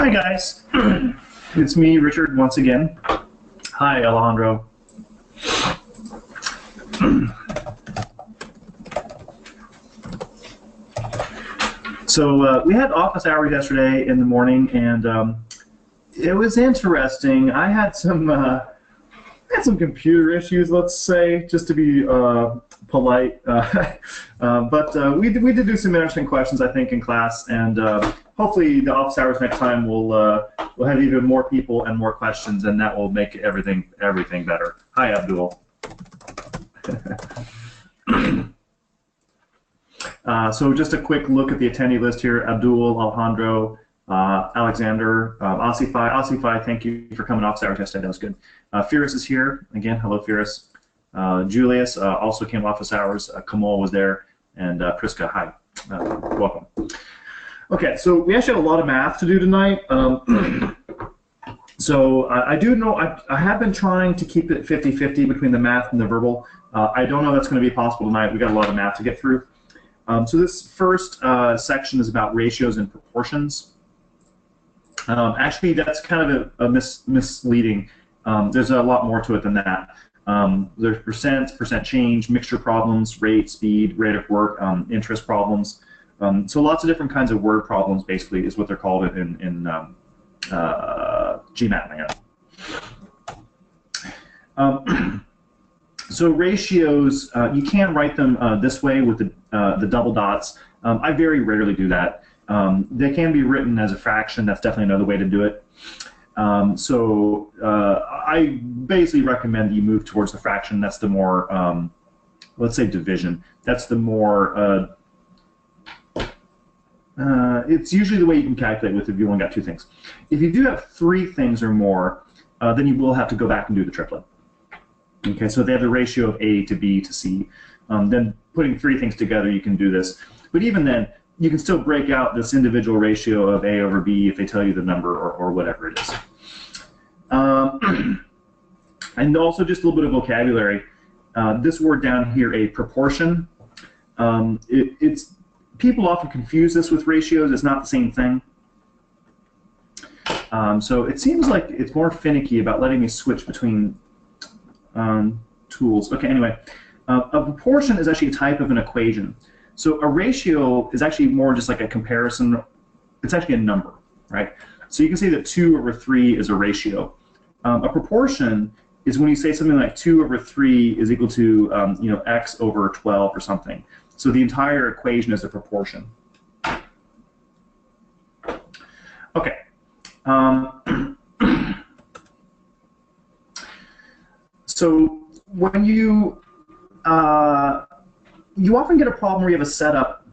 Hi guys, it's me, Richard, once again. Hi, Alejandro. So we had office hours yesterday in the morning, and it was interesting. I had some computer issues, let's say, just to be polite. But we did do some interesting questions, I think, in class, and hopefully the office hours next time we'll have even more people and more questions, and that will make everything better. Hi, Abdul. So just a quick look at the attendee list here: Abdul, Alejandro, Alexander, Asifai, thank you for coming off hours yesterday. That was good. Firas is here again. Hello, Firas. Julius also came office hours. Kamal was there, and Priska. Hi, welcome. Okay, so we actually have a lot of math to do tonight. So I do know I have been trying to keep it 50-50 between the math and the verbal. I don't know that's going to be possible tonight. We got a lot of math to get through. So this first section is about ratios and proportions. Actually, that's kind of a misleading. There's a lot more to it than that. There's percent change, mixture problems, rate, speed, rate of work, interest problems. So lots of different kinds of word problems, basically, is what they're called in GMAT land. So ratios, you can write them this way with the double dots. I very rarely do that. They can be written as a fraction. That's definitely another way to do it. I basically recommend that you move towards the fraction. That's the more, let's say, division. That's the more, it's usually the way you can calculate with if you only got two things. If you do have three things or more, then you will have to go back and do the triplet. Okay, so if they have the ratio of A to B to C, then putting three things together, you can do this. But even then, you can still break out this individual ratio of A over B if they tell you the number or whatever it is. And also just a little bit of vocabulary. This word down here, a proportion, it's people often confuse this with ratios. It's not the same thing. So it seems like it's more finicky about letting me switch between tools. Okay, anyway, a proportion is actually a type of an equation. So a ratio is actually more just like a comparison. It's actually a number, right? So you can say that 2 over 3 is a ratio. A proportion is when you say something like 2 over 3 is equal to x over 12 or something. So the entire equation is a proportion. Okay. So when you often get a problem where you have a setup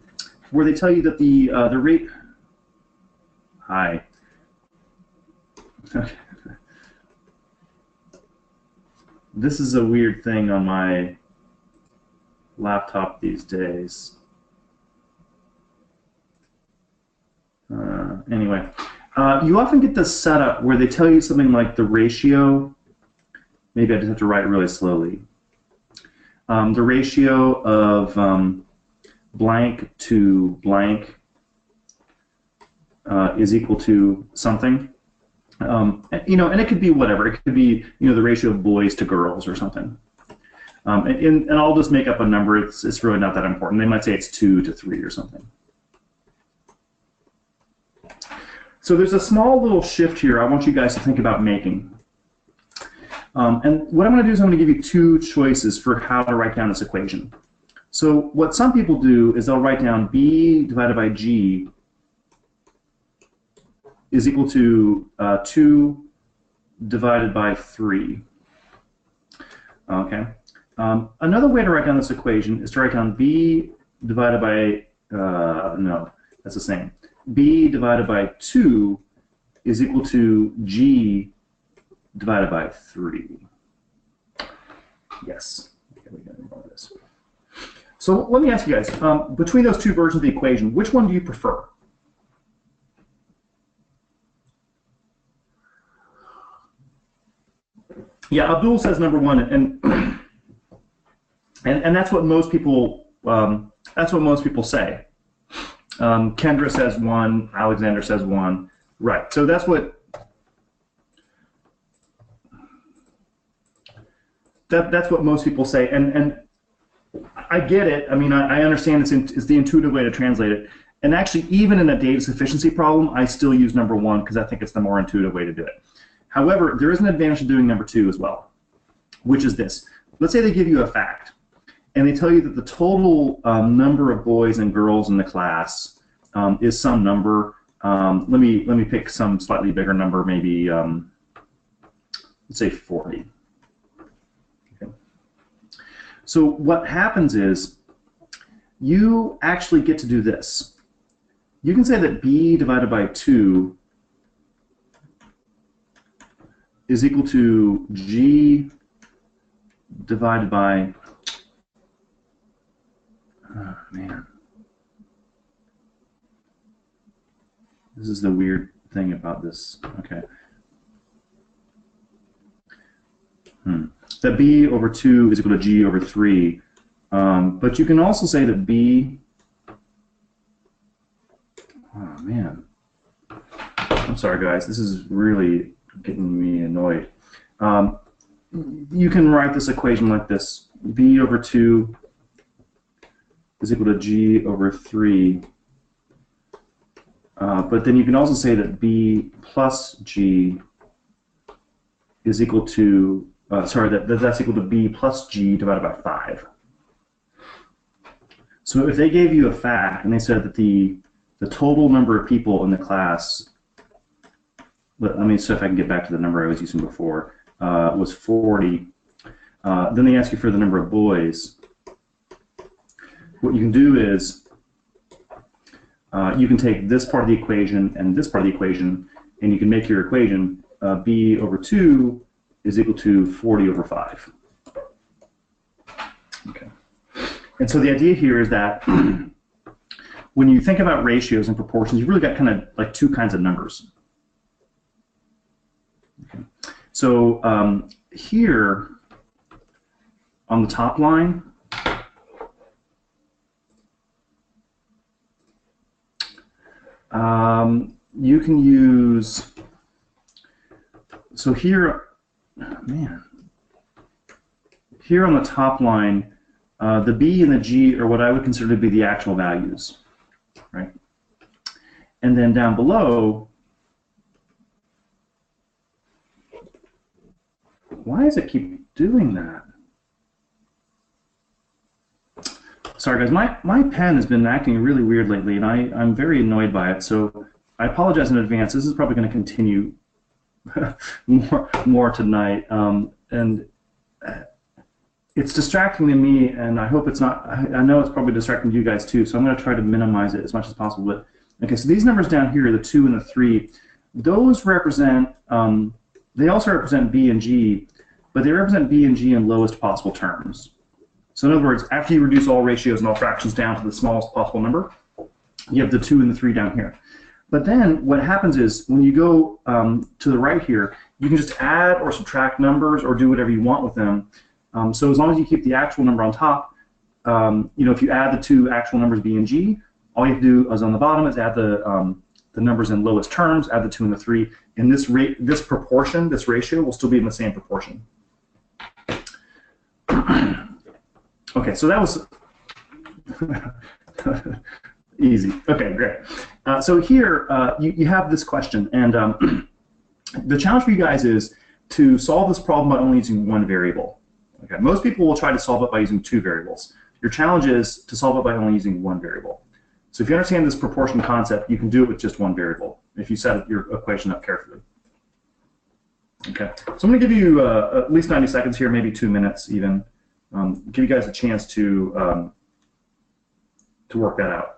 where they tell you that the rate. Hi. Okay. This is a weird thing on my laptop these days. Anyway, you often get this setup where they tell you something like the ratio. Maybe I just have to write it really slowly. The ratio of blank to blank is equal to something. And it could be whatever. It could be, the ratio of boys to girls or something. And I'll just make up a number. It's really not that important. They might say it's 2 to 3 or something. So there's a small little shift here I want you guys to think about making. And what I'm going to do is I'm going to give you two choices for how to write down this equation. So what some people do is they'll write down b divided by g is equal to 2 divided by 3. Okay. Another way to write down this equation is to write down b divided by, no, that's the same. B divided by 2 is equal to g divided by 3. Yes. Okay, we got more of this. So let me ask you guys, between those two versions of the equation, which one do you prefer? Yeah, Abdul says number one, and that's what most people say. Kendra says 1, Alexander says 1, Right. So that's what that's what most people say, and I get it. I mean, I understand it's the intuitive way to translate it. And actually, even in a data sufficiency problem, I still use number one because I think it's the more intuitive way to do it. However, there is an advantage to doing number two as well, which is this. Let's say they give you a fact, and they tell you that the total number of boys and girls in the class is some number. Let me pick some slightly bigger number, maybe let's say 40. Okay. So what happens is you actually get to do this. You can say that b divided by 2 is equal to g divided by, oh man, this is the weird thing about this. Okay. That b over 2 is equal to g over 3. But you can also say that b, oh man, I'm sorry guys, this is really getting me annoyed. You can write this equation like this: b over 2 is equal to g over 3. But then you can also say that b plus g is equal to, that's equal to b plus g divided by 5. So if they gave you a fact and they said that the total number of people in the class, let me see if I can get back to the number I was using before, was 40, then they ask you for the number of boys. What you can do is you can take this part of the equation and this part of the equation, and you can make your equation b over 2 is equal to 40 over 5. Okay. And so the idea here is that when you think about ratios and proportions, you've really got kind of like two kinds of numbers. Okay. So here on the top line, you can use, so here, man, here on the top line, the b and the g are what I would consider to be the actual values, right? And then down below, why does it keep doing that? Sorry guys, my pen has been acting really weird lately, and I'm very annoyed by it, so I apologize in advance. This is probably going to continue more tonight, and it's distracting to me, and I hope it's not. I know it's probably distracting to you guys too, so I'm going to try to minimize it as much as possible. But okay, so these numbers down here, the 2 and the 3, those represent, they also represent b and g, but they represent b and g in lowest possible terms. So in other words, after you reduce all ratios and all fractions down to the smallest possible number, you have the 2 and the 3 down here. But then what happens is when you go to the right here, you can just add or subtract numbers or do whatever you want with them. So as long as you keep the actual number on top, you know, if you add the two actual numbers b and g, all you have to do is on the bottom is add the numbers in lowest terms, add the 2 and the 3, and this proportion, this ratio, will still be in the same proportion. Okay, so that was easy. Okay, great. So here you have this question, and the challenge for you guys is to solve this problem by only using one variable. Okay, most people will try to solve it by using 2 variables. Your challenge is to solve it by only using 1 variable. So if you understand this proportion concept, you can do it with just 1 variable if you set your equation up carefully. Okay, so I'm going to give you at least 90 seconds here, maybe 2 minutes even. Give you guys a chance to work that out.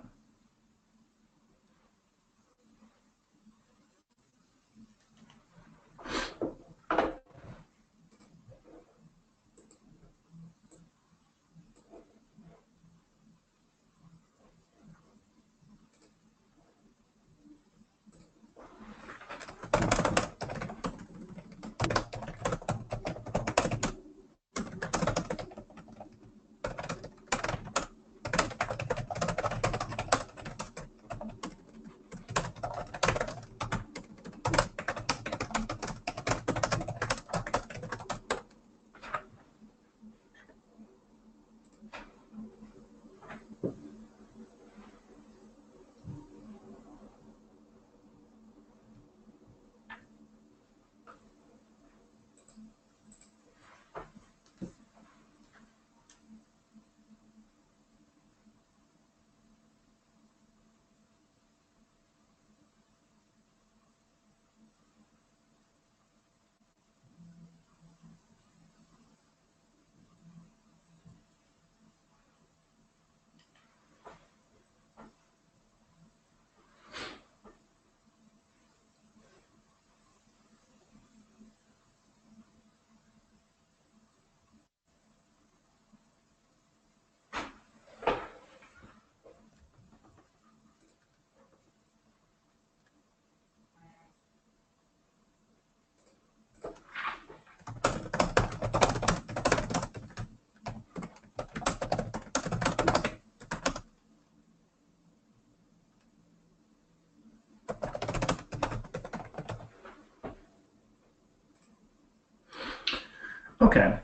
Okay.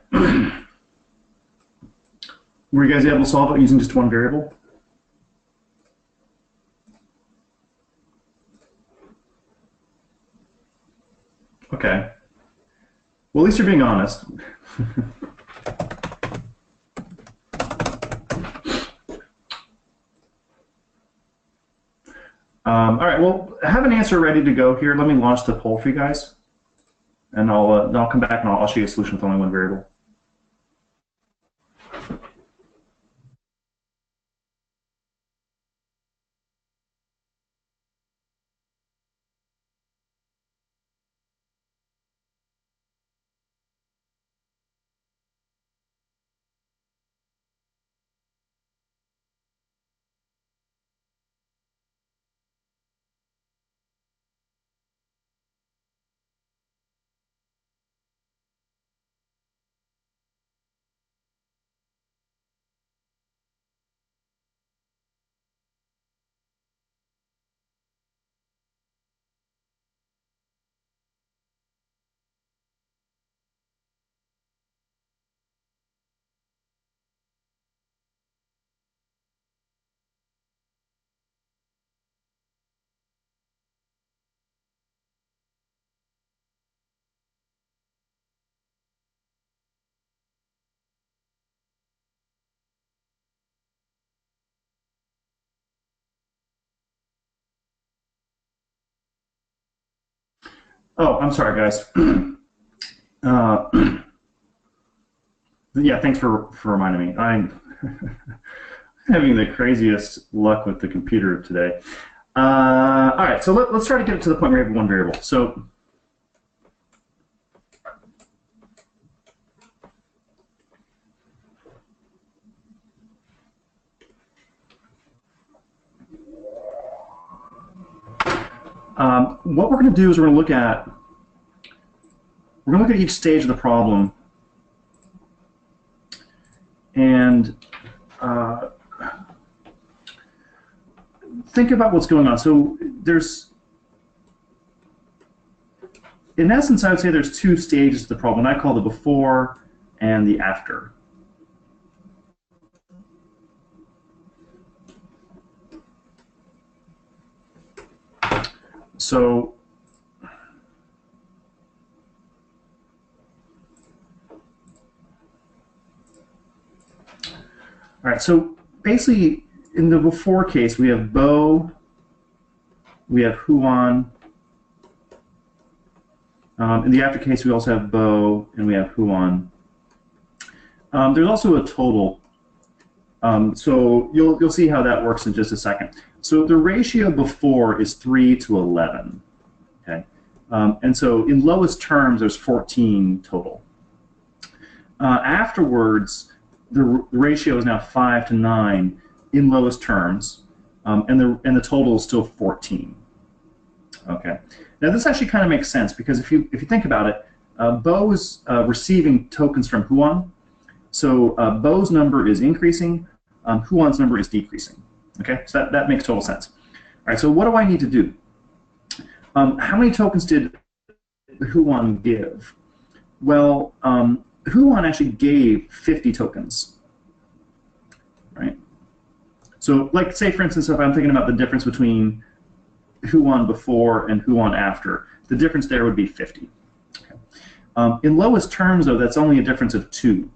Were you guys able to solve it using just one variable? Okay. Well, at least you're being honest. All right, well, I have an answer ready to go here. Let me launch the poll for you guys, and I'll come back and I'll show you a solution with only one variable. Oh, I'm sorry, guys. Yeah, thanks for reminding me. I'm having the craziest luck with the computer today. All right, so let's try to get it to the point where we have one variable. So what we're going to do is we're going to look at each stage of the problem and think about what's going on. So there's, in essence, I would say there's two stages to the problem. I call the before and the after. So all right, so basically in the before case, we have Bo, we have Huan. In the after case, we also have Bo and we have Huan. There's also a total. So you'll see how that works in just a second. So the ratio before is 3 to 11. Okay, and so in lowest terms, there's 14 total. Afterwards, the ratio is now 5 to 9 in lowest terms, and the total is still 14. Okay. Now this actually kind of makes sense because if you think about it, Bo is receiving tokens from Huan, so Bo's number is increasing, Huan's number is decreasing. Okay, so that makes total sense. All right, so what do I need to do? How many tokens did Huan give? Well, Huan actually gave 50 tokens, right? So, like, say for instance, if I'm thinking about the difference between Huan before and Huan after, the difference there would be 50. Okay. In lowest terms, though, that's only a difference of 2.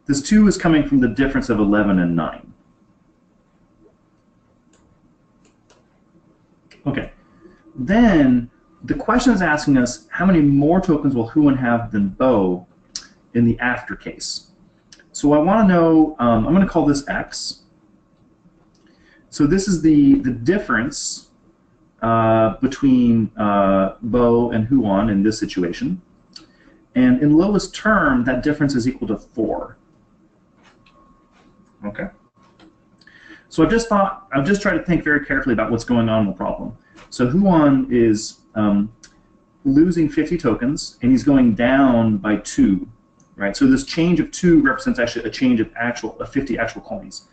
This 2 is coming from the difference of 11 and 9. Okay. Then the question is asking us how many more tokens will Huan have than Bo in the after case. So I want to know, I'm going to call this X. So this is the difference between Bo and Huan in this situation. And in lowest term, that difference is equal to 4. Okay. So I've just tried to think very carefully about what's going on in the problem. So Huan is losing 50 tokens, and he's going down by 2, right? So this change of 2 represents actually a change of 50 actual coins.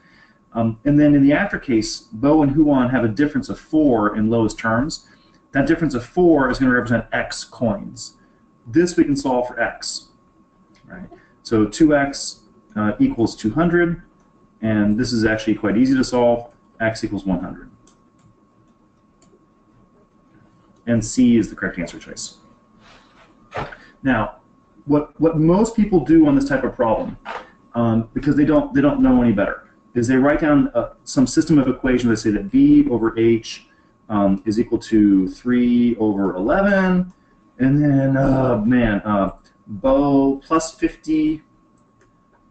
And then in the after case, Bo and Huan have a difference of 4 in lowest terms. That difference of 4 is going to represent X coins. This we can solve for X. right? So 2x equals 200, and this is actually quite easy to solve. X equals 100. And C is the correct answer choice. Now, what most people do on this type of problem, because they don't know any better, is they write down some system of equations that say that b over h is equal to 3 over 11, and then Bo plus 50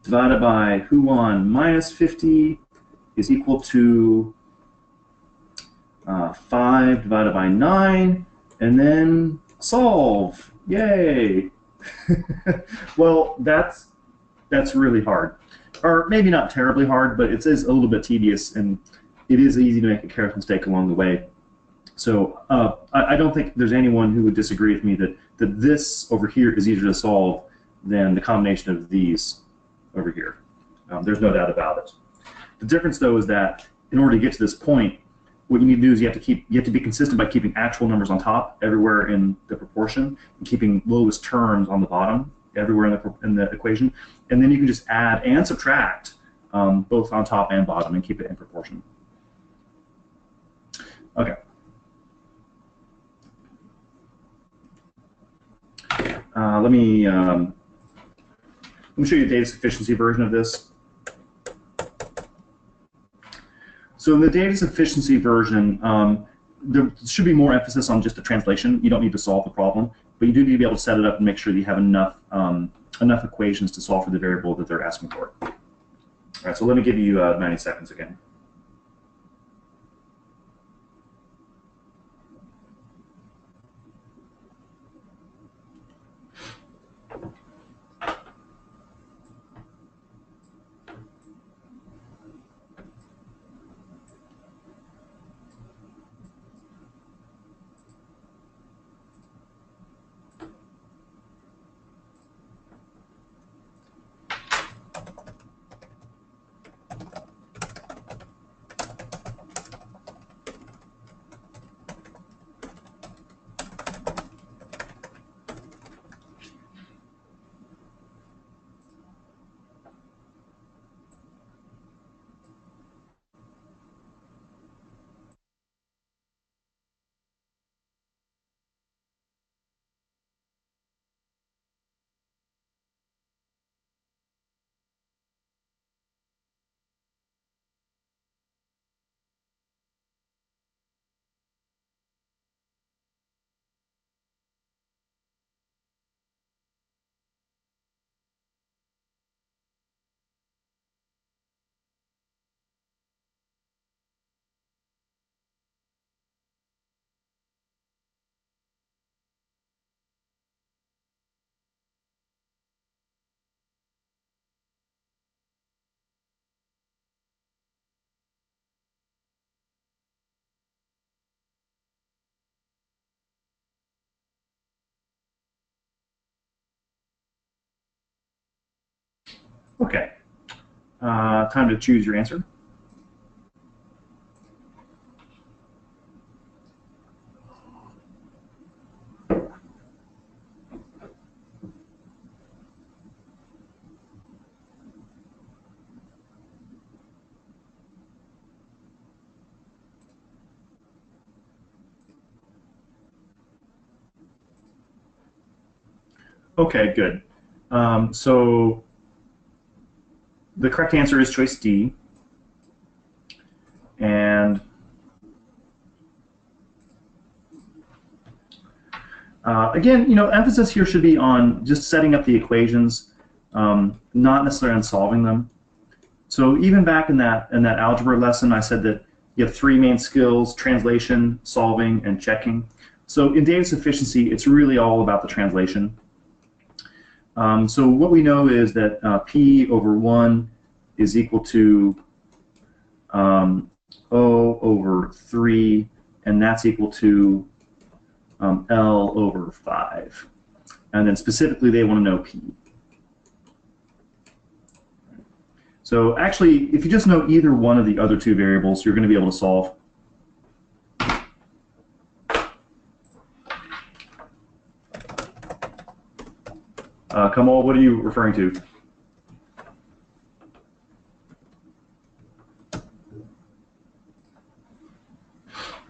divided by Huan minus 50 is equal to 5 divided by 9, and then solve. Yay! Well, that's really hard. Or maybe not terribly hard, but it is a little bit tedious, and it is easy to make a careless mistake along the way. So I don't think there's anyone who would disagree with me that this over here is easier to solve than the combination of these over here. There's no doubt about it. The difference, though, is that in order to get to this point, what you need to do is you have to be consistent by keeping actual numbers on top everywhere in the proportion and keeping lowest terms on the bottom everywhere in the equation, and then you can just add and subtract both on top and bottom and keep it in proportion. Okay. Let me show you the data sufficiency version of this. So in the data sufficiency version, there should be more emphasis on just the translation. You don't need to solve the problem, but you do need to be able to set it up and make sure that you have enough equations to solve for the variable that they're asking for. All right, so let me give you 90 seconds again. Okay. Time to choose your answer. Okay, good. So the correct answer is choice D. And again, emphasis here should be on just setting up the equations, not necessarily on solving them. So even back in that algebra lesson, I said that you have 3 main skills: translation, solving, and checking. So in data sufficiency, it's really all about the translation. So what we know is that P over 1 is equal to O over 3, and that's equal to L over 5. And then specifically, they want to know P. So actually, if you just know either one of the other 2 variables, you're going to be able to solve. Kamal, what are you referring to?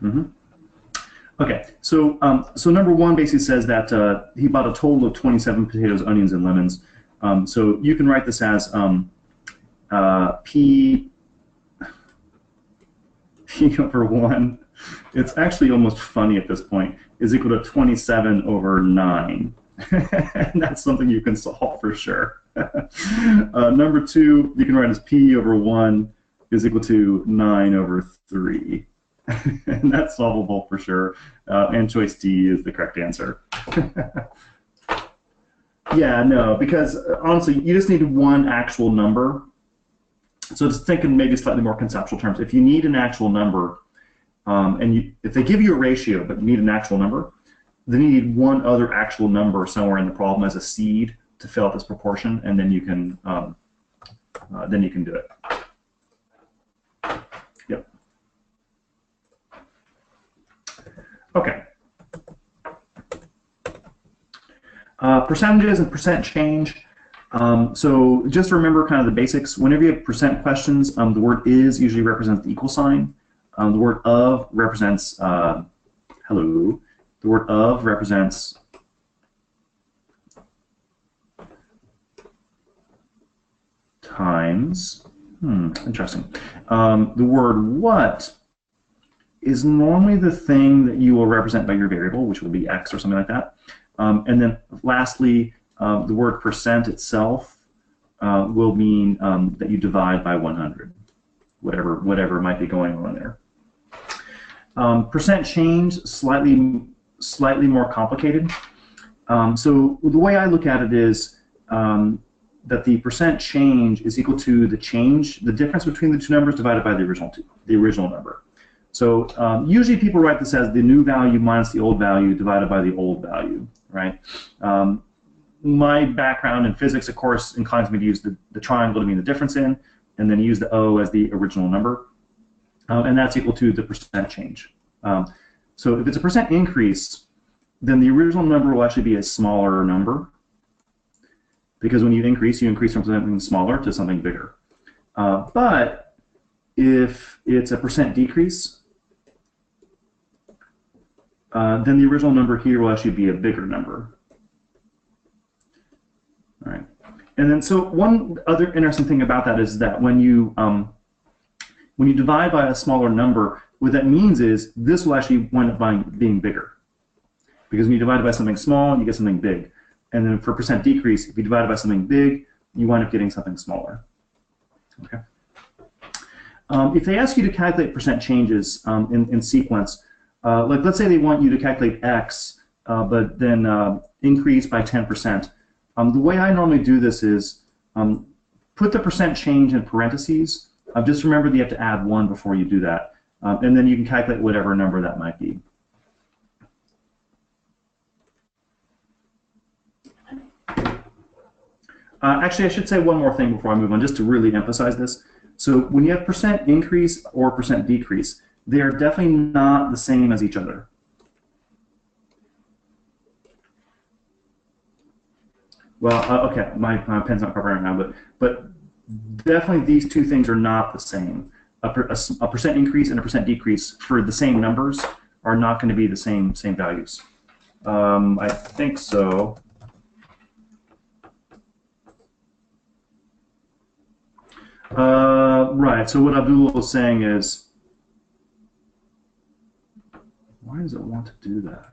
Mm-hmm. Okay, so so number one basically says that he bought a total of 27 potatoes, onions, and lemons. So you can write this as P over 1. It's actually almost funny at this point, is equal to 27 over 9. And that's something you can solve for sure. Number 2, you can write as P over 1 is equal to 9 over 3. And that's solvable for sure. And choice D is the correct answer. Yeah, no, because honestly, you just need one actual number. So just think in maybe slightly more conceptual terms. If you need an actual number, if they give you a ratio, but you need an actual number, then you need one other actual number somewhere in the problem as a seed to fill out this proportion, and then you can do it. Yep. Okay. Percentages and percent change. So just remember kind of the basics. Whenever you have percent questions, the word is usually represents the equal sign. The word of represents hello. The word of represents times. Interesting. The word what is normally the thing that you will represent by your variable, which will be x or something like that. And then lastly, the word percent itself will mean that you divide by 100, whatever might be going on there. Percent change, slightly more complicated. So the way I look at it is that the percent change is equal to the difference between the two numbers divided by the original number. So usually people write this as the new value minus the old value divided by the old value, right? My background in physics, of course, inclines me to use the triangle to mean the difference in, and then use the O as the original number, and that's equal to the percent change. So if it's a percent increase, then the original number will actually be a smaller number, because when you increase from something smaller to something bigger. But if it's a percent decrease, then the original number here will actually be a bigger number. All right. And then so one other interesting thing about that is that when you divide by a smaller number, what that means is this will actually wind up being bigger. Because when you divide by something small, you get something big. And then for percent decrease, if you divide by something big, you wind up getting something smaller. Okay. If they ask you to calculate percent changes in sequence, like let's say they want you to calculate x, but then increase by 10%. The way I normally do this is put the percent change in parentheses. Just remember that you have to add 1 before you do that. And then you can calculate whatever number that might be. Actually, I should say one more thing before I move on, just to really emphasize this. So when you have percent increase or percent decrease, they are definitely not the same as each other. Well, okay, my pen's not covering right now, but definitely these two things are not the same. A percent increase and a percent decrease for the same numbers are not going to be the same values. I think so. Right, so what Abdul is saying is, why does it want to do that?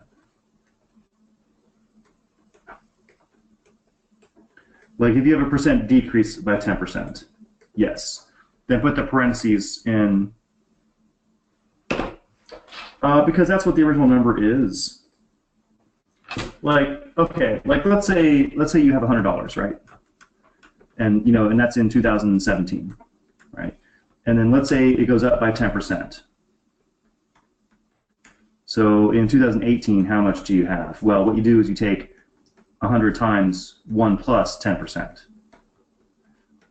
Like if you have a percent decrease by 10%, yes. Then put the parentheses in, because that's what the original number is. Like, okay, like let's say you have $100, right? And and that's in 2017, right? And then let's say it goes up by 10%. So in 2018, how much do you have? Well, what you do is you take 100 times 1 plus 10%.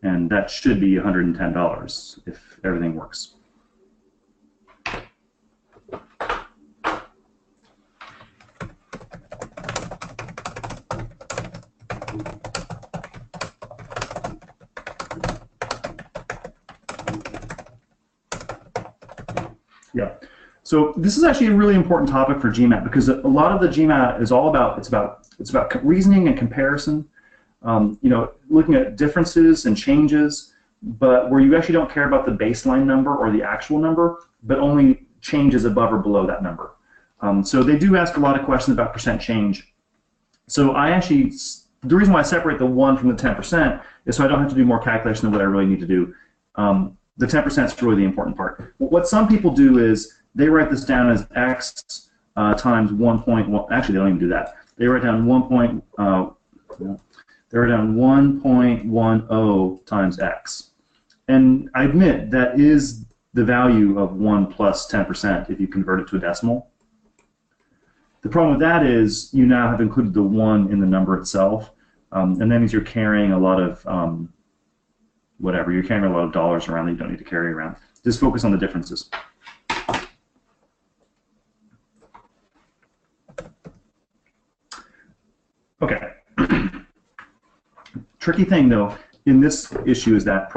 And that should be $110 if everything works. Yeah. So this is actually a really important topic for GMAT because a lot of the GMAT is all about it's about reasoning and comparison. You know, looking at differences and changes, but where you actually don't care about the baseline number or the actual number, but only changes above or below that number. So they do ask a lot of questions about percent change. So the reason why I separate the 1 from the 10% is so I don't have to do more calculation than what I really need to do. The 10% is really the important part. What some people do is they write this down as x times 1.1. Actually, they don't even do that. They write down 1.10 times x. And I admit that is the value of 1 plus 10% if you convert it to a decimal. The problem with that is you now have included the 1 in the number itself, and that means you're carrying a lot of whatever. You're carrying a lot of dollars around that you don't need to carry around. Just focus on the differences. Okay. Tricky thing though in this issue is that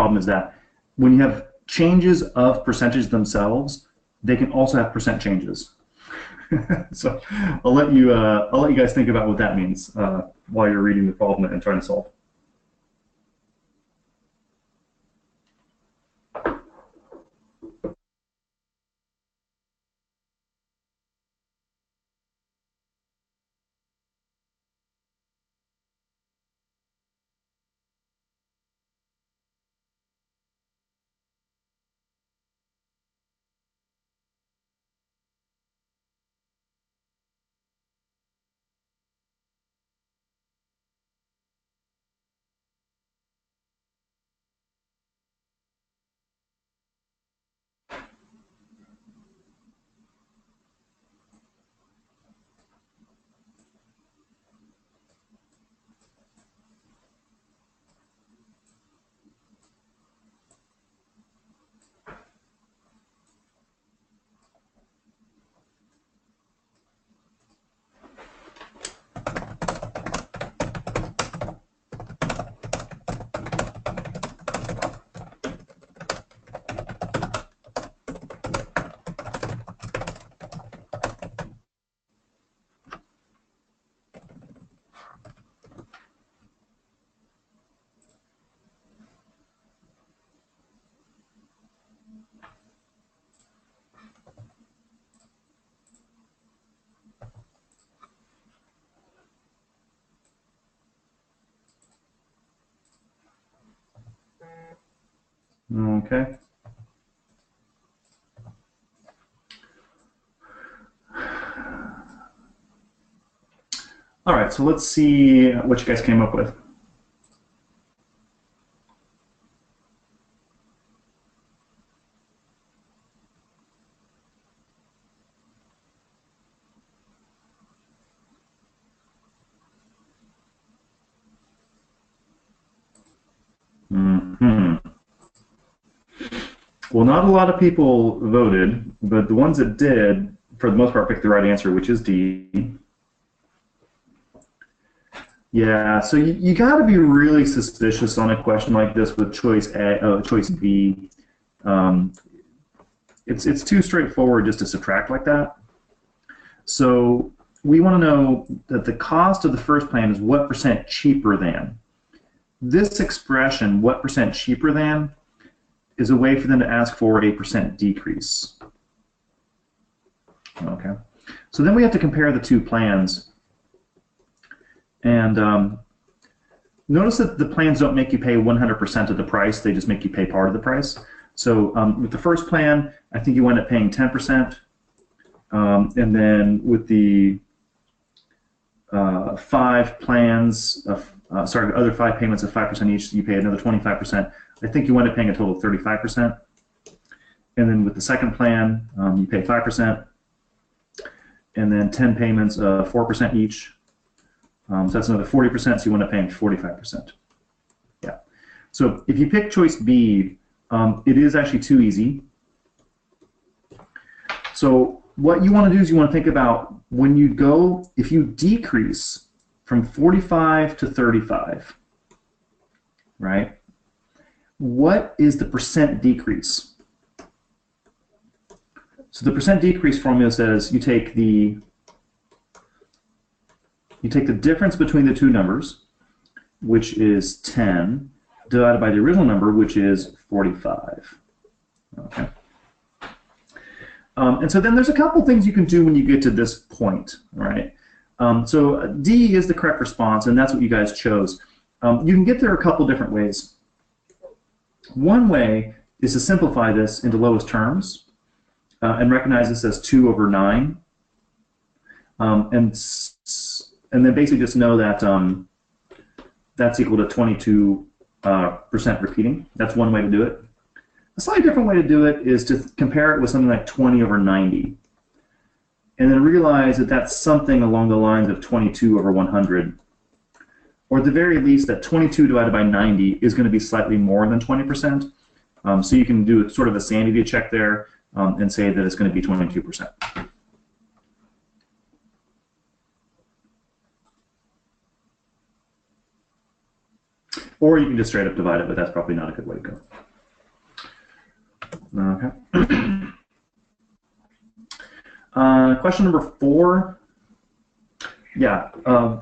when you have changes of percentages themselves, they can also have percent changes. So I'll let you guys think about what that means while you're reading the problem and trying to solve. Okay. All right, so let's see what you guys came up with. Well, not a lot of people voted, but the ones that did, for the most part, picked the right answer, which is D. Yeah, so you got to be really suspicious on a question like this with choice B. It's too straightforward just to subtract like that. So we want to know that the cost of the first plan is what percent cheaper than. This expression, what percent cheaper than, is a way for them to ask for a percent decrease. Okay, so then we have to compare the two plans. And notice that the plans don't make you pay 100% of the price, they just make you pay part of the price. So with the first plan, I think you wind up paying 10%. And then with the other 5 payments of 5% each, you pay another 25%. I think you wind up paying a total of 35%. And then with the second plan, you pay 5%. And then 10 payments of 4% each. So that's another 40%, so you wind up paying 45%. Yeah. So if you pick choice B, it is actually too easy. So what you want to do is you want to think about when you go, if you decrease from 45 to 35, right? What is the percent decrease? So the percent decrease formula says you take the difference between the two numbers, which is 10, divided by the original number, which is 45. Okay. And so then there's a couple things you can do when you get to this point, right? So D is the correct response, and that's what you guys chose. You can get there a couple different ways. One way is to simplify this into lowest terms and recognize this as 2 over 9. And then basically just know that that's equal to 22% repeating. That's one way to do it. A slightly different way to do it is to compare it with something like 20 over 90. And then realize that that's something along the lines of 22 over 100. Or at the very least, that 22 divided by 90 is going to be slightly more than 20%. So you can do sort of a sanity check there and say that it's going to be 22%. Or you can just straight up divide it, but that's probably not a good way to go. Okay. Question number 4. Yeah,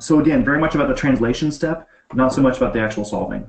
so again, very much about the translation step, not so much about the actual solving.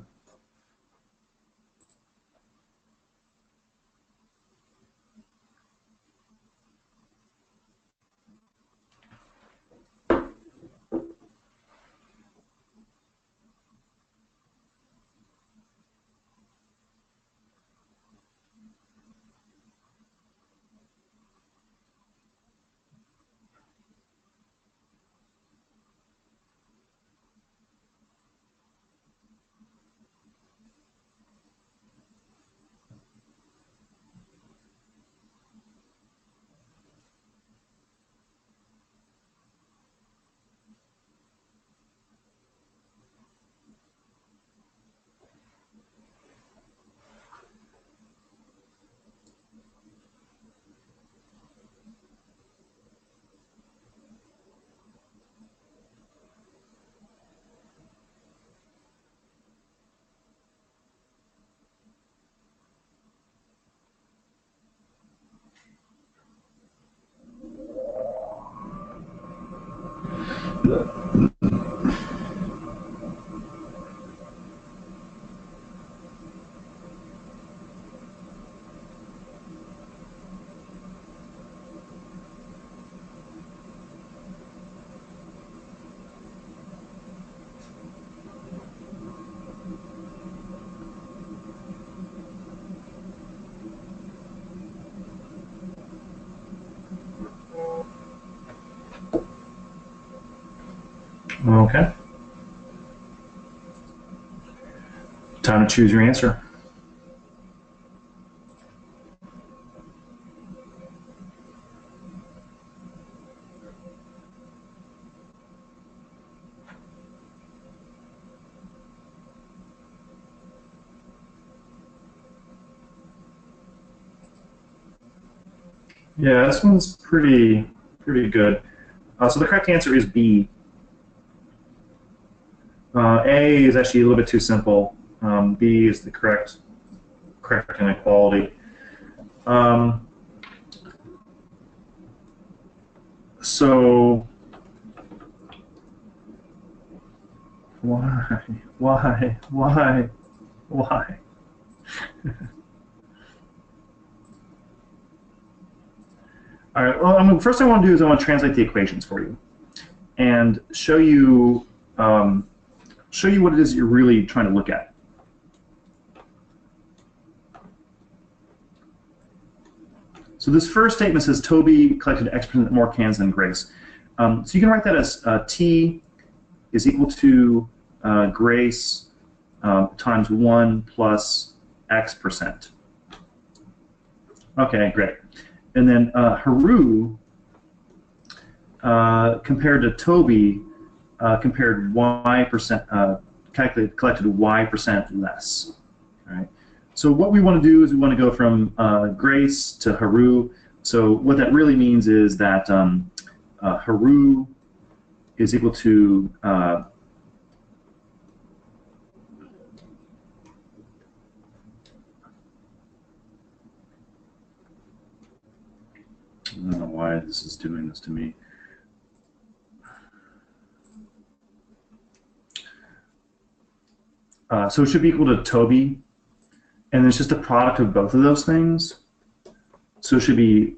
Okay. Time to choose your answer. Yeah, this one's pretty good. So the correct answer is B. A is actually a little bit too simple. B is the correct inequality. So why? All right. Well, first I want to do is I want to translate the equations for you and show you what it is you're really trying to look at. So this first statement says Toby collected X% more cans than Grace. So you can write that as T is equal to Grace times 1 plus X%. Okay, great. And then Haru compared to Toby compared collected Y% less. All right. So what we want to do is we want to go from Grace to Haru. So what that really means is that Haru is equal to why this is doing this to me. So it should be equal to Toby, and it's just a product of both of those things. So it should be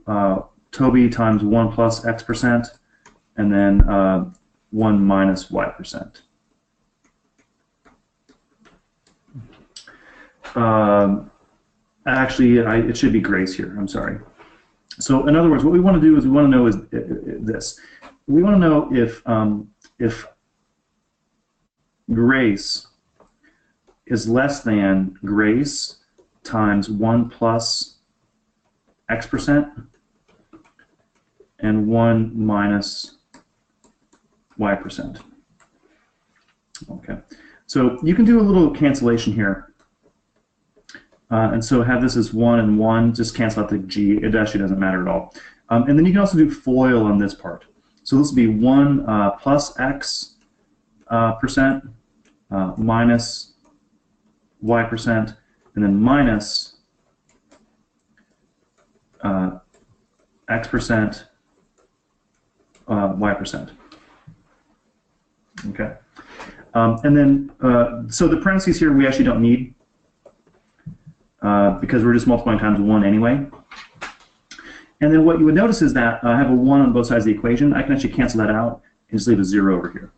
Toby times 1 plus X percent, and then 1 minus Y percent. Actually, it should be Grace here. I'm sorry. So in other words, what we want to do is we want to know is this. We want to know if Grace is less than Grace times 1 plus X percent and 1 minus Y percent. Okay. So you can do a little cancellation here. And so have this as 1 and 1, just cancel out the G. It actually doesn't matter at all. And then you can also do FOIL on this part. So this will be 1 plus X percent minus Y percent, and then minus X percent Y percent. Okay. And then, so the parentheses here we actually don't need. Because we're just multiplying times 1 anyway. And then what you would notice is that I have a 1 on both sides of the equation. I can actually cancel that out and just leave a 0 over here.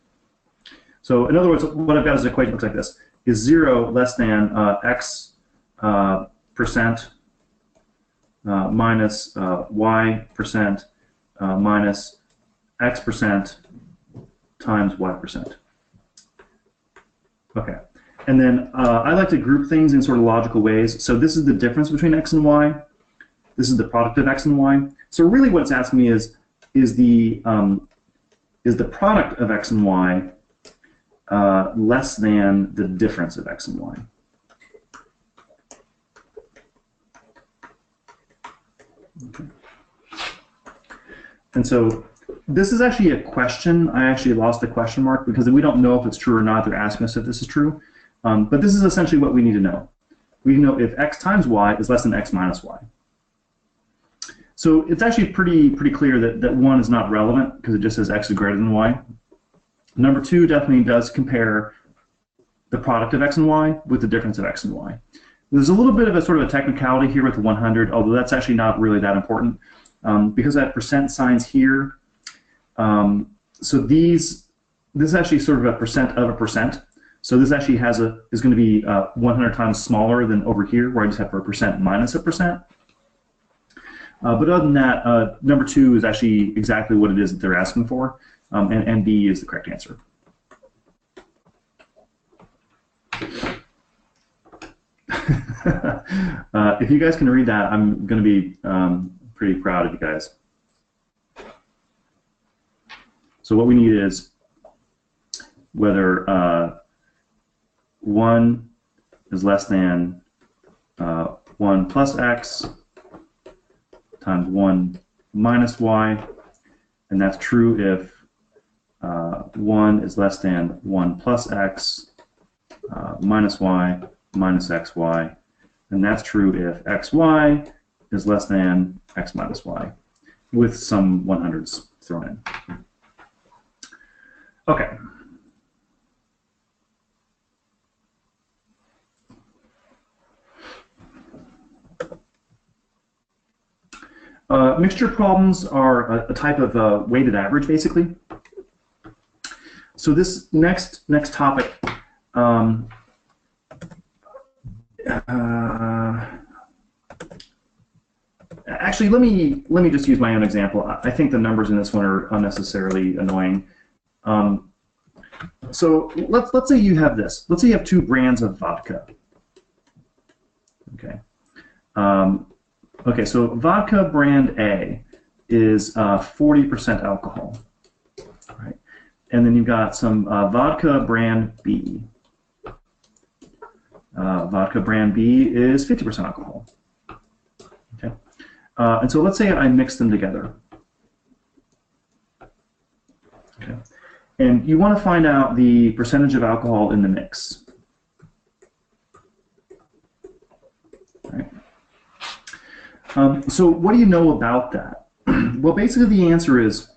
So in other words, what I've got as an equation looks like this. Is 0 less than X percent minus Y percent minus X percent times Y percent. Okay. And then I like to group things in sort of logical ways. So this is the difference between X and Y. This is the product of X and Y. So really what it's asking me is the product of X and Y less than the difference of X and Y? Okay. And so this is actually a question. I actually lost the question mark because we don't know if it's true or not. They're asking us if this is true. But this is essentially what we need to know. We need to know if X times Y is less than X minus Y. So it's actually pretty clear that 1 is not relevant because it just says X is greater than Y. Number 2 definitely does compare the product of X and Y with the difference of X and Y. There's a little bit of a sort of a technicality here with the 100, although that's actually not really that important because I have percent signs here. So this is actually sort of a percent of a percent. So this actually is going to be 100 times smaller than over here, where I just have a percent minus a percent. But other than that, number 2 is actually exactly what it is that they're asking for, and B is the correct answer. If you guys can read that, I'm going to be pretty proud of you guys. So what we need is whether 1 is less than 1 plus X times 1 minus Y, and that's true if 1 is less than 1 plus X minus Y minus XY, and that's true if XY is less than X minus Y, with some 100s thrown in. Okay. Mixture problems are a type of weighted average, basically. So this next topic, actually, let me just use my own example. I think the numbers in this one are unnecessarily annoying. So let's say you have this. Let's say you have 2 brands of vodka. Okay. Okay, so vodka brand A is 40% alcohol, right? And then you've got some vodka brand B. Vodka brand B is 50% alcohol. Okay, and so let's say I mix them together. Okay, and you want to find out the percentage of alcohol in the mix. So what do you know about that? Well, basically the answer is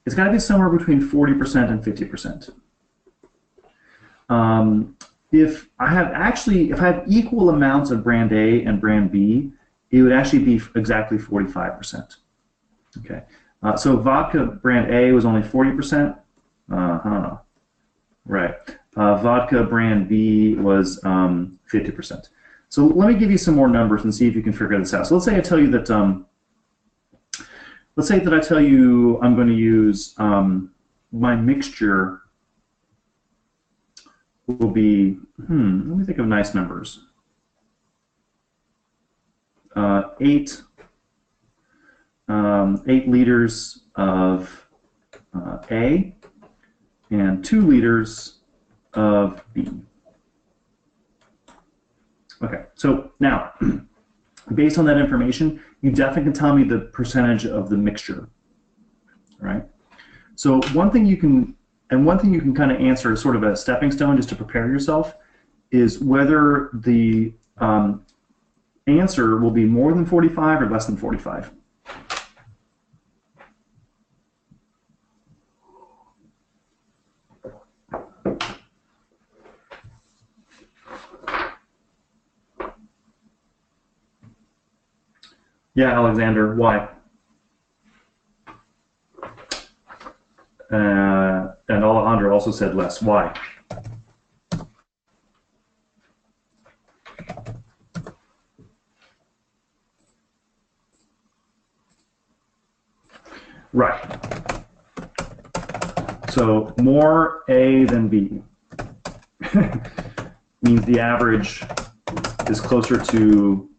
it's got to be somewhere between 40% and 50%. If I have equal amounts of brand A and brand B, it would actually be exactly 45%. Okay, so vodka brand A was only 40%. Right. Vodka brand B was 50%. So let me give you some more numbers and see if you can figure this out. So let's say I tell you that I'm going to use my mixture will be, let me think of nice numbers. 8 liters of A and 2 liters of B. Okay, so now, based on that information, you definitely can tell me the percentage of the mixture, right? So one thing you can kind of answer as sort of a stepping stone just to prepare yourself is whether the answer will be more than 45 or less than 45. Yeah, Alexander, why? And Alejandro also said less. Why? Right. So more A than B means the average is closer to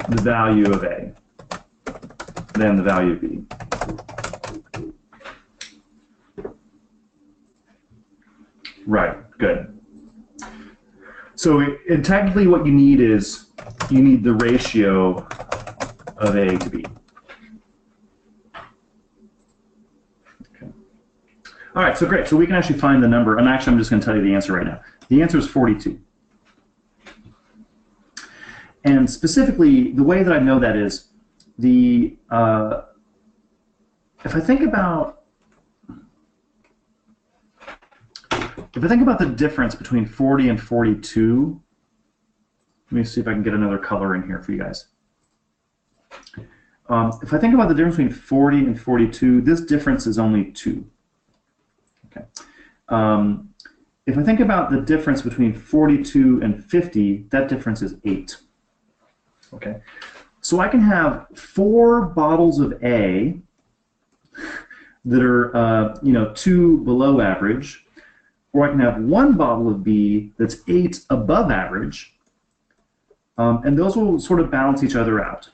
the value of A than the value of B. Right, good. So technically what you need is you need the ratio of A to B. Okay. All right, so great. So we can actually find the number, and actually I'm just going to tell you the answer right now. The answer is 42. And specifically, the way that I know that is the if I think about the difference between 40 and 42, let me see if I can get another color in here for you guys. If I think about the difference between 40 and 42, this difference is only 2. Okay. If I think about the difference between 42 and 50, that difference is 8. Okay. So I can have 4 bottles of A that are, 2 below average, or I can have 1 bottle of B that's 8 above average, and those will sort of balance each other out.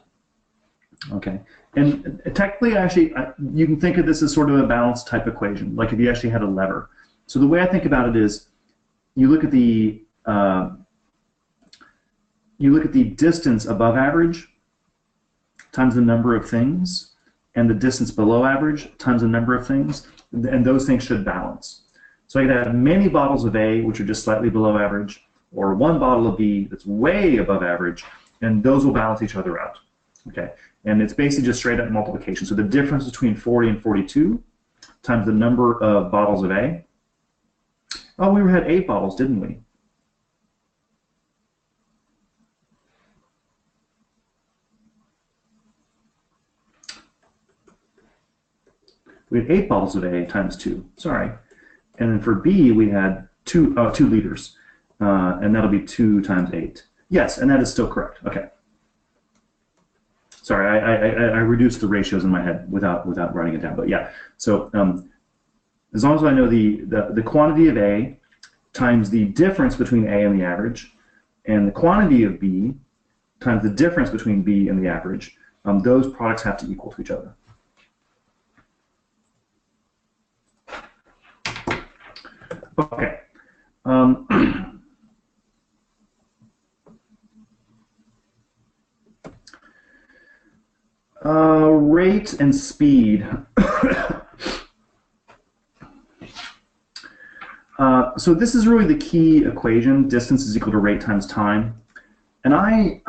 Okay, and technically, actually, you can think of this as sort of a balanced type equation, like if you actually had a lever. So the way I think about it is, you look at the distance above average times the number of things, and the distance below average times the number of things, and those things should balance. So I could have many bottles of A, which are just slightly below average, or 1 bottle of B that's way above average, and those will balance each other out. Okay, and it's basically just straight up multiplication. So the difference between 40 and 42 times the number of bottles of A. Oh, we had 8 bottles, didn't we? We had 8 bottles of A times 2. Sorry. And then for B, we had 2 liters. And that'll be 2 times 8. Yes, and that is still correct. Okay. Sorry, I reduced the ratios in my head without writing it down. But yeah, so as long as I know the quantity of A times the difference between A and the average, and the quantity of B times the difference between B and the average, those products have to equal to each other. Okay. Rate and speed. So this is really the key equation. Distance is equal to rate times time. And I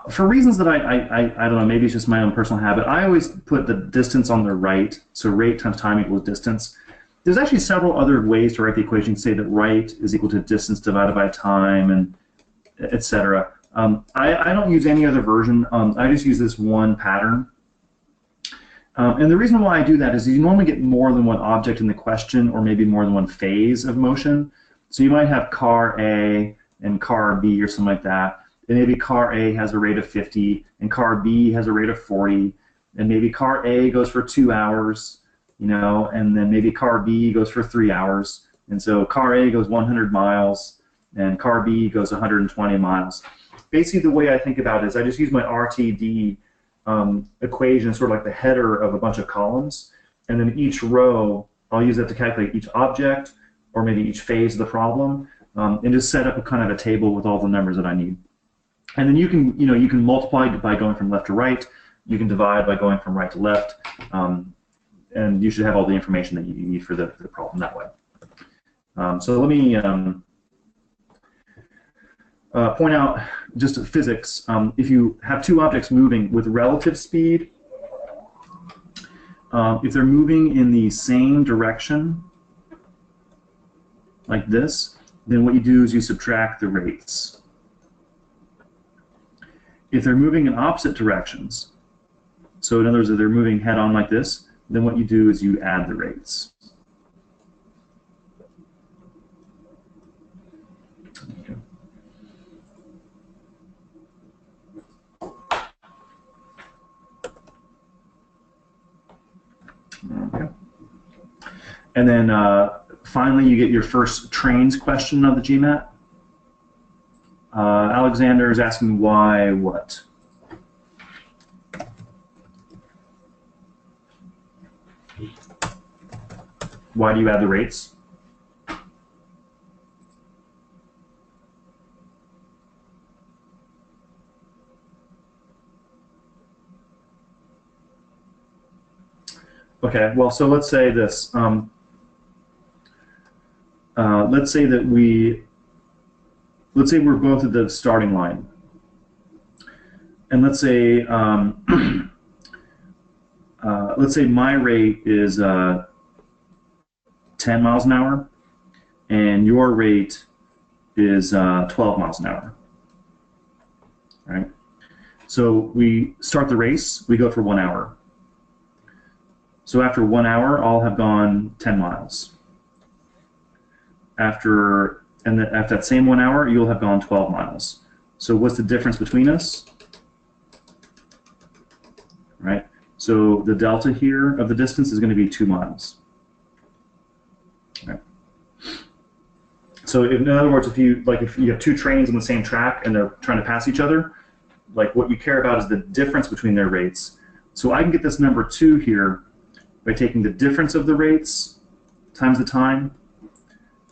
For reasons that I don't know, maybe it's just my own personal habit, I always put the distance on the right, so rate times time equals distance. There's actually several other ways to write the equation, say that right is equal to distance divided by time, and etc. I don't use any other version. I just use this one pattern. And the reason why I do that is you normally get more than one object in the question, or maybe more than one phase of motion. So you might have car A and car B or something like that. And maybe car A has a rate of 50, and car B has a rate of 40, and maybe car A goes for 2 hours, you know, and then maybe car B goes for 3 hours. And so car A goes 100 miles, and car B goes 120 miles. Basically, the way I think about it is I just use my RTD equation, sort of like the header of a bunch of columns, and then each row, I'll use that to calculate each object, or maybe each phase of the problem, and just set up a kind of a table with all the numbers that I need. And then you can multiply by going from left to right. You can divide by going from right to left, and you should have all the information that you need for the problem that way. So let me point out just physics. If you have two objects moving with relative speed, if they're moving in the same direction, like this, then what you do is you subtract the rates. If they're moving in opposite directions, so in other words, if they're moving head-on like this, then what you do is you add the rates. Okay. Okay. And then finally, you get your first trains question of the GMAT. Alexander is asking why what? Why do you add the rates? Okay, well, so let's say this. Let's say we're both at the starting line, and let's say my rate is 10 miles an hour, and your rate is 12 miles an hour. Right? So we start the race. We go for 1 hour. So after 1 hour, I'll have gone 10 miles. After that same 1 hour, you'll have gone 12 miles. So what's the difference between us? Right? So the delta here of the distance is going to be 2 miles. Right? So in other words, if you have two trains on the same track and they're trying to pass each other, like what you care about is the difference between their rates. So I can get this number 2 here by taking the difference of the rates times the time.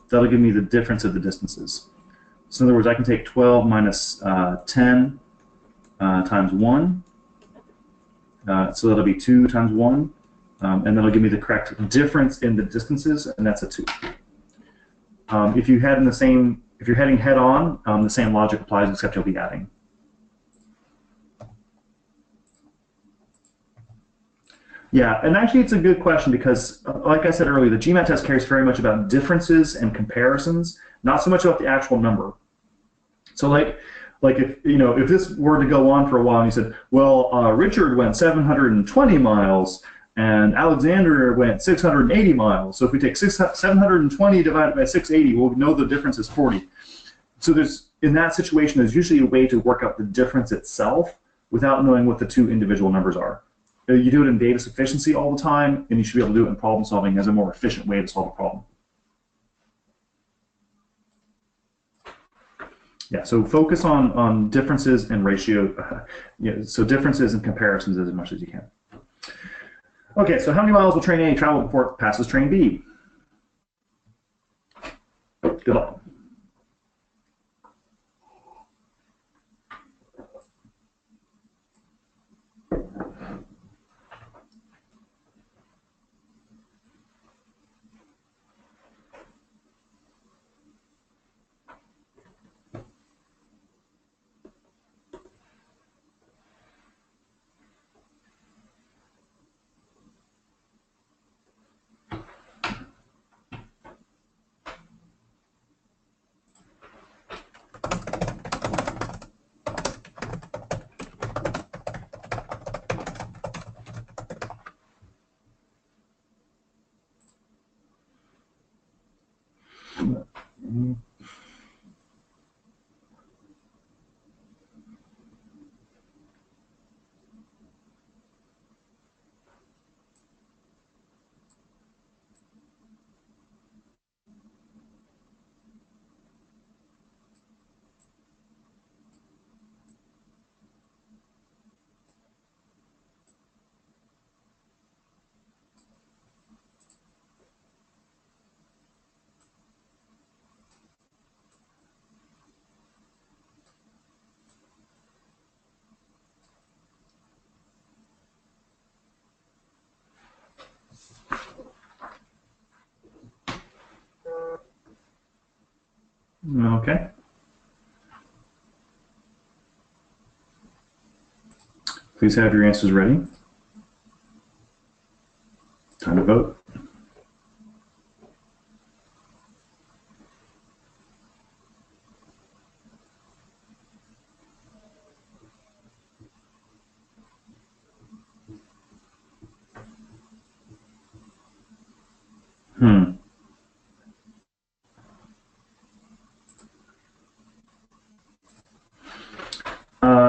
That'll give me the difference of the distances. So in other words, I can take 12 minus 10 times 1. So that'll be 2 times 1. And that'll give me the correct difference in the distances, and that's a 2. If you're heading head on, the same logic applies, except you'll be adding. Yeah, and actually it's a good question because, like I said earlier, the GMAT test cares very much about differences and comparisons, not so much about the actual number. So like if this were to go on for a while and you said, well, Richard went 720 miles and Alexander went 680 miles. So if we take 720 divided by 680, we'll know the difference is 40. So in that situation, there's usually a way to work out the difference itself without knowing what the two individual numbers are. You do it in Davis efficiency all the time, and you should be able to do it in problem solving as a more efficient way to solve a problem. Yeah, so focus on differences and ratio. So differences and comparisons as much as you can. Okay, so how many miles will train A travel before it passes train B? Good luck. Okay. Please have your answers ready. Time to vote.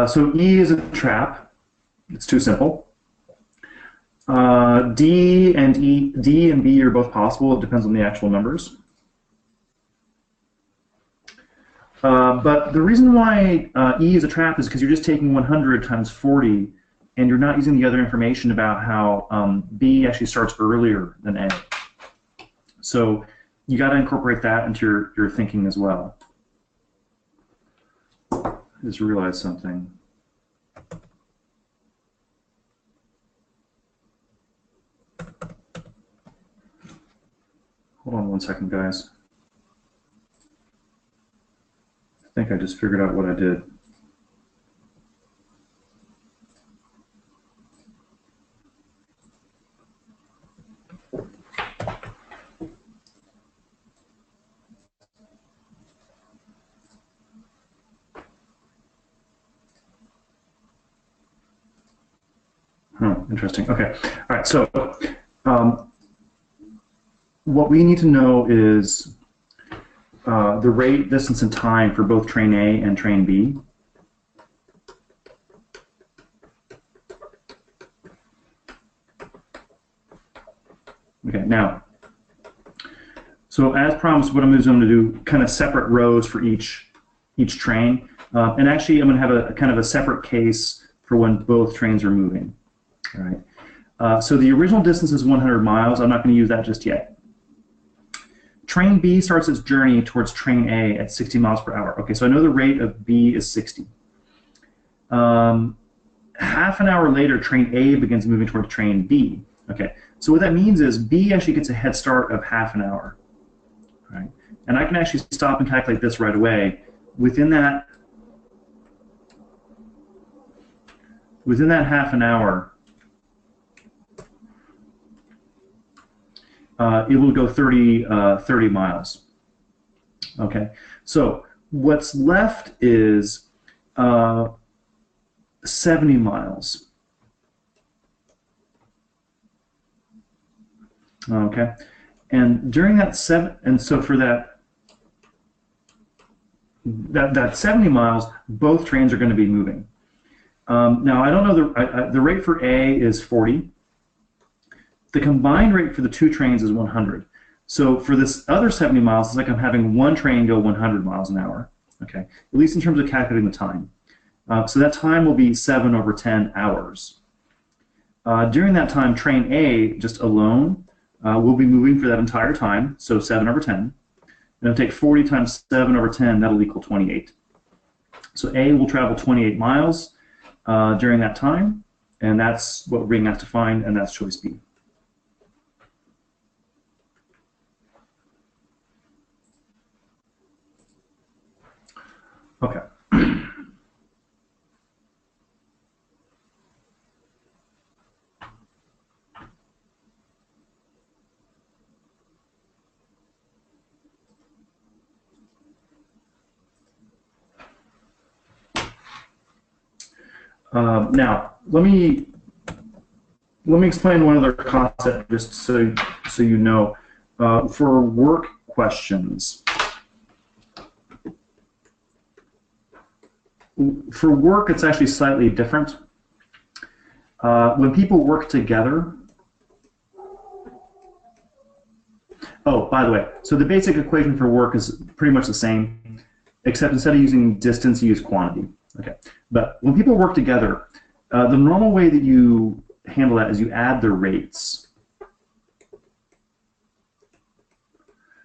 So E is a trap. It's too simple. D and B are both possible. It depends on the actual numbers. But the reason why E is a trap is because you're just taking 100 times 40, and you're not using the other information about how B actually starts earlier than A. So you got to incorporate that into your thinking as well. I just realized something. Hold on one second, guys. I think I just figured out what I did. Interesting. Okay. All right. So what we need to know is the rate, distance, and time for both train A and train B. Okay. Now, so as promised, what I'm going to do kind of separate rows for each train, and actually I'm going to have a kind of a separate case for when both trains are moving. All right. So the original distance is 100 miles. I'm not going to use that just yet. Train B starts its journey towards train A at 60 miles per hour. Okay, so I know the rate of B is 60. Half an hour later, train A begins moving toward train B. Okay, so what that means is B actually gets a head start of half an hour. Right? And I can actually stop and calculate this right away. Within that half an hour, it will go 30 miles. Okay, so what's left is 70 miles. Okay, and during that so for that 70 miles, both trains are going to be moving. Now I don't know the rate for A is 40. The combined rate for the two trains is 100. So for this other 70 miles, it's like I'm having one train go 100 miles an hour. Okay, at least in terms of calculating the time. So that time will be 7 over 10 hours. During that time, train A just alone will be moving for that entire time, so 7 over 10. And it'll take 40 times 7 over 10, that'll equal 28. So A will travel 28 miles during that time, and that's what we're being asked to find, and that's choice B. Okay. Now, let me explain one other concept, just so you know. For work questions, For work, it's actually slightly different. When people work together, oh, by the way, so the basic equation for work is pretty much the same, except instead of using distance, you use quantity. Okay, but when people work together, the normal way that you handle that is you add the rates.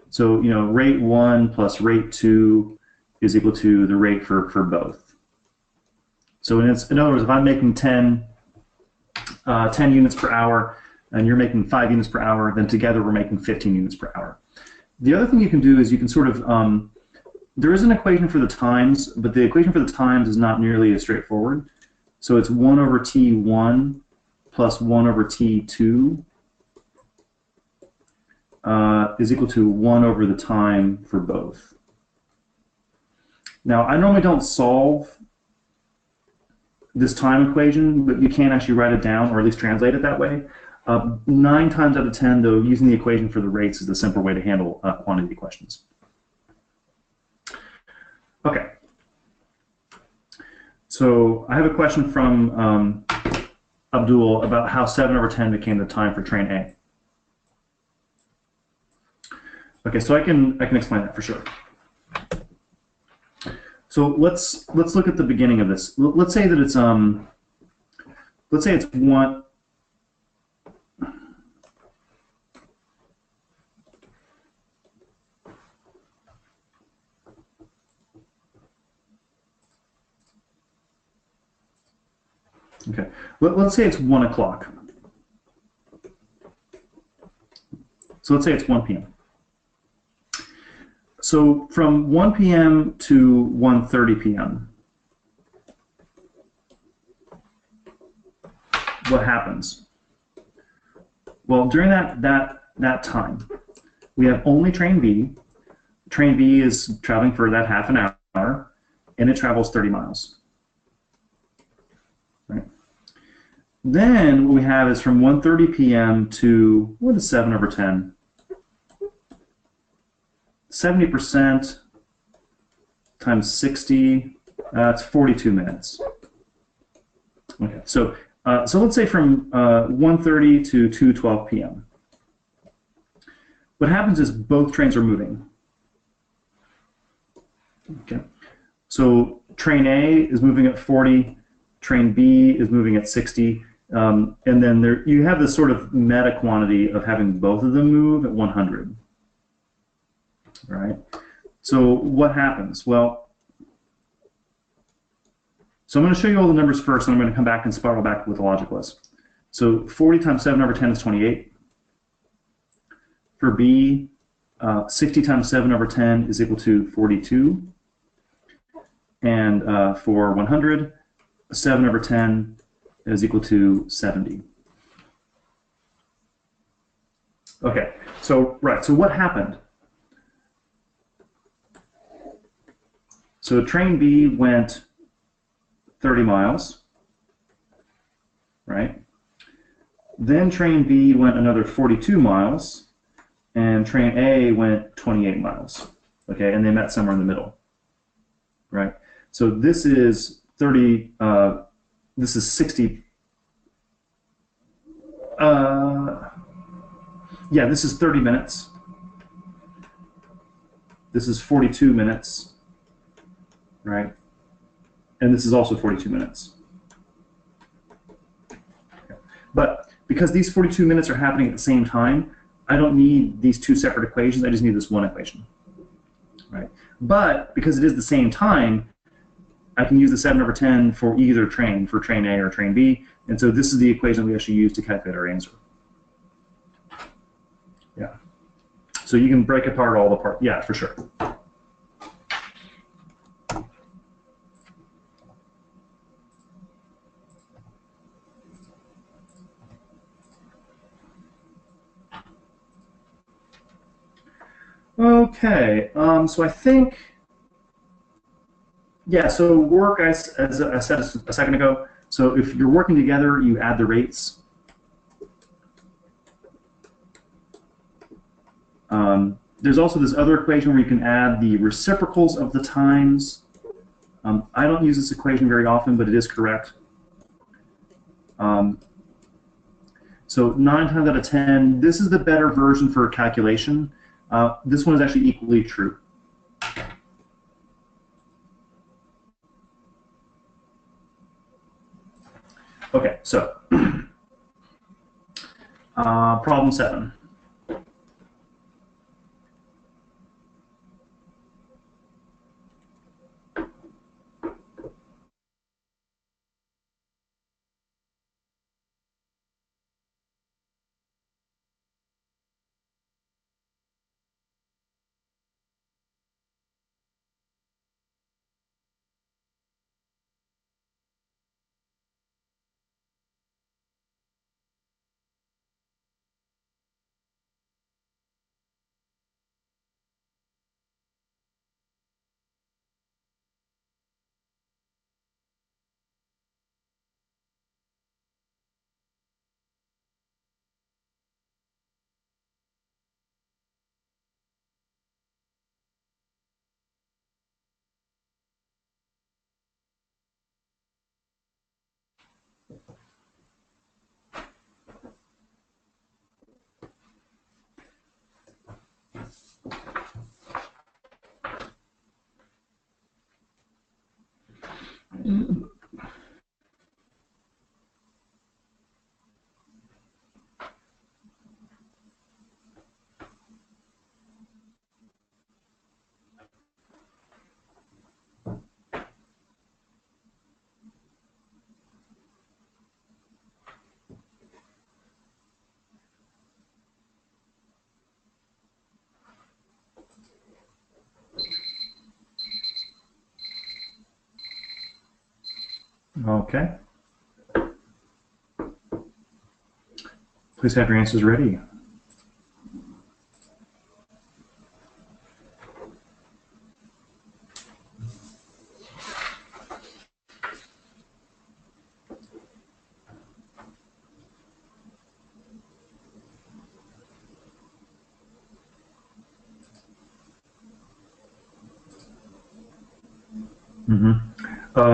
So, you know, rate 1 plus rate 2 is equal to the rate for both. So in other words, if I'm making 10 units per hour and you're making 5 units per hour, then together we're making 15 units per hour. The other thing you can do is you can sort of, there is an equation for the times, but the equation for the times is not nearly as straightforward. So it's 1 over T1 plus 1 over T2 is equal to 1 over the time for both. Now, I normally don't solve this time equation, but you can actually write it down, or at least translate it that way. 9 times out of 10, though, using the equation for the rates is the simpler way to handle quantity questions. Okay. So I have a question from Abdul about how 7 over 10 became the time for train A. Okay, so I can explain that for sure. So let's look at the beginning of this. Let's say that it's let's say it's 1. Okay, let's say it's 1 o'clock. So let's say it's 1 p.m. So from 1 p.m. to 1:30 p.m., what happens? Well, during that time, we have only train B. Train B is traveling for that half an hour, and it travels 30 miles. Right. Then what we have is from 1:30 p.m. to, what is 7 over 10? 70% times 60, that's 42 minutes. Okay, so let's say from 1:30 to 2:12 p.m. What happens is both trains are moving. Okay, so train A is moving at 40, train B is moving at 60, and then you have this sort of meta quantity of having both of them move at 100. Right? So what happens? Well, so I'm going to show you all the numbers first, and I'm going to come back and spiral back with the logic list. So 40 times 7 over 10 is 28. For B, 60 times 7 over 10 is equal to 42. And for 100, 7 over 10 is equal to 70. Okay, so so what happened? So train B went 30 miles, right? Then train B went another 42 miles, and train A went 28 miles, okay? And they met somewhere in the middle, right? So this is 30, this is 60, yeah, this is 30 minutes. This is 42 minutes. Right? And this is also 42 minutes. Okay. But because these 42 minutes are happening at the same time, I don't need these two separate equations, I just need this one equation. Right? But because it is the same time, I can use the 7 over 10 for either train, for train A or train B, and so this is the equation we actually use to calculate our answer. Yeah. So you can break apart all the parts. Yeah, for sure. Okay, so I think, yeah, so work, as I said a second ago, so if you're working together, you add the rates. There's also this other equation where you can add the reciprocals of the times. I don't use this equation very often, but it is correct. So 9 times out of 10, this is the better version for calculation. This one is actually equally true. Okay, so problem 7. Okay. Please have your answers ready.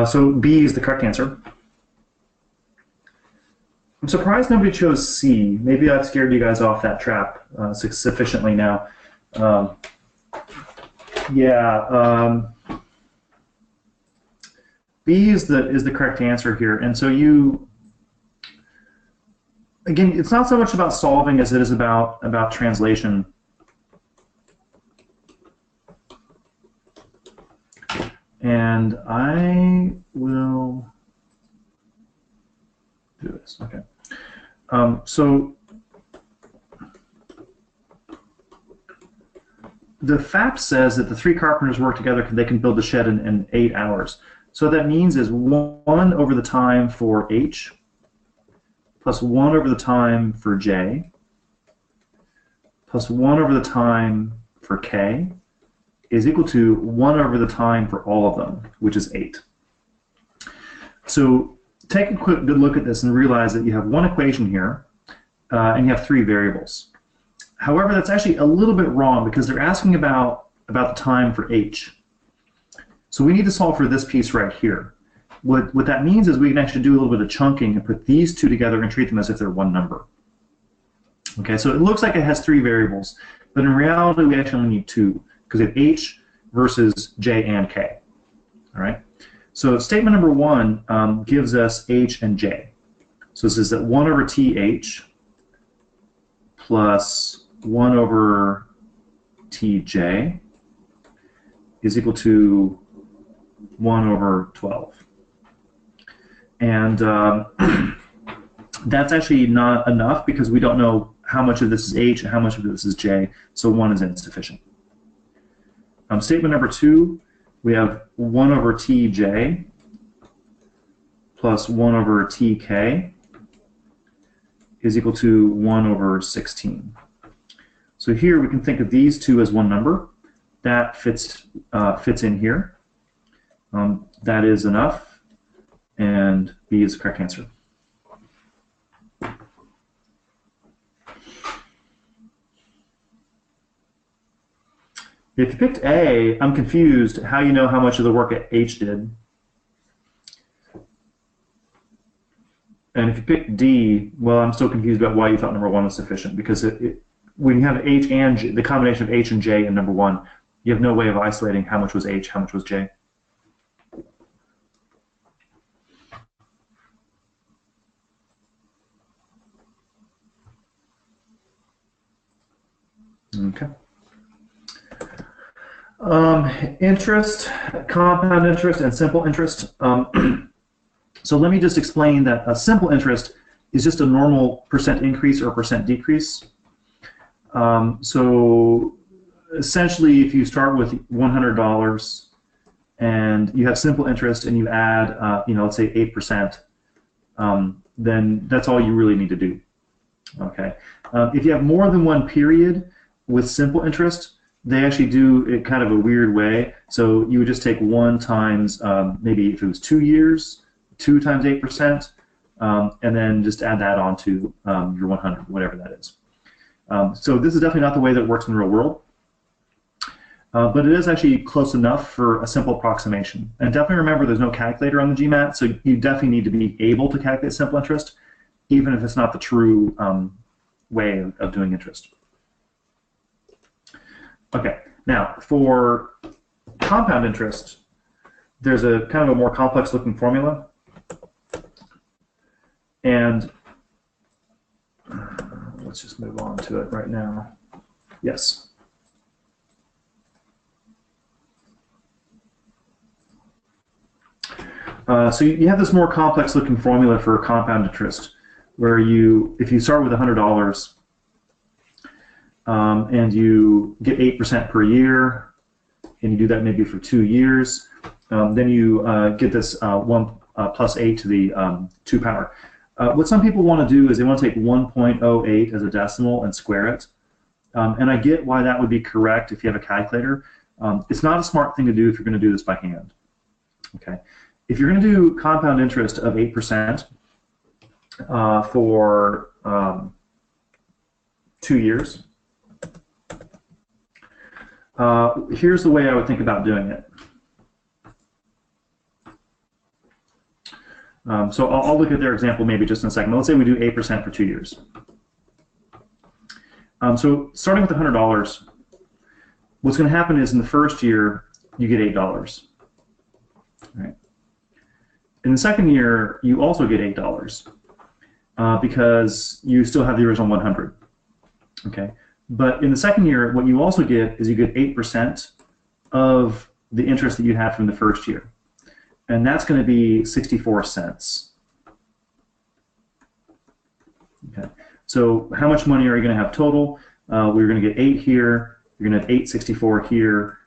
So B is the correct answer. I'm surprised nobody chose C. Maybe I've scared you guys off that trap sufficiently now. B is the correct answer here, and so you, again, it's not so much about solving as it is about translation. And I will do this. Okay. So the FAP says that the 3 carpenters work together, they can build the shed in 8 hours. So what that means is 1 over the time for H plus 1 over the time for J plus 1 over the time for K is equal to 1 over the time for all of them, which is 8. So take a quick good look at this and realize that you have one equation here and you have 3 variables. However, that's actually a little bit wrong because they're asking about the time for H. So we need to solve for this piece right here. What that means is we can actually do a little bit of chunking and put these 2 together and treat them as if they're one number. Okay, so it looks like it has 3 variables, but in reality we actually only need 2 because we have H versus J and K. All right. So statement number 1 gives us H and J. So this is that 1 over TH plus 1 over TJ is equal to 1 over 12. And that's actually not enough because we don't know how much of this is H and how much of this is J, so 1 is insufficient. Statement number 2, we have 1 over TJ plus 1 over TK is equal to 1 over 16. So here we can think of these 2 as one number. That fits in here. That is enough, and B is the correct answer. If you picked A, I'm confused how you know how much of the work H did. And if you pick D, well, I'm still confused about why you thought number 1 was sufficient, because when you have H and J, the combination of H and J in number 1, you have no way of isolating how much was H, how much was J. Okay. Interest, compound interest, and simple interest. So let me just explain that a simple interest is just a normal percent increase or percent decrease. So essentially, if you start with $100 and you have simple interest and you add, let's say 8%, then that's all you really need to do. Okay. If you have more than one period with simple interest, they actually do it kind of a weird way. So you would just take 1 times, maybe if it was 2 years, 2 times 8%, and then just add that on to your 100, whatever that is. So this is definitely not the way that it works in the real world, but it is actually close enough for a simple approximation. And definitely remember there's no calculator on the GMAT, so you definitely need to be able to calculate simple interest, even if it's not the true way of doing interest. Okay, now for compound interest, there's a kind of a more complex looking formula. And let's just move on to it right now. Yes. So you have this more complex looking formula for compound interest, where if you start with $100 and you get 8% per year, and you do that maybe for 2 years, then you get this 1 plus 8 to the 2 power. What some people want to do is they want to take 1.08 as a decimal and square it. And I get why that would be correct if you have a calculator. It's not a smart thing to do if you're going to do this by hand. Okay. If you're going to do compound interest of 8% for 2 years, here's the way I would think about doing it. So I'll look at their example maybe just in a second. Let's say we do 8% for 2 years. So starting with $100, what's going to happen is in the first year you get $8. Right. In the second year you also get $8 because you still have the original 100. Okay. But in the second year, what you also get is you get 8% of the interest that you had from the first year. And that's going to be 64 cents. Okay. So how much money are you going to have total? We're going to get 8 here. You're going to have 8.64 here.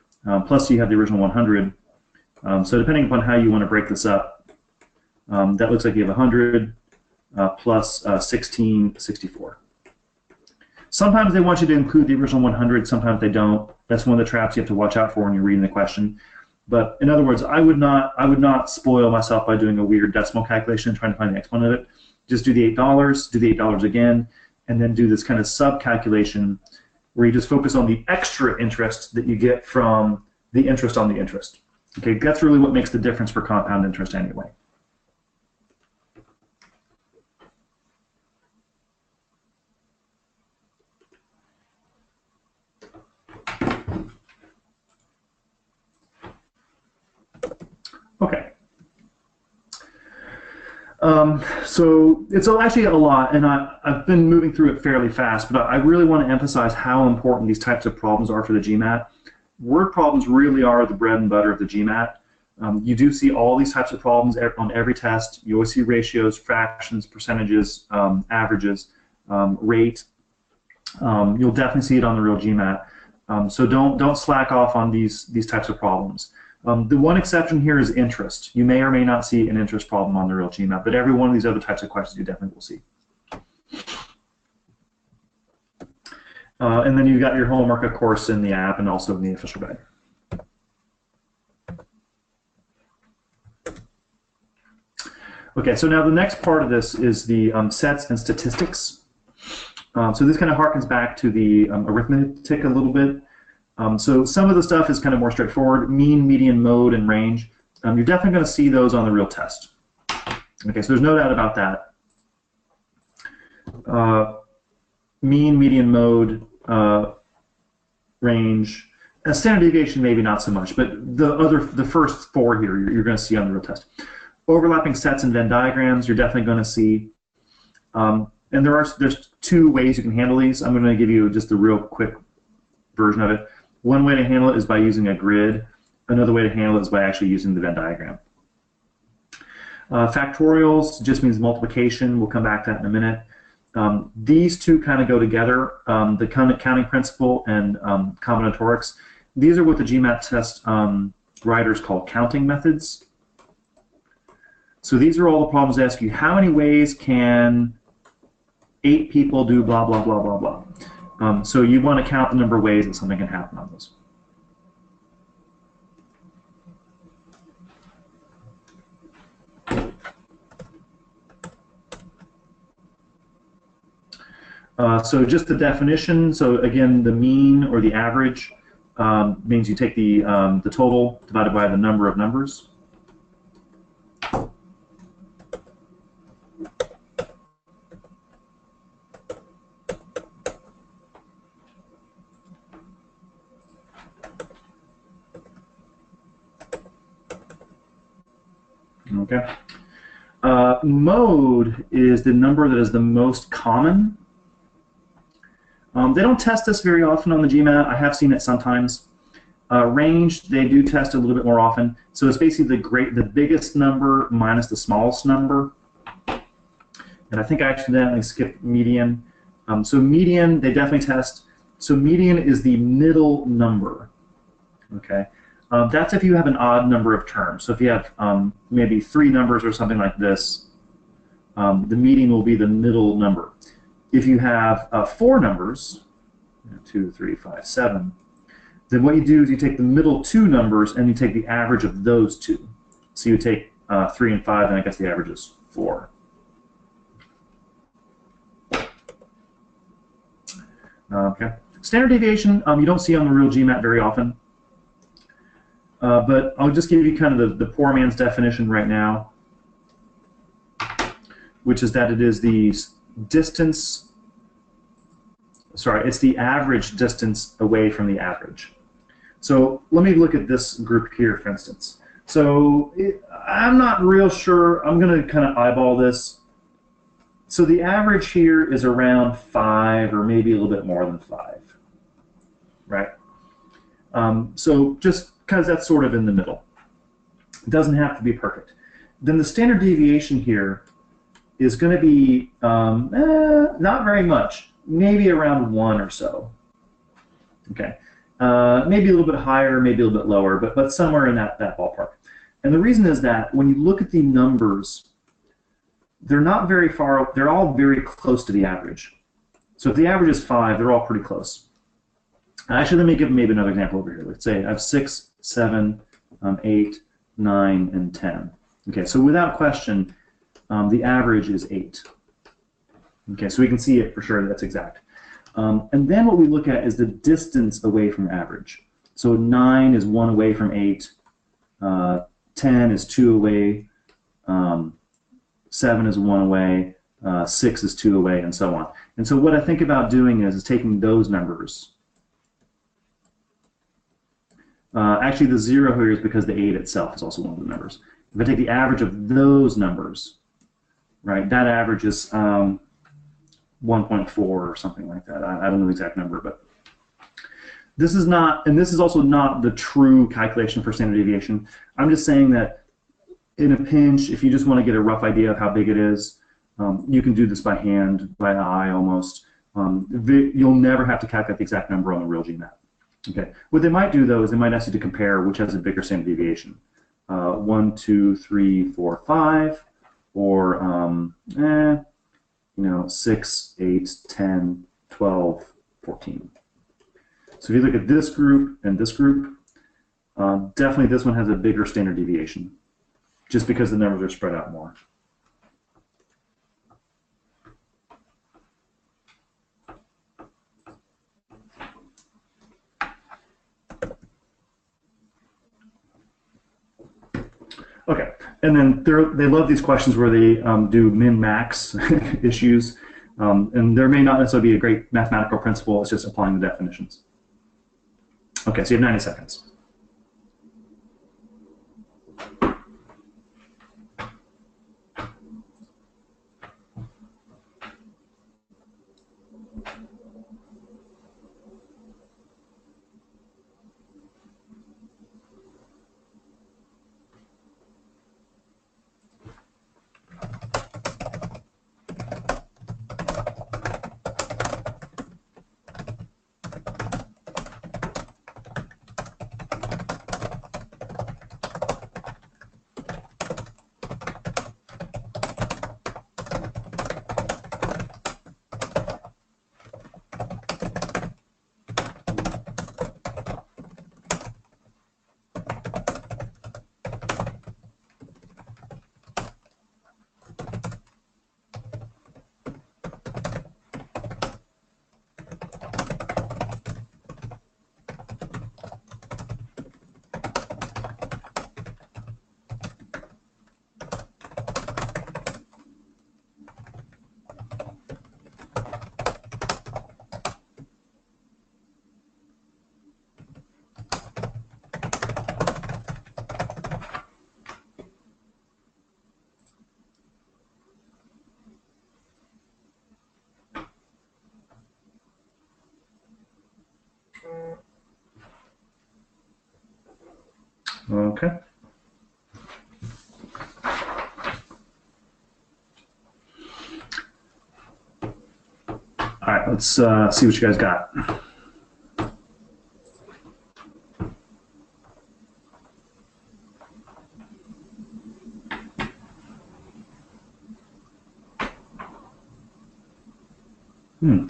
Plus you have the original 100. So depending upon how you want to break this up, that looks like you have 100 plus 16.64. Sometimes they want you to include the original 100. Sometimes they don't. That's one of the traps you have to watch out for when you're reading the question. But in other words, I would not spoil myself by doing a weird decimal calculation and trying to find the exponent of it. Just do the $8, do the $8 again, and then do this kind of sub-calculation where you just focus on the extra interest that you get from the interest on the interest. Okay, that's really what makes the difference for compound interest anyway. Okay. So it's actually a lot, and I've been moving through it fairly fast, but I really want to emphasize how important these types of problems are for the GMAT. Word problems really are the bread and butter of the GMAT. You do see all these types of problems on every test. You always see ratios, fractions, percentages, averages, rate. You'll definitely see it on the real GMAT. So don't slack off on these types of problems. The one exception here is interest. You may or may not see an interest problem on the real GMAT, but every one of these other types of questions you definitely will see. And then you've got your homework, of course, in the app and also in the official guide. Okay, so now the next part of this is the sets and statistics. So this kind of harkens back to the arithmetic a little bit. So some of the stuff is kind of more straightforward, mean, median, mode, and range. You're definitely going to see those on the real test. Okay, so there's no doubt about that. Mean, median, mode, range. Standard deviation, maybe not so much, but the first four here, you're going to see on the real test. Overlapping sets and Venn diagrams, you're definitely going to see. And there's two ways you can handle these. I'm going to give you just a real quick version of it. One way to handle it is by using a grid. Another way to handle it is by actually using the Venn diagram. Factorials just means multiplication. We'll come back to that in a minute. These two kind of go together, the counting principle and combinatorics. These are what the GMAT test writers call counting methods. So these are all the problems that ask you, how many ways can 8 people do blah, blah, blah, blah, blah. So you want to count the number of ways that something can happen on those. So just the definition, so again, the mean or the average means you take the total divided by the number of numbers. Okay. Mode is the number that is the most common. They don't test this very often on the GMAT. I have seen it sometimes. Range, they do test a little bit more often. So it's basically the biggest number minus the smallest number. And I think I accidentally skipped median. So median, they definitely test. So median is the middle number. Okay. That's if you have an odd number of terms. So if you have maybe 3 numbers or something like this, the median will be the middle number. If you have 4 numbers, 2, 3, 5, 7, then what you do is you take the middle 2 numbers and you take the average of those 2. So you take 3 and 5, and I guess the average is 4. Okay. Standard deviation you don't see on the real GMAT very often. But I'll just give you kind of the poor man's definition right now, which is that it is the distance, sorry, it's the average distance away from the average. So let me look at this group here, for instance. So I'm not real sure. I'm going to kind of eyeball this. So the average here is around 5 or maybe a little bit more than 5, right? So just because that's sort of in the middle. It doesn't have to be perfect. Then the standard deviation here is going to be not very much, maybe around 1 or so. Okay, maybe a little bit higher, maybe a little bit lower, but somewhere in that ballpark. And the reason is that when you look at the numbers, they're not very far, they're all very close to the average. So if the average is 5, they're all pretty close. Actually, let me give maybe another example over here. Let's say I have 6, 7, 8, 9, and 10. Okay, so without question, the average is 8. Okay, so we can see it for sure, that's exact. And then what we look at is the distance away from average. So 9 is 1 away from 8, 10 is 2 away, 7 is 1 away, 6 is 2 away, and so on. And so what I think about doing is taking those numbers. Actually, the 0 here is because the 8 itself is also one of the numbers. If I take the average of those numbers, right, that average is 1.4 or something like that. I don't know the exact number, but this is not, and this is also not the true calculation for standard deviation. I'm just saying that in a pinch, if you just want to get a rough idea of how big it is, you can do this by hand, by eye almost. You'll never have to calculate the exact number on the real GMAT. Okay. What they might do though is they might ask you to compare which has a bigger standard deviation. 1, 2, 3, 4, 5, or 6, 8, 10, 12, 14. So if you look at this group and this group, definitely this one has a bigger standard deviation, just because the numbers are spread out more. Okay, and then they love these questions where they do min-max issues, and there may not necessarily be a great mathematical principle, it's just applying the definitions. Okay, so you have 90 seconds. Okay. All right, let's see what you guys got.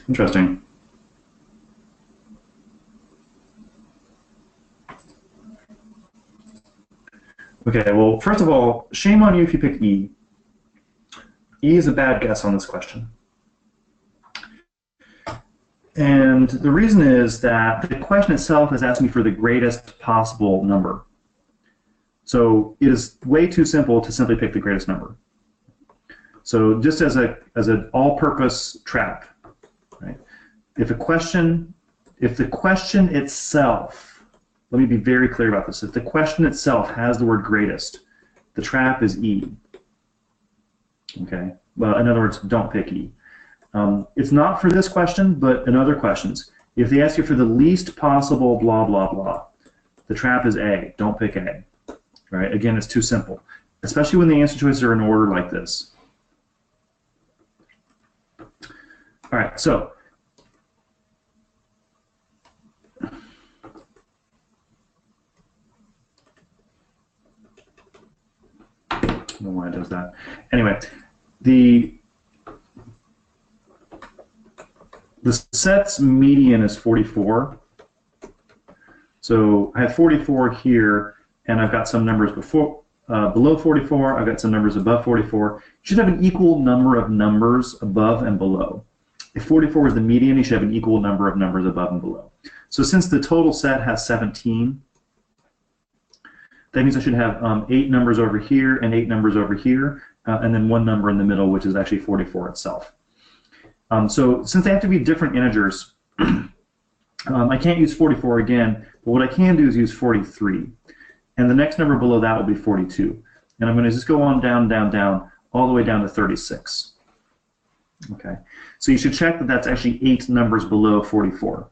Interesting. Okay, well, first of all, shame on you if you picked E. E is a bad guess on this question. And the reason is that the question itself is asking me for the greatest possible number. So it is way too simple to simply pick the greatest number. So just as an all-purpose trap, right? If the question itself, let me be very clear about this. If the question itself has the word greatest, the trap is E. Okay. Well, in other words, don't pick E. It's not for this question, but in other questions. If they ask you for the least possible blah, blah, blah, the trap is A. Don't pick A. Right? Again, it's too simple, especially when the answer choices are in order like this. All right, so I don't know why it does that. Anyway, the set's median is 44. So I have 44 here, and I've got some numbers below 44. I've got some numbers above 44. You should have an equal number of numbers above and below. If 44 is the median, you should have an equal number of numbers above and below. So since the total set has 17, that means I should have 8 numbers over here and 8 numbers over here, and then 1 number in the middle, which is actually 44 itself. So since they have to be different integers, I can't use 44 again, but what I can do is use 43. And the next number below that will be 42. And I'm going to just go on down, down, down, all the way down to 36. Okay, so you should check that that's actually 8 numbers below 44.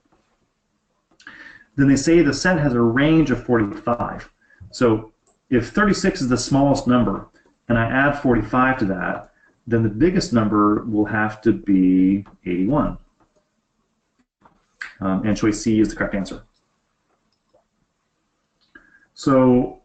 Then they say the set has a range of 45. So if 36 is the smallest number, and I add 45 to that, then the biggest number will have to be 81. And choice C is the correct answer. So,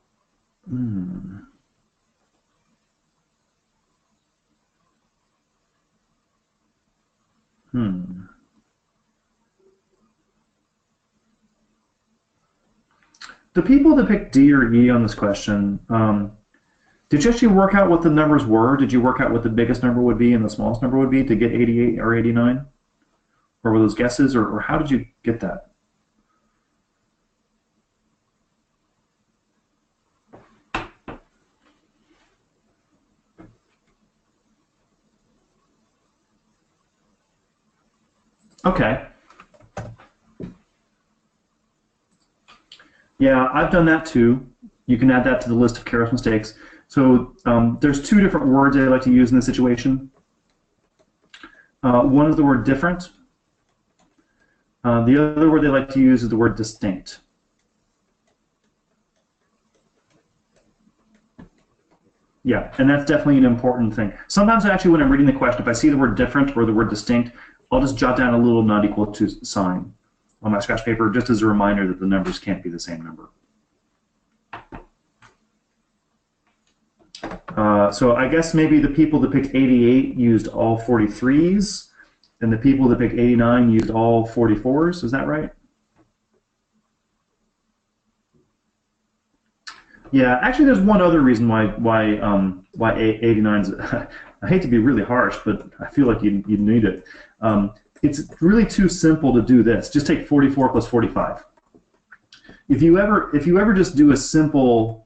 The people that picked D or E on this question, did you actually work out what the numbers were? Did you work out what the biggest number would be and the smallest number would be to get 88 or 89? Or were those guesses, or how did you get that? Okay. Yeah, I've done that too. You can add that to the list of careless mistakes. So there's two different words I like to use in this situation. One is the word different. The other word they like to use is the word distinct. Yeah, and that's definitely an important thing. Sometimes actually when I'm reading the question, if I see the word different or the word distinct, I'll just jot down a little not equal to sign on my scratch paper just as a reminder that the numbers can't be the same number. So I guess maybe the people that picked 88 used all 43s, and the people that picked 89 used all 44s. Is that right? Yeah, actually, there's one other reason why 89's. I hate to be really harsh, but I feel like you need it. It's really too simple to do this. Just take 44 plus 45. If you ever just do a simple,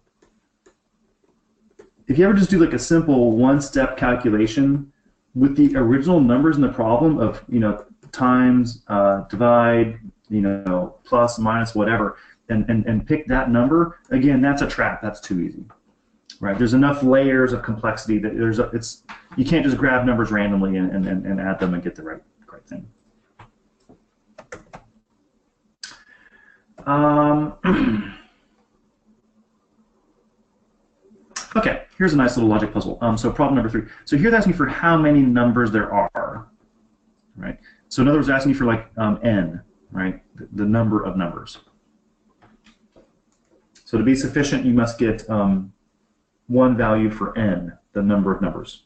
if you ever just do like a simple one-step calculation with the original numbers in the problem of times, divide, plus, minus, whatever, and pick that number, again, that's a trap. That's too easy, right? There's enough layers of complexity that you can't just grab numbers randomly and add them and get the right thing. Okay, here's a nice little logic puzzle. So problem number 3. So here they're asking for how many numbers there are, right? So in other words, asking you for like n, right? The number of numbers. So to be sufficient, you must get one value for n, the number of numbers.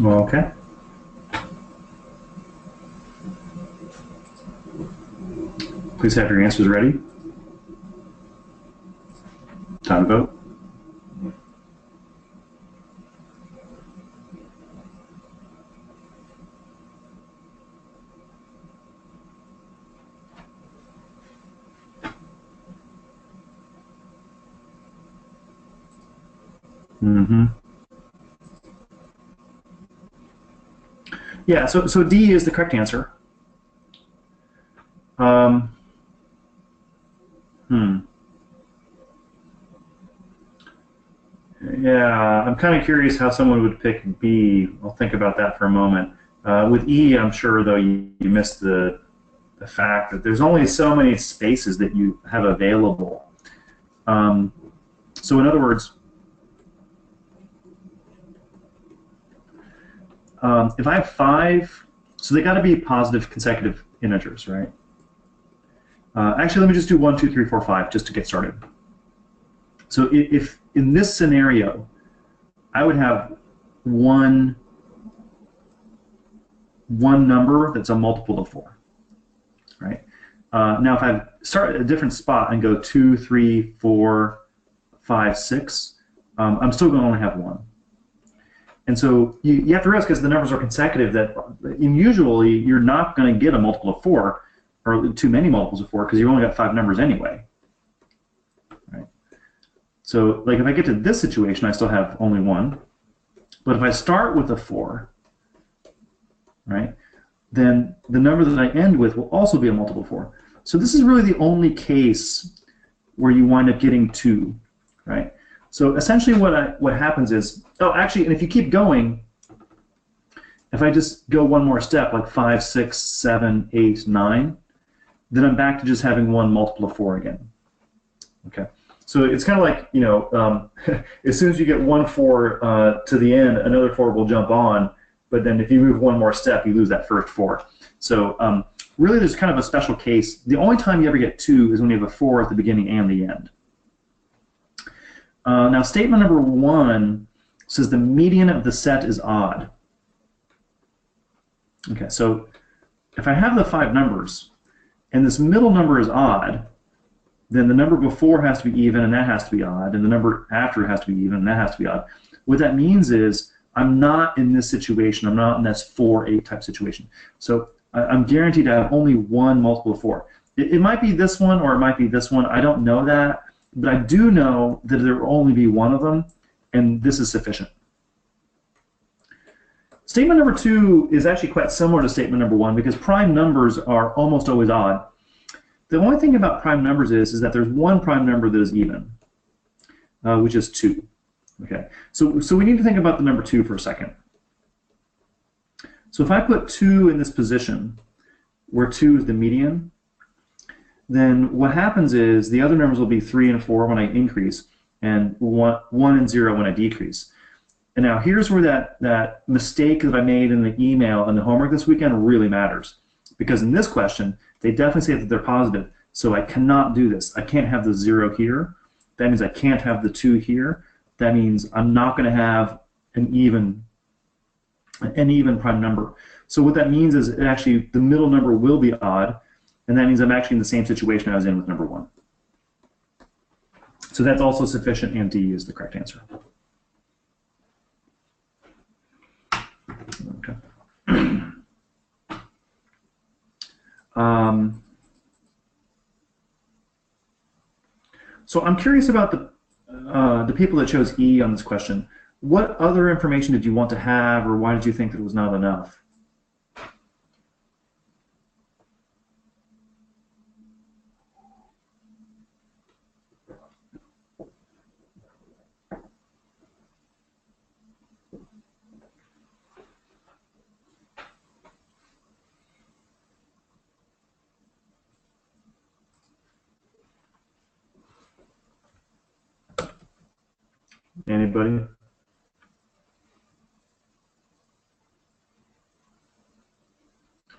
Okay. Please have your answers ready. Time to vote. Mm-hmm. Yeah, so D is the correct answer. Yeah, I'm kind of curious how someone would pick B. I'll think about that for a moment. With E, I'm sure, though, you missed the fact that there's only so many spaces that you have available. So in other words, if I have 5, so they got to be positive consecutive integers, right? Actually, let me just do 1, 2, 3, 4, 5 just to get started. So if in this scenario, I would have one number that's a multiple of 4, right? Now, if I start at a different spot and go 2, 3, 4, 5, 6, I'm still going to only have 1. And so you have to realize, because the numbers are consecutive, that usually you're not going to get a multiple of 4 or too many multiples of 4 because you only got 5 numbers anyway. Right? So like if I get to this situation, I still have only 1. But if I start with a 4, right, then the number that I end with will also be a multiple of 4. So this is really the only case where you wind up getting 2, right? So essentially what happens is, oh, actually, and if you keep going, if I just go one more step, like 5, 6, 7, 8, 9, then I'm back to just having one multiple of 4 again. Okay, so it's kind of like, you know, as soon as you get one 4 to the end, another 4 will jump on, but then if you move one more step, you lose that first 4. So really, there's kind of a special case. The only time you ever get 2 is when you have a 4 at the beginning and the end. Now, statement number 1 says the median of the set is odd. Okay, so if I have the 5 numbers, and this middle number is odd, then the number before has to be even, and that has to be odd, and the number after has to be even, and that has to be odd. What that means is I'm not in this situation. I'm not in this 4, 8 type situation. So I'm guaranteed to have only one multiple of 4. It might be this one, or it might be this one. I don't know that, but I do know that there will only be one of them, and this is sufficient. Statement number 2 is actually quite similar to statement number 1 because prime numbers are almost always odd. The only thing about prime numbers is that there's one prime number that is even, which is 2. Okay, so we need to think about the number 2 for a second. So if I put 2 in this position, where 2 is the median, then what happens is the other numbers will be 3 and 4 when I increase, and 1 and 0 when I decrease. And now here's where that mistake that I made in the email and the homework this weekend really matters. Because in this question, they definitely say that they're positive. So I cannot do this. I can't have the 0 here. That means I can't have the 2 here. That means I'm not going to have an even prime number. So what that means is actually the middle number will be odd, and that means I'm actually in the same situation I was in with number 1. So that's also sufficient, and D is the correct answer. Okay. So I'm curious about the people that chose E on this question. What other information did you want to have, or why did you think that it was not enough? Anybody?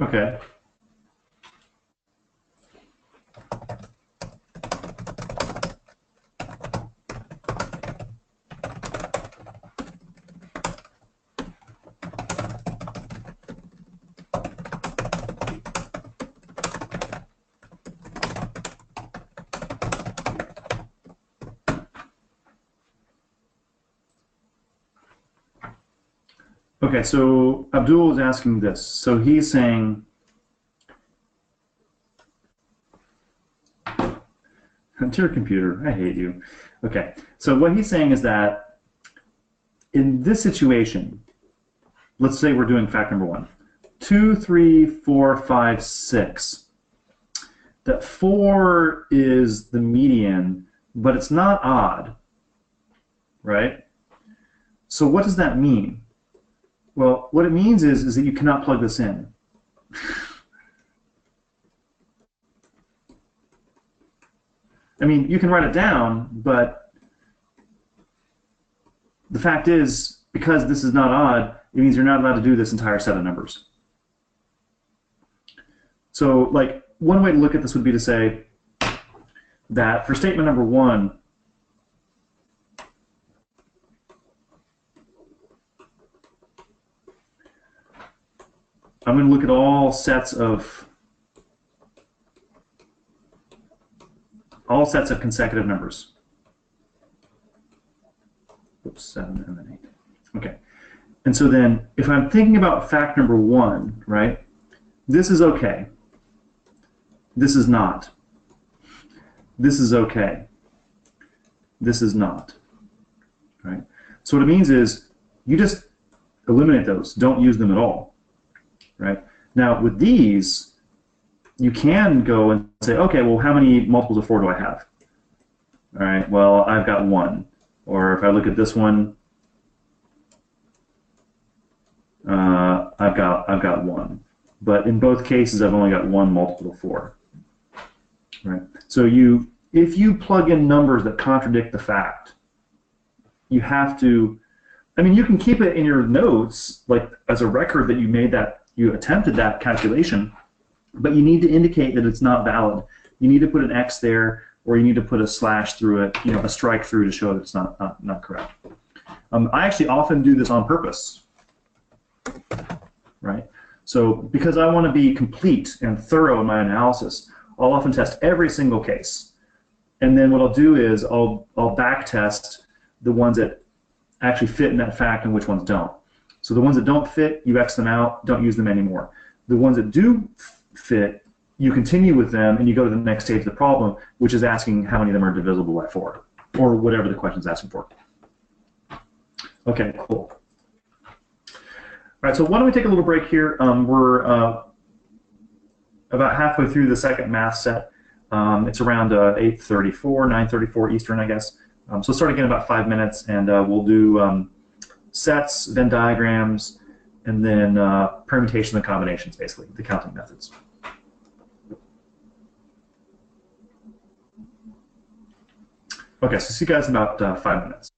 Okay. Okay, so Abdul is asking this. So he's saying, dear computer, I hate you. Okay, so what he's saying is that in this situation, let's say we're doing fact number 1, 2, 3, 4, 5, 6. That 4 is the median, but it's not odd, right? So what does that mean? Well, what it means is that you cannot plug this in. I mean, you can write it down, but the fact is, because this is not odd, it means you're not allowed to do this entire set of numbers. So, like, one way to look at this would be to say that for statement number 1, I'm going to look at all sets of consecutive numbers. Oops, 7 and then 8. Okay. And so then if I'm thinking about fact number one, right, this is okay. This is not. This is okay. This is not. Right? So what it means is you just eliminate those. Don't use them at all. Right? Now with these, you can go and say, okay, well, how many multiples of 4 do I have? All right, well, I've got 1. Or if I look at this one, I've got 1. But in both cases, I've only got 1 multiple of 4. Right? So if you plug in numbers that contradict the fact, you have to, I mean, you can keep it in your notes, like as a record that you made that, you attempted that calculation, but you need to indicate that it's not valid. You need to put an X there, or you need to put a slash through it, a strike through to show that it's not correct. I actually often do this on purpose, right? So because I want to be complete and thorough in my analysis, I'll often test every single case. And then what I'll do is I'll back test the ones that actually fit in that fact and which ones don't. So the ones that don't fit, you X them out, don't use them anymore. The ones that do fit, you continue with them and you go to the next stage of the problem, which is asking how many of them are divisible by 4, or whatever the question is asking for. Okay, cool. All right, so why don't we take a little break here? We're about halfway through the second math set. It's around 8:34, 9:34 Eastern, I guess. So start again in about 5 minutes, and we'll do sets, Venn diagrams, and then permutation and combinations, basically, the counting methods. Okay, so see you guys in about 5 minutes.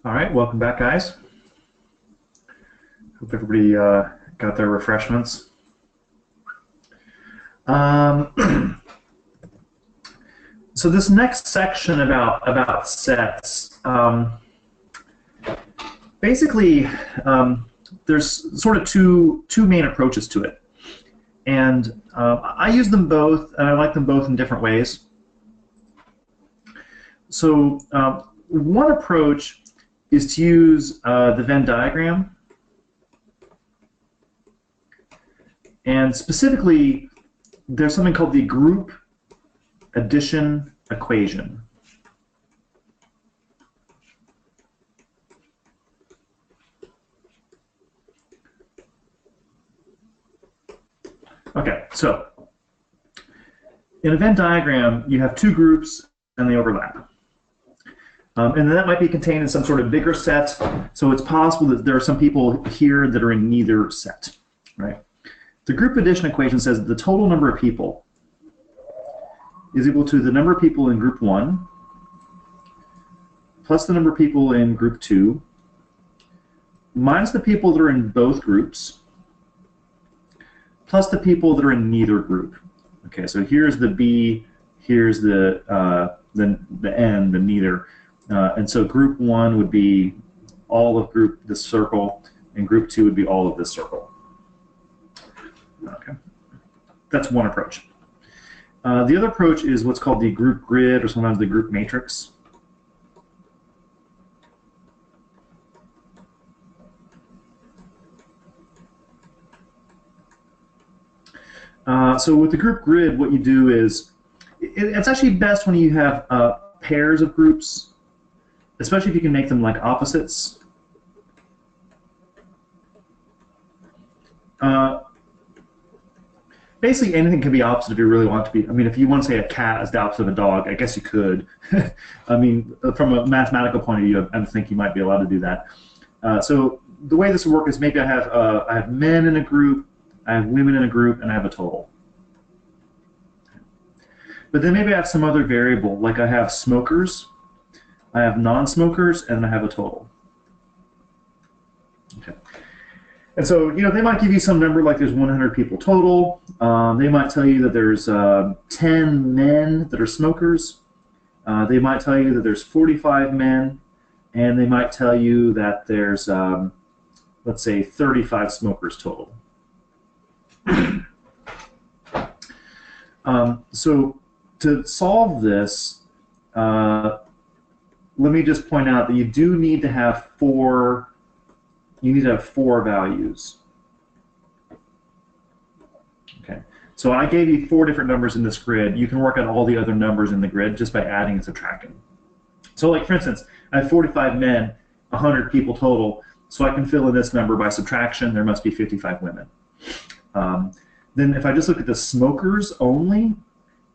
All right, welcome back, guys. Hope everybody got their refreshments. So this next section about sets, basically, there's sort of two main approaches to it, and I use them both, and I like them both in different ways. So one approach is to use the Venn diagram, and specifically, there's something called the group addition equation. Okay, so in a Venn diagram, you have two groups and they overlap. And then that might be contained in some sort of bigger set, so it's possible that there are some people here that are in neither set, right? The group addition equation says that the total number of people is equal to the number of people in group 1 plus the number of people in group 2 minus the people that are in both groups plus the people that are in neither group. Okay, so here's the B, here's the N, the neither. And so group 1 would be all of this circle, and group 2 would be all of this circle. Okay, that's one approach. The other approach is what's called the group grid, or sometimes the group matrix. So with the group grid, what you do is, it's actually best when you have pairs of groups, especially if you can make them like opposites. Basically, anything can be opposite if you really want to be. I mean, if you want to say a cat is the opposite of a dog, I guess you could. I mean, from a mathematical point of view, I think you might be allowed to do that. So the way this would work is maybe I have men in a group, I have women in a group, and I have a total. But then maybe I have some other variable, like I have smokers, I have non-smokers, and I have a total. Okay. And so, you know, they might give you some number like there's 100 people total. They might tell you that there's 10 men that are smokers. They might tell you that there's 45 men, and they might tell you that there's, let's say, 35 smokers total. So to solve this, let me just point out that you do need to have four values. Okay, so I gave you 4 different numbers in this grid. You can work out all the other numbers in the grid just by adding and subtracting. So like for instance, I have 45 men, 100 people total, so I can fill in this number by subtraction. There must be 55 women. Then if I just look at the smokers only,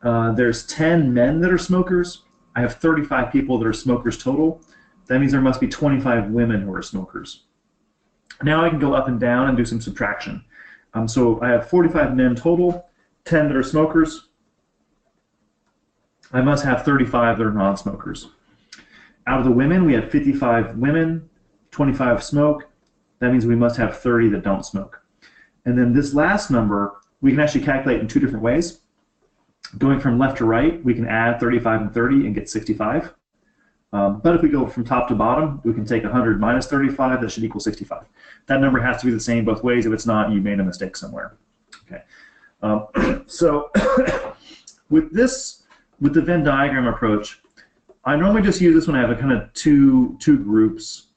there's 10 men that are smokers. I have 35 people that are smokers total. That means there must be 25 women who are smokers. Now I can go up and down and do some subtraction. So I have 45 men total, 10 that are smokers. I must have 35 that are non-smokers. Out of the women, we have 55 women, 25 smoke. That means we must have 30 that don't smoke. And then this last number, we can actually calculate in 2 different ways. Going from left to right, we can add 35 and 30 and get 65. But if we go from top to bottom, we can take 100 minus 35, that should equal 65. That number has to be the same both ways. If it's not, you made a mistake somewhere. Okay. So with the Venn diagram approach, I normally just use this when I have a kind of two groups,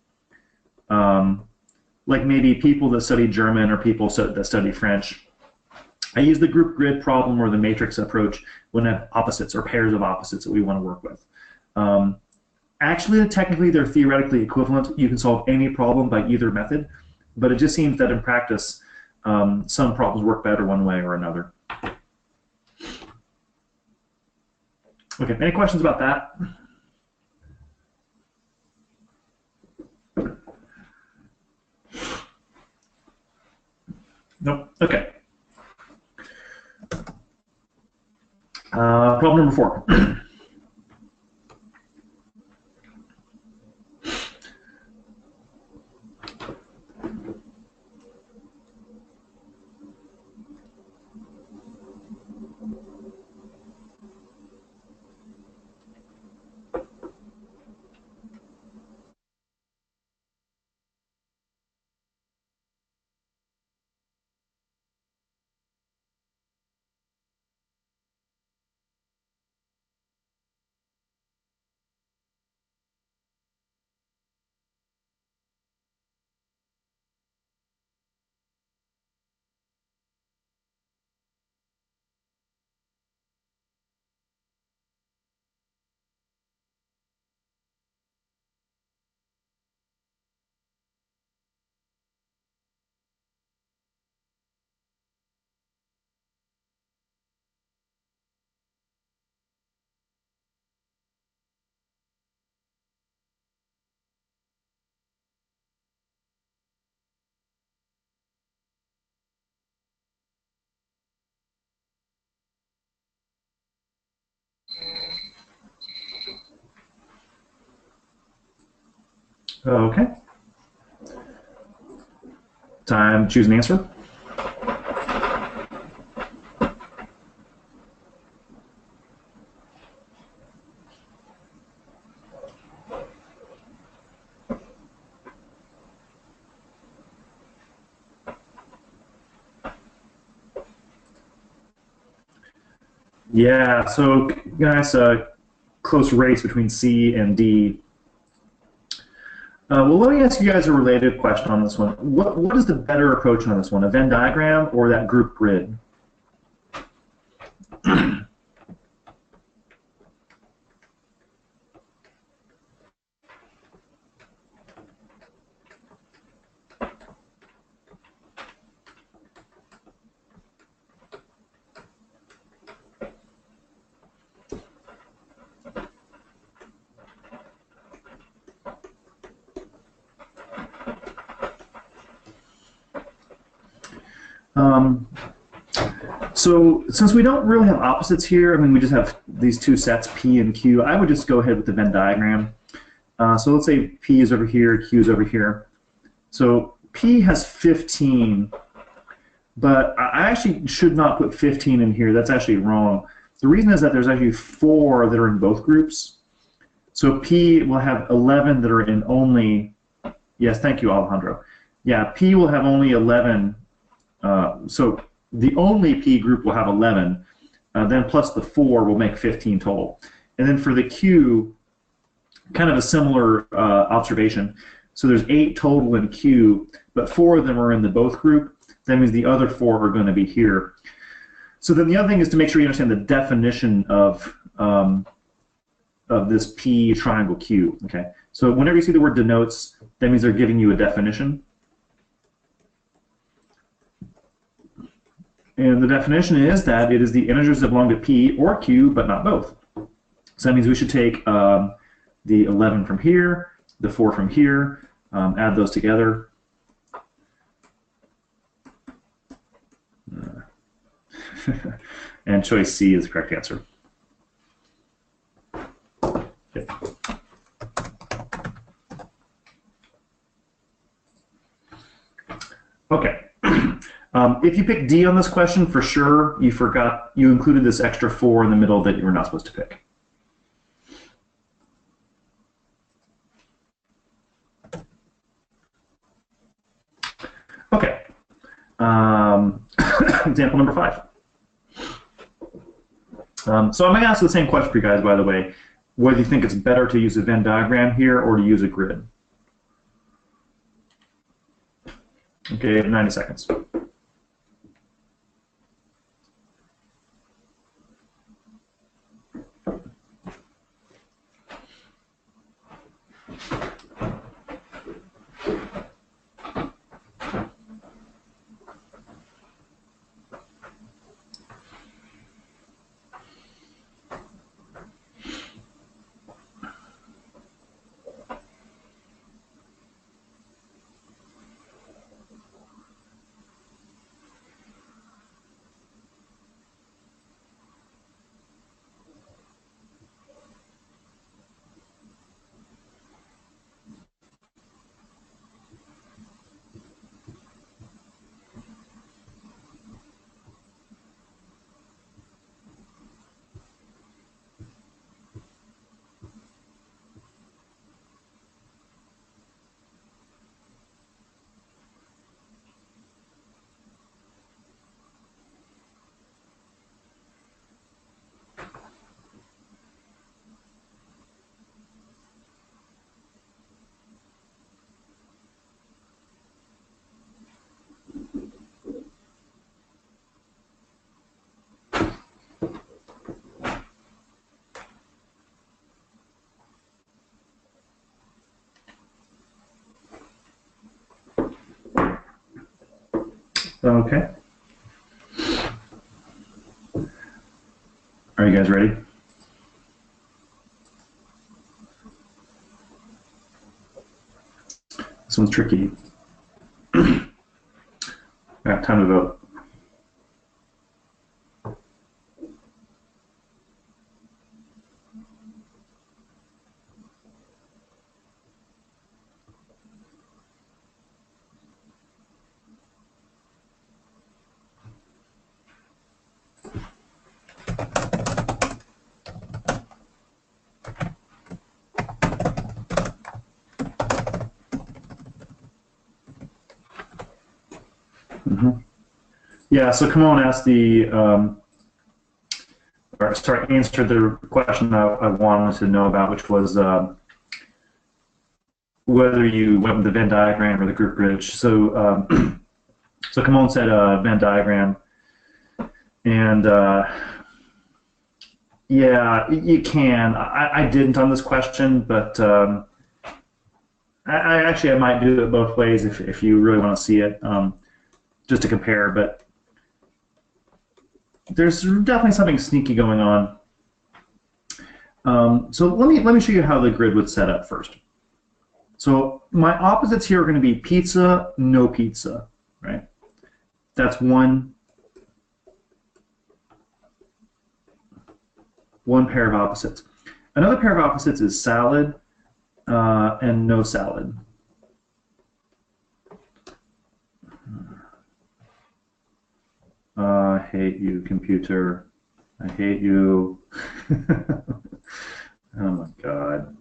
like maybe people that study German or people that study French. I use the group grid problem or the matrix approach when I have opposites or pairs of opposites that we want to work with. Actually, technically, they're theoretically equivalent. You can solve any problem by either method, but it just seems that in practice, some problems work better one way or another. Okay, any questions about that? Nope. Okay. Problem number 4. Okay. Time to choose an answer. Yeah, so guys, close race between C and D. Well, let me ask you guys a related question on this one. What is the better approach on this one, a Venn diagram or that group grid? So since we don't really have opposites here, I mean, we just have these two sets, P and Q, I would just go ahead with the Venn diagram. So let's say P is over here, Q is over here. So P has 15, but I actually should not put 15 in here. That's actually wrong. The reason is that there's actually 4 that are in both groups. So P will have 11 that are in only, yes, thank you, Alejandro. Yeah, P will have only 11. So the only P group will have 11, then plus the 4 will make 15 total. And then for the Q, kind of a similar observation. So there's 8 total in Q, but 4 of them are in the both group. That means the other 4 are going to be here. So then the other thing is to make sure you understand the definition of this P triangle Q. Okay. So whenever you see the word denotes, that means they're giving you a definition. And the definition is that it is the integers that belong to P or Q, but not both. So that means we should take the 11 from here, the 4 from here, add those together. And choice C is the correct answer. Okay. Okay. If you pick D on this question, for sure, you included this extra 4 in the middle that you were not supposed to pick. Okay. Example number 5. So I'm going to ask the same question for you guys, by the way, whether you think it's better to use a Venn diagram here or to use a grid. Okay, 90 seconds. Okay. Are you guys ready? This one's tricky. I got time to vote. Yeah, so Kimon asked answered the question I wanted to know about, which was whether you went with the Venn diagram or the group bridge. So, so Kimon said Venn diagram, and yeah, you can. I didn't on this question, but I might do it both ways if you really want to see it, just to compare. But there's definitely something sneaky going on. So let me show you how the grid would set up first. So my opposites here are going to be pizza, no pizza, right? That's one pair of opposites. Another pair of opposites is salad and no salad. I hate you, computer. I hate you. Oh my God.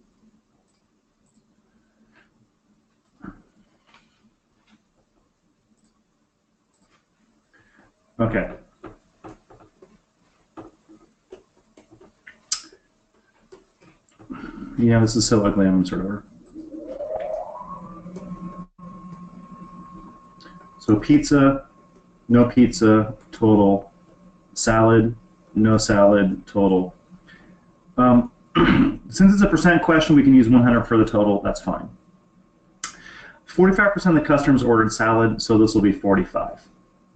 Okay. Yeah, this is so ugly. I'm gonna start over. So pizza, no pizza, total. Salad, no salad, total. Since it's a percent question, we can use 100 for the total. That's fine. 45% of the customers ordered salad, so this will be 45.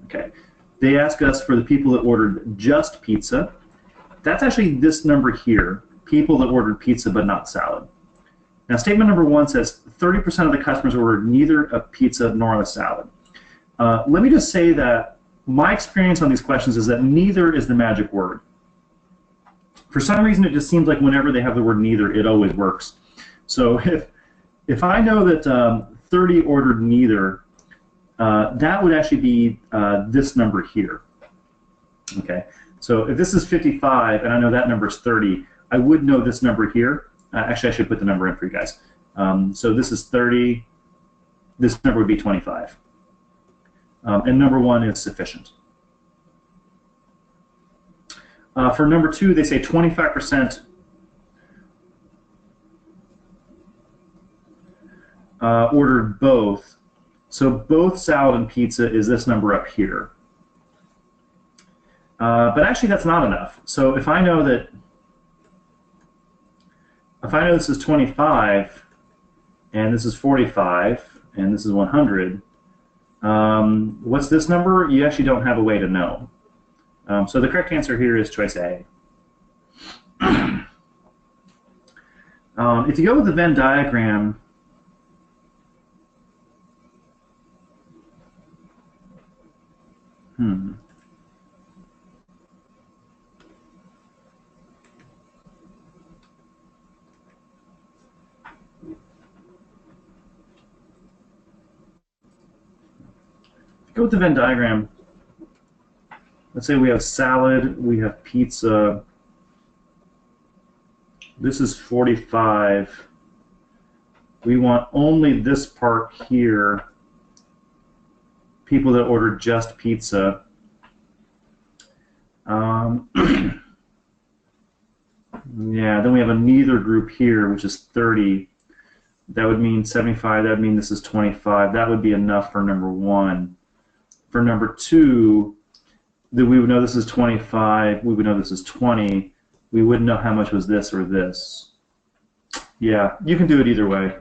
Okay. They ask us for the people that ordered just pizza. That's actually this number here, people that ordered pizza but not salad. Now, statement number one says 30% of the customers ordered neither a pizza nor a salad. Let me just say that my experience on these questions is that neither is the magic word. For some reason, it just seems like whenever they have the word neither, it always works. So if I know that 30 ordered neither, that would actually be this number here. Okay, so if this is 55 and I know that number is 30, I would know this number here. Actually, I should put the number in for you guys. So this is 30. This number would be 25. And number one is sufficient. For number two, they say 25% ordered both. So both salad and pizza is this number up here. But actually, that's not enough. So if I know that, if I know this is 25, and this is 45, and this is 100, what's this number? You actually don't have a way to know. So the correct answer here is choice A. If you go with the Venn diagram, go with the Venn diagram. Let's say we have salad, we have pizza. This is 45. We want only this part here. People that ordered just pizza. Yeah, then we have a neither group here, which is 30. That would mean 75. That would mean this is 25. That would be enough for number one. For number two, that we would know this is 25, we would know this is 20, we wouldn't know how much was this or this. Yeah, you can do it either way.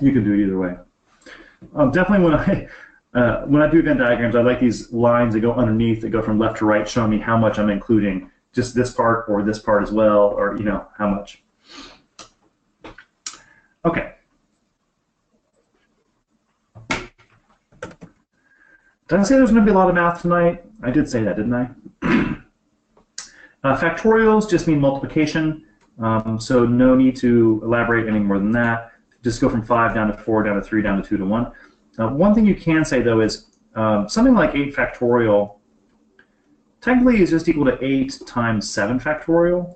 You can do it either way. Definitely when I do Venn diagrams, I like these lines that go underneath, that go from left to right, showing me how much I'm including, just this part or this part as well, or you know, how much. Okay. Did I say there's going to be a lot of math tonight? I did say that, didn't I? Factorials just mean multiplication, so no need to elaborate any more than that. Just go from 5 down to 4, down to 3, down to 2 to 1. One thing you can say, though, is something like 8 factorial technically is just equal to 8 times 7 factorial.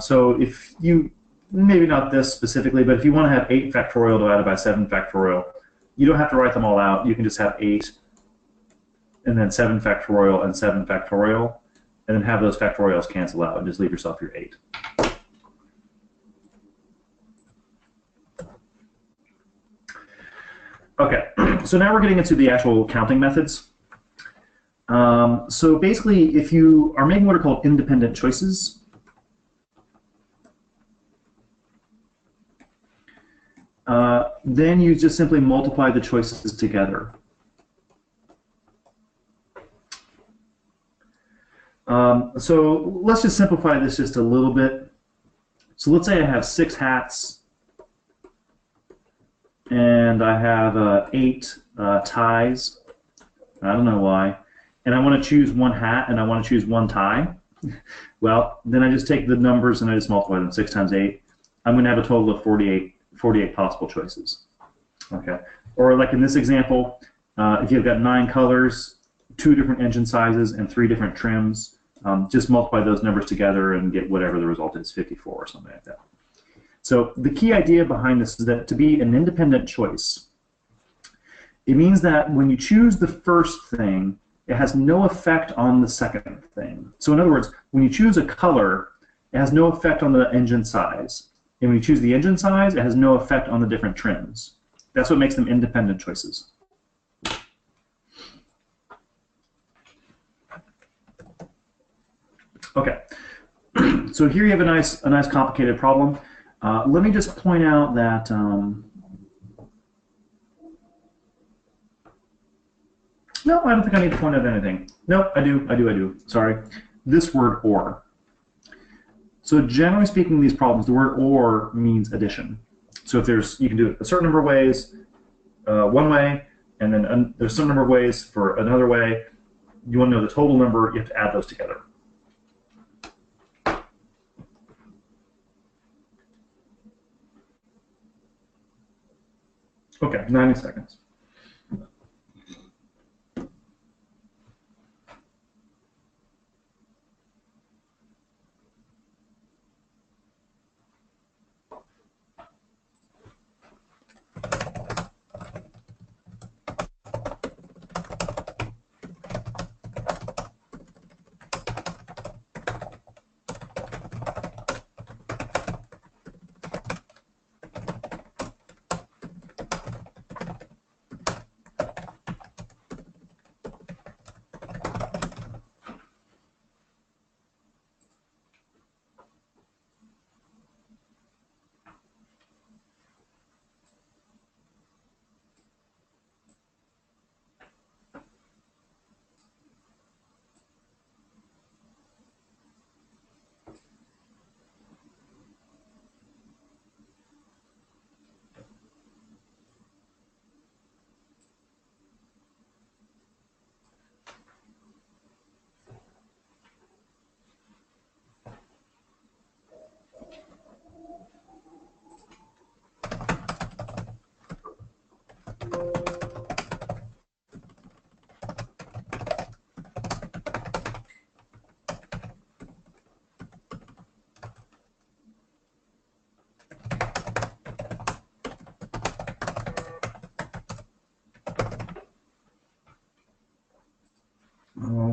So if you, maybe not this specifically, but if you want to have 8 factorial divided by 7 factorial, you don't have to write them all out. You can just have 8 and then 7 factorial and 7 factorial, and then have those factorials cancel out and just leave yourself your 8. Okay, so now we're getting into the actual counting methods. So basically, if you are making what are called independent choices, then you just simply multiply the choices together. So let's just simplify this just a little bit. So let's say I have 6 hats, and I have 8 ties. I don't know why. And I want to choose 1 hat, and I want to choose 1 tie. Well, then I just take the numbers and I just multiply them. 6 times 8. I'm going to have a total of 48 possible choices. Okay. Or like in this example, if you've got 9 colors, 2 different engine sizes, and 3 different trims, just multiply those numbers together and get whatever the result is, 54 or something like that. So the key idea behind this is that to be an independent choice, it means that when you choose the first thing, it has no effect on the second thing. So in other words, when you choose a color, it has no effect on the engine size. And when you choose the engine size, it has no effect on the different trims. That's what makes them independent choices. Okay, so here you have a nice complicated problem. Let me just point out that no, I don't think I need to point out anything. No, I do. Sorry, this word or. So generally speaking, these problems, the word or means addition. So if you can do it a certain number of ways, one way, and then there's some number of ways for another way. You want to know the total number, you have to add those together. Okay, 90 seconds.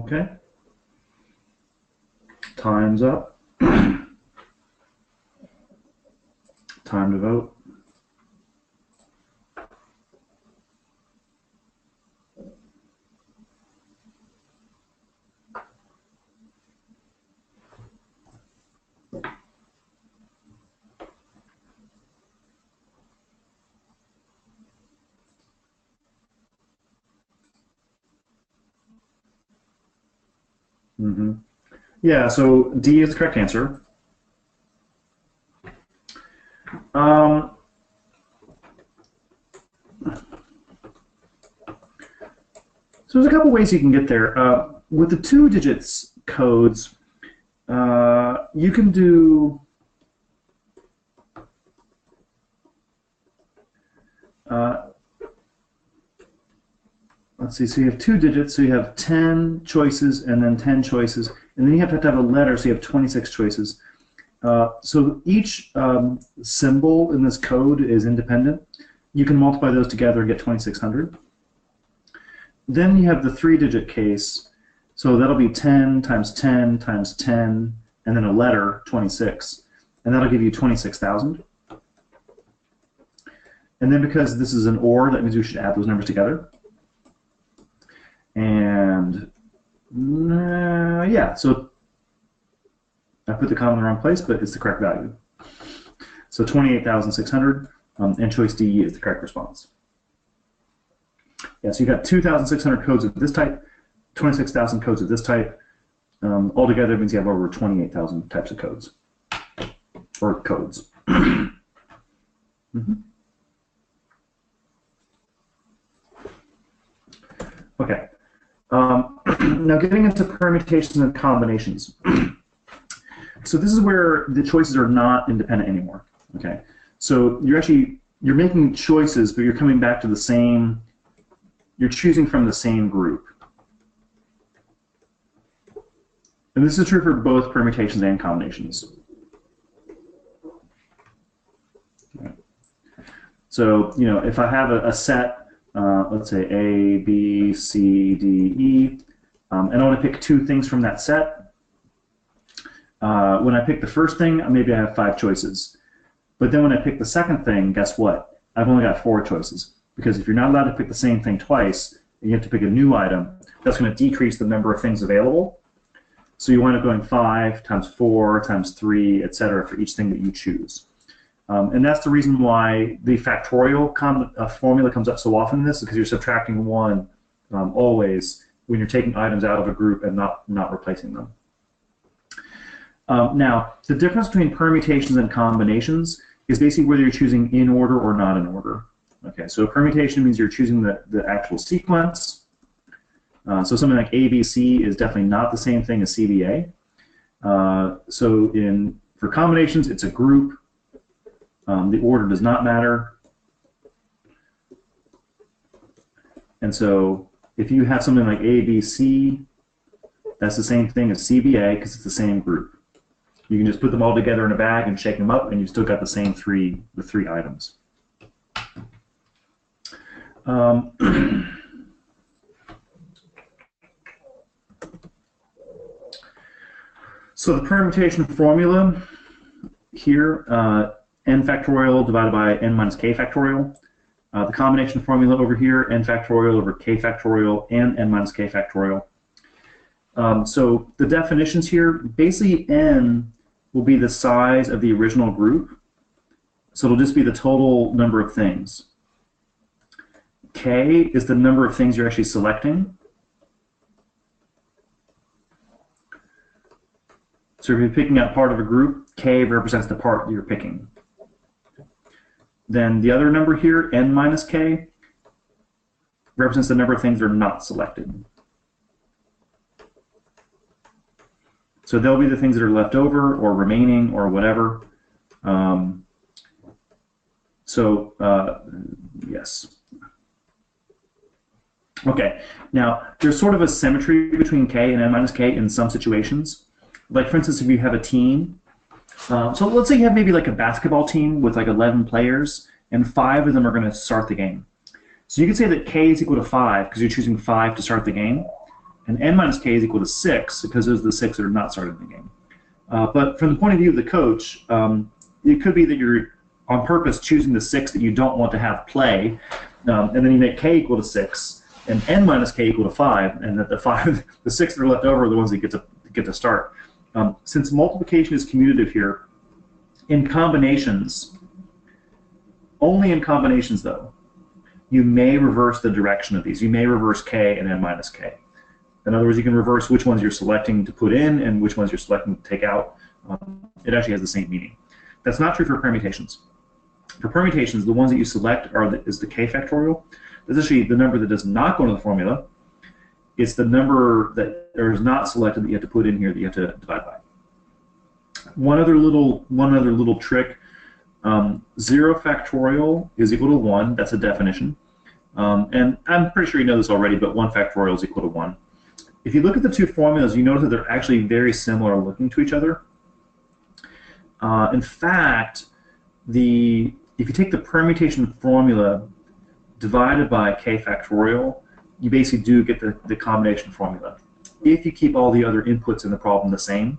Okay. Time's up. Time to vote. Yeah, so D is the correct answer. So there's a couple ways you can get there. With the 2 digits codes, you can do let's see, so you have 2 digits, so you have 10 choices and then 10 choices, and then you have to have a letter, so you have 26 choices. So each symbol in this code is independent. you can multiply those together and get 2,600. Then you have the 3-digit case, so that'll be 10 times 10 times 10, and then a letter, 26, and that'll give you 26,000. And then because this is an OR, that means we should add those numbers together. And yeah, so I put the comma in the wrong place, but it's the correct value. So 28,600, and choice D is the correct response. Yeah, so you got 2,600 codes of this type, 26,000 codes of this type. Altogether, it means you have over 28,000 types of codes, or codes. Okay. Now getting into permutations and combinations. So this is where the choices are not independent anymore. Okay. So you're making choices, but you're coming back to the same. You're choosing from the same group. And this is true for both permutations and combinations. Okay. So if I have a set. Let's say A, B, C, D, E, and I want to pick 2 things from that set. When I pick the first thing, maybe I have 5 choices. But then when I pick the second thing, guess what? I've only got 4 choices. Because if you're not allowed to pick the same thing twice, and you have to pick a new item, that's going to decrease the number of things available. So you wind up going 5 times 4 times 3, etc. for each thing that you choose. And that's the reason why the factorial formula comes up so often in this, because you're subtracting 1 always when you're taking items out of a group and not replacing them. Now, the difference between permutations and combinations is basically whether you're choosing in order or not in order. Okay, so permutation means you're choosing the actual sequence. So something like ABC is definitely not the same thing as CBA. For combinations, it's a group. The order does not matter. And so if you have something like ABC, that's the same thing as CBA because it's the same group. You can just put them all together in a bag and shake them up, and you've still got the same three items. So the permutation formula here, n factorial divided by n minus k factorial. The combination formula over here, n factorial over k factorial and n minus k factorial. So the definitions here, basically n will be the size of the original group. So it'll just be the total number of things. K is the number of things you're actually selecting. So if you're picking out part of a group, K represents the part you're picking. Then the other number here, n minus k, represents the number of things that are not selected. So they'll be the things that are left over or remaining or whatever. Yes. Okay, now there's sort of a symmetry between k and n minus k in some situations. Like for instance, if you have a team, so let's say you have maybe like a basketball team with like 11 players, and 5 of them are going to start the game. So you could say that k is equal to 5 because you're choosing 5 to start the game, and n minus k is equal to 6 because those are the 6 that are not starting the game. But from the point of view of the coach, it could be that you're on purpose choosing the 6 that you don't want to have play, and then you make k equal to 6 and n minus k equal to 5, and that the 6 that are left over are the ones that get to start. Since multiplication is commutative here, in combinations, only in combinations though, you may reverse the direction of these. You may reverse k and n minus k. In other words, you can reverse which ones you're selecting to put in and which ones you're selecting to take out. It actually has the same meaning. That's not true for permutations. For permutations, the ones that you select is the k factorial. That's actually the number that does not go into the formula. It's the number that is not selected that you have to put in here that you have to divide by. One other little trick. 0 factorial is equal to 1. That's a definition. And I'm pretty sure you know this already, but 1 factorial is equal to 1. If you look at the two formulas, you notice that they're actually very similar looking to each other. In fact, the if you take the permutation formula divided by k factorial, you basically do get the combination formula. If you keep all the other inputs in the problem the same,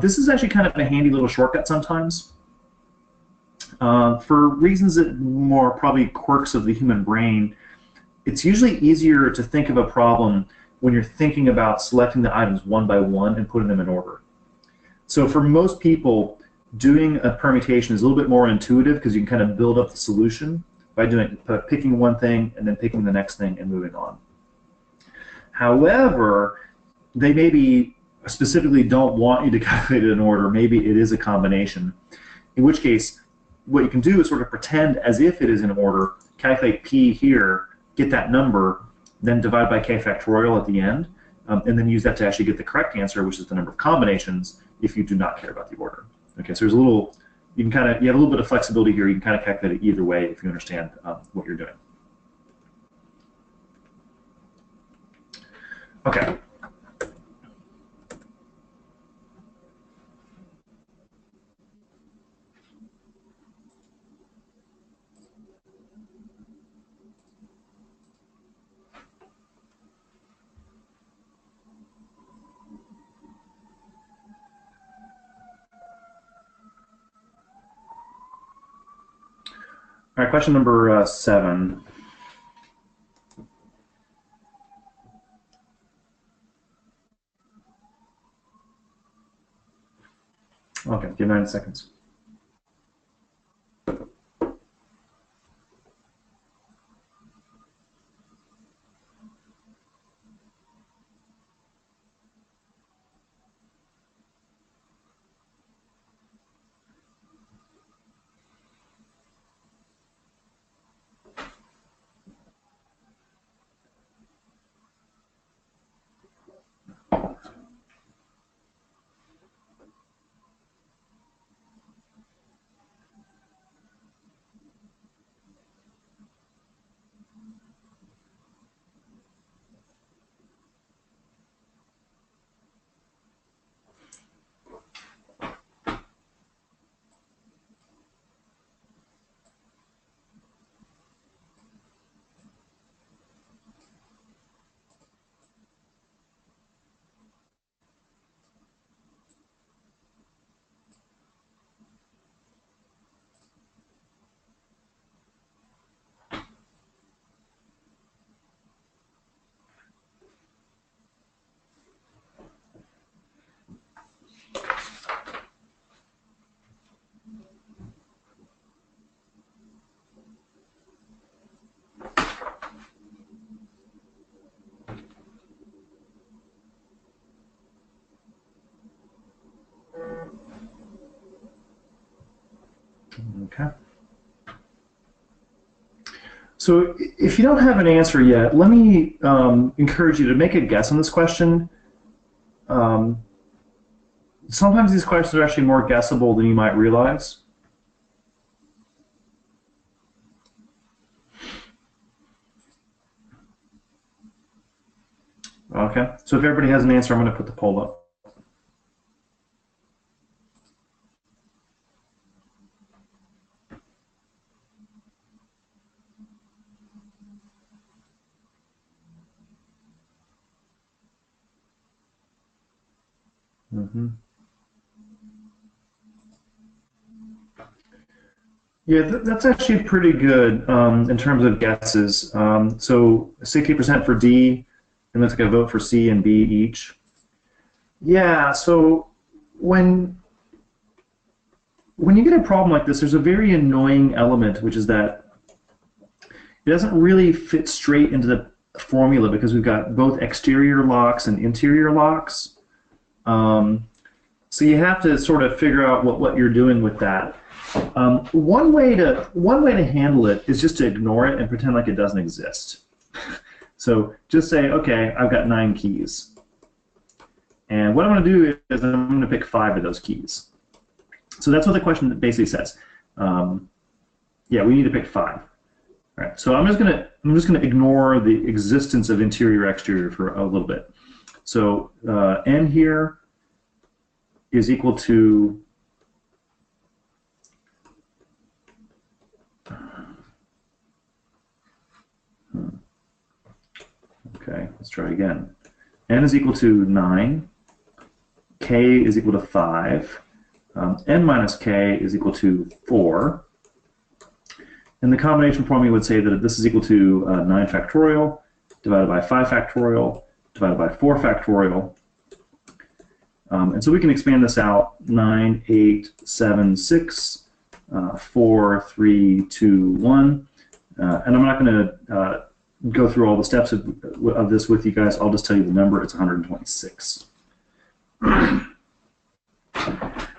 this is actually kind of a handy little shortcut sometimes. For reasons that more probably quirks of the human brain, it's usually easier to think of a problem when you're thinking about selecting the items one by one and putting them in order. So for most people, doing a permutation is a little bit more intuitive because you can kind of build up the solution by picking one thing and then picking the next thing and moving on. However, they maybe specifically don't want you to calculate it in order. Maybe it is a combination, in which case what you can do is sort of pretend as if it is in order, calculate p here, get that number, then divide by k factorial at the end, and then use that to actually get the correct answer, which is the number of combinations, if you do not care about the order. Okay, so there's a little, you have a little bit of flexibility here. You can kind of calculate it either way if you understand what you're doing. Okay. All right, question number 7. Okay, give 9 seconds. Okay. So if you don't have an answer yet, let me encourage you to make a guess on this question. Sometimes these questions are actually more guessable than you might realize. Okay, so if everybody has an answer, I'm going to put the poll up. Mm-hmm. Yeah, that's actually pretty good in terms of guesses. So 60% for D, and looks like a vote for C and B each. Yeah, so when you get a problem like this, there's a very annoying element, which is that it doesn't really fit straight into the formula because we've got both exterior locks and interior locks. So you have to sort of figure out what you're doing with that. One way to handle it is just to ignore it and pretend like it doesn't exist. So just say, okay, I've got 9 keys. And what I'm going to do is I'm going to pick 5 of those keys. So that's what the question basically says. Yeah, we need to pick 5. All right. So I'm just gonna ignore the existence of interior exterior for a little bit. So n here is equal to Okay, let's try again. N is equal to 9. K is equal to 5. N minus K is equal to 4. And the combination formula would say that this is equal to 9 factorial divided by 5 factorial divided by 4 factorial. And so we can expand this out: 9, 8, 7, 6, 4, 3, 2, 1. And I'm not going to go through all the steps of this with you guys. I'll just tell you the number. It's 126.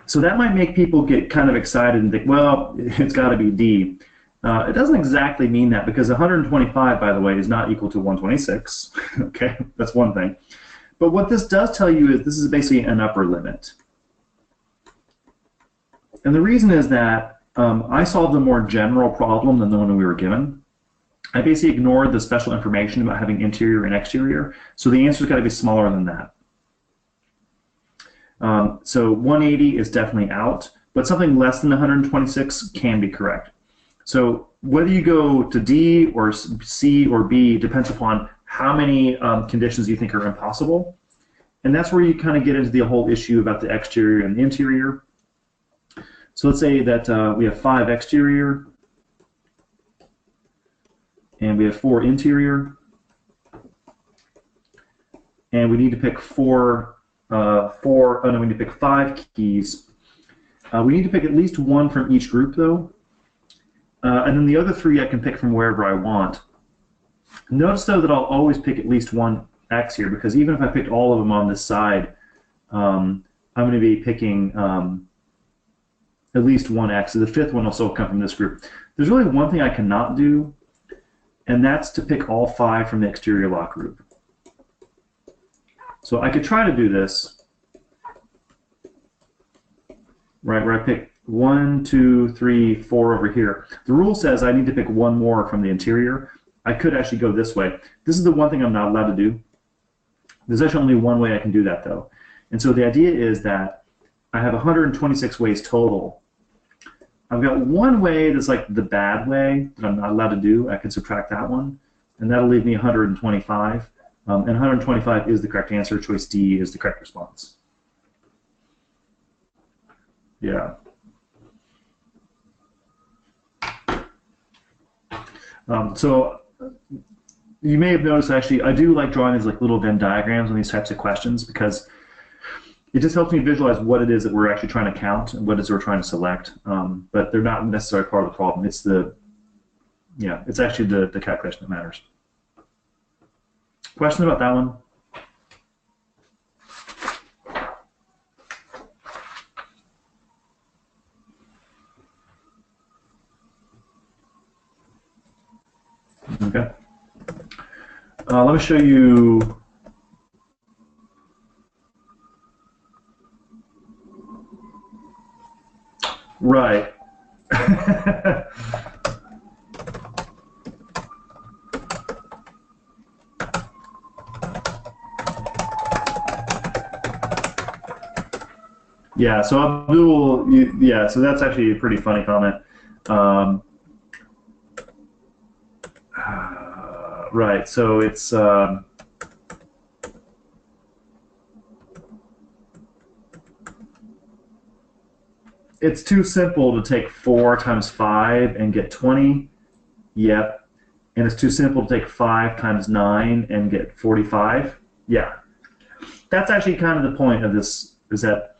So that might make people get kind of excited and think, well, it's got to be D. It doesn't exactly mean that, because 125, by the way, is not equal to 126. Okay, that's one thing. But what this does tell you is this is basically an upper limit. And the reason is that I solved a more general problem than the one we were given. I basically ignored the special information about having interior and exterior, so the answer's got to be smaller than that. So 180 is definitely out, but something less than 126 can be correct. So whether you go to D or C or B depends upon how many conditions you think are impossible. And that's where you kind of get into the whole issue about the exterior and the interior. So let's say that we have 5 exterior and we have 4 interior, and we need to pick we need to pick 5 keys. We need to pick at least one from each group, though. And then the other 3 I can pick from wherever I want. Notice, though, that I'll always pick at least one X here, because even if I picked all of them on this side, I'm going to be picking at least one X. So the 5th one will still come from this group. There's really one thing I cannot do, and that's to pick all 5 from the exterior lock group. So I could try to do this, right, where I pick 1, 2, 3, 4 over here. The rule says I need to pick one more from the interior. I could actually go this way. This is the one thing I'm not allowed to do. There's actually only one way I can do that, though. And so the idea is that I have 126 ways total. I've got one way that's like the bad way that I'm not allowed to do. I can subtract that one, and that'll leave me 125. And 125 is the correct answer. Choice D is the correct response. Yeah. So you may have noticed, actually, I do like drawing these like little Venn diagrams on these types of questions, because it just helps me visualize what it is that we're actually trying to count and what it is we're trying to select. But they're not necessarily part of the problem. It's the, yeah, it's actually the calculation that matters. Question about that one? Okay. Let me show you. Right. Yeah, so Abdul, yeah, so that's actually a pretty funny comment. Right, so it's too simple to take 4 times 5 and get 20. Yep. And it's too simple to take 5 times 9 and get 45. Yeah. That's actually kind of the point of this, is that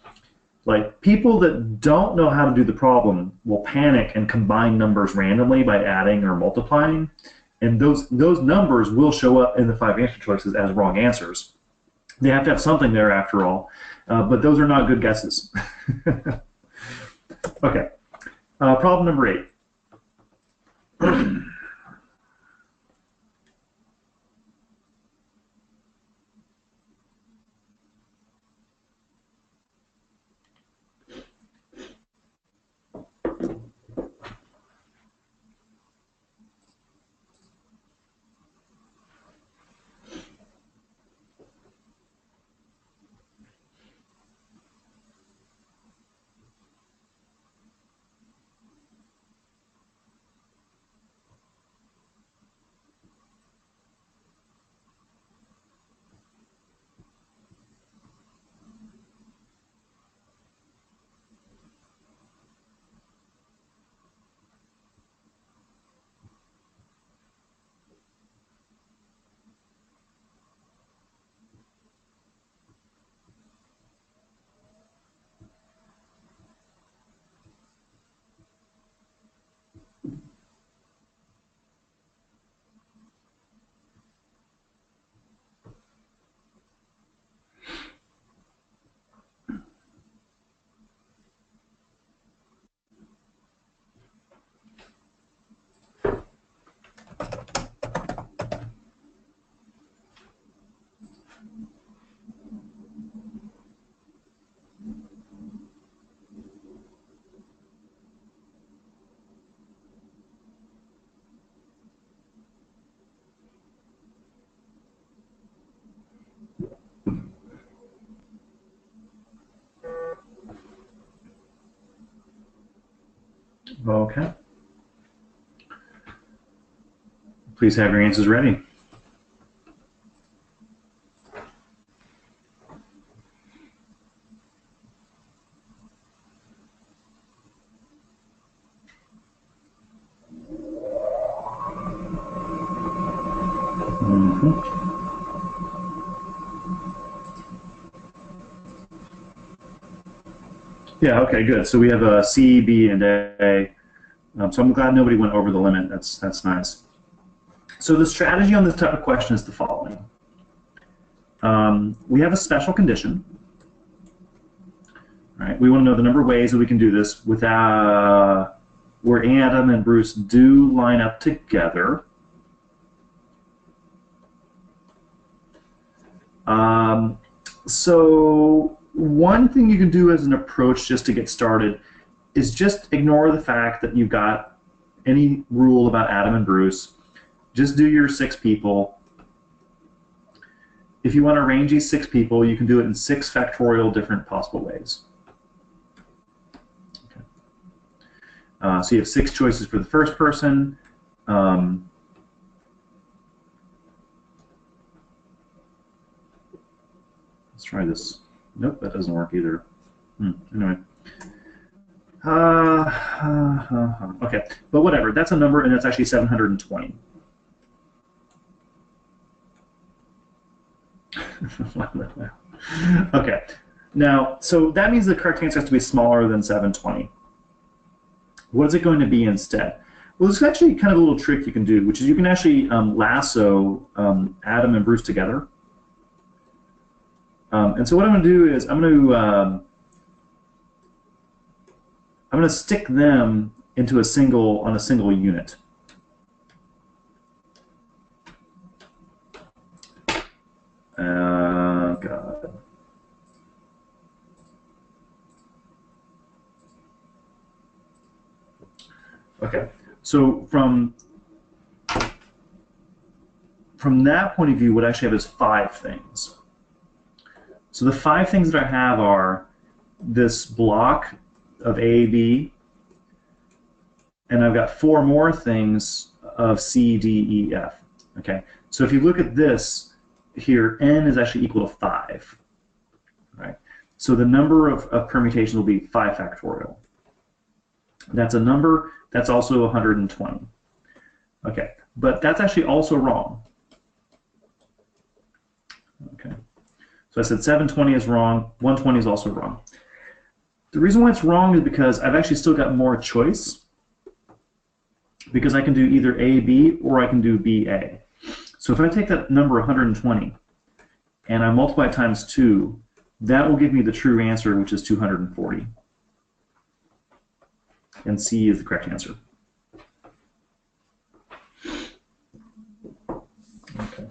like people that don't know how to do the problem will panic and combine numbers randomly by adding or multiplying, and those numbers will show up in the 5 answer choices as wrong answers. They have to have something there after all, but those are not good guesses. Okay, problem number 8. Okay. Please have your answers ready. Mm-hmm. Yeah, okay, good. So we have a C, B, and A. So I'm glad nobody went over the limit. That's nice. So the strategy on this type of question is the following. We have a special condition. Right? We want to know the number of ways that we can do this without where Adam and Bruce do line up together. So one thing you can do as an approach just to get started is just ignore the fact that you've got any rule about Adam and Bruce. Just do your 6 people. If you want to arrange these 6 people, you can do it in 6 factorial different possible ways. Okay. So you have 6 choices for the first person. Let's try this. Nope, that doesn't work either. Anyway. Okay, but whatever. That's a number, and that's actually 720. Okay, now, so that means the correct answer has to be smaller than 720. What is it going to be instead? Well, there's actually kind of a little trick you can do, which is you can actually lasso Adam and Bruce together. And so what I'm going to do is I'm going to stick them into a single unit. God. Okay, so from that point of view, what I actually have is 5 things. So the 5 things that I have are this block of A, B, and I've got 4 more things of C, D, E, F. Okay, so if you look at this here, n is actually equal to 5. Right? So the number of permutations will be 5 factorial. That's a number that's also 120. Okay, but that's actually also wrong. Okay, so I said 720 is wrong, 120 is also wrong. The reason why it's wrong is because I've actually still got more choice, because I can do either A, B, or I can do B, A. So if I take that number 120 and I multiply it times 2, that will give me the true answer, which is 240. And C is the correct answer. Okay.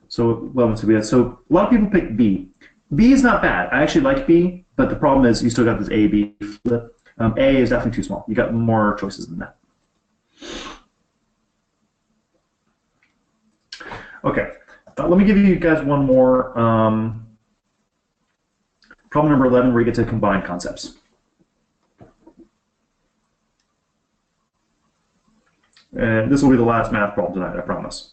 So, well, so a lot of people pick B. B is not bad. I actually like B, but the problem is you still got this A, B flip. A is definitely too small. You got more choices than that. Okay, let me give you guys one more. Problem number 11, where you get to combine concepts. And this will be the last math problem tonight, I promise.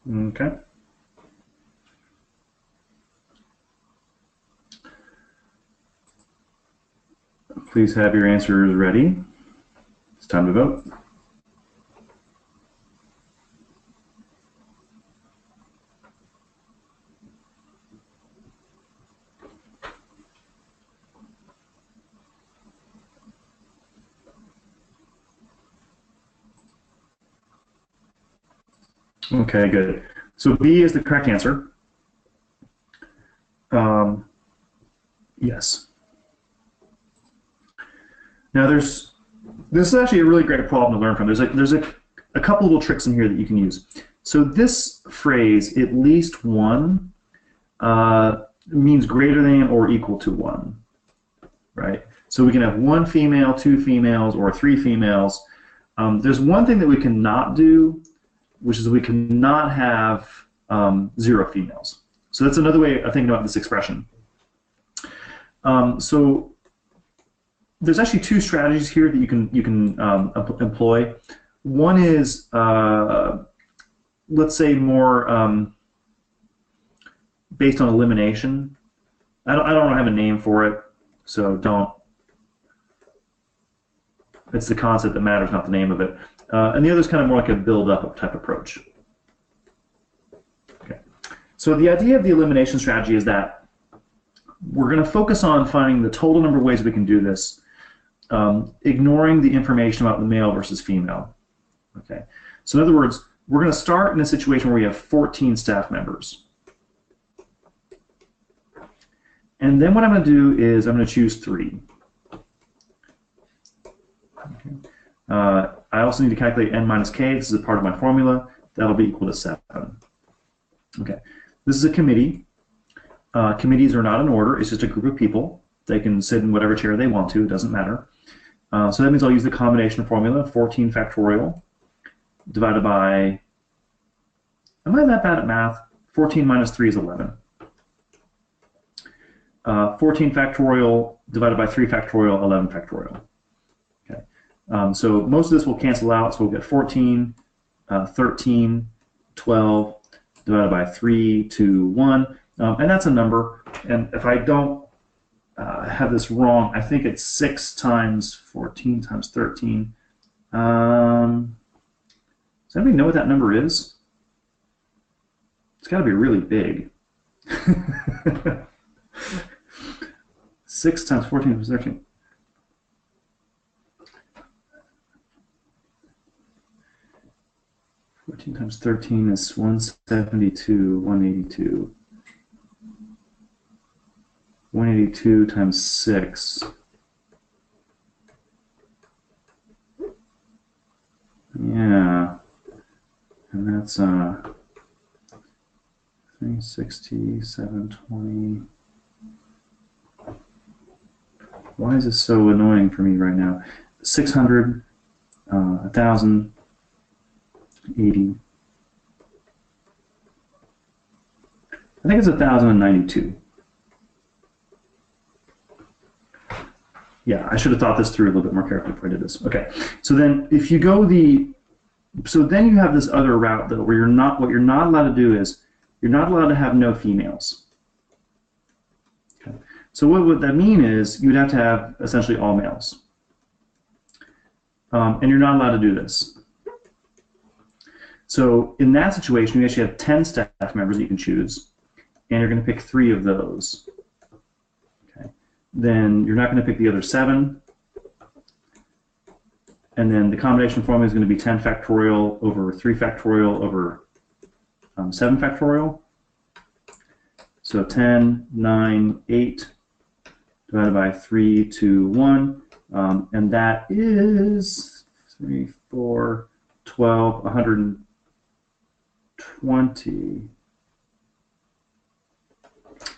Okay. Please have your answers ready. It's time to vote. Okay, good. So B is the correct answer. Yes. Now this is actually a really great problem to learn from. There's a couple little tricks in here that you can use. So this phrase, at least one, means greater than or equal to one, right? So we can have one female, two females, or three females. There's one thing that we cannot do, which is we cannot have 0 females. So that's another way of thinking about this expression. So there's actually 2 strategies here that you can employ. One is, let's say, more based on elimination. I don't have a name for it, so don't. It's the concept that matters, not the name of it. And the other is kind of more like a build-up type approach. Okay. So the idea of the elimination strategy is that we're going to focus on finding the total number of ways we can do this, ignoring the information about the male versus female. Okay. So in other words, we're going to start in a situation where we have 14 staff members. And then what I'm going to do is I'm going to choose 3. Okay. I also need to calculate n minus k. This is a part of my formula. That'll be equal to 7. Okay. This is a committee. Committees are not in order. It's just a group of people. They can sit in whatever chair they want to. It doesn't matter. So that means I'll use the combination formula, 14 factorial divided by, am I that bad at math? 14 minus 3 is 11. 14 factorial divided by 3 factorial, 11 factorial. Okay. So most of this will cancel out, so we'll get 14, 13, 12 divided by 3, 2, 1. And that's a number. And if I don't have this wrong, I think it's 6 times 14 times 13. Does anybody know what that number is? It's got to be really big. 6 times 14 times 13. Fourteen times 13 is 172, 182. 182 times 6. Yeah. And that's 360, 720. Why is this so annoying for me right now? 600, 1,000, 80. I think it's 1,092. Yeah, I should have thought this through a little bit more carefully before I did this. Okay, so then if you go so then you have this other route though, where what you're not allowed to do is, you're not allowed to have no females. Okay. So what would that mean is, you would have to have essentially all males. And you're not allowed to do this. So in that situation, you actually have 10 staff members that you can choose, and you're going to pick 3 of those. Okay. Then you're not going to pick the other 7. And then the combination formula is going to be 10 factorial over 3 factorial over 7 factorial. So 10, 9, 8 divided by 3, 2, 1. And that is 3, 4, 12, 120.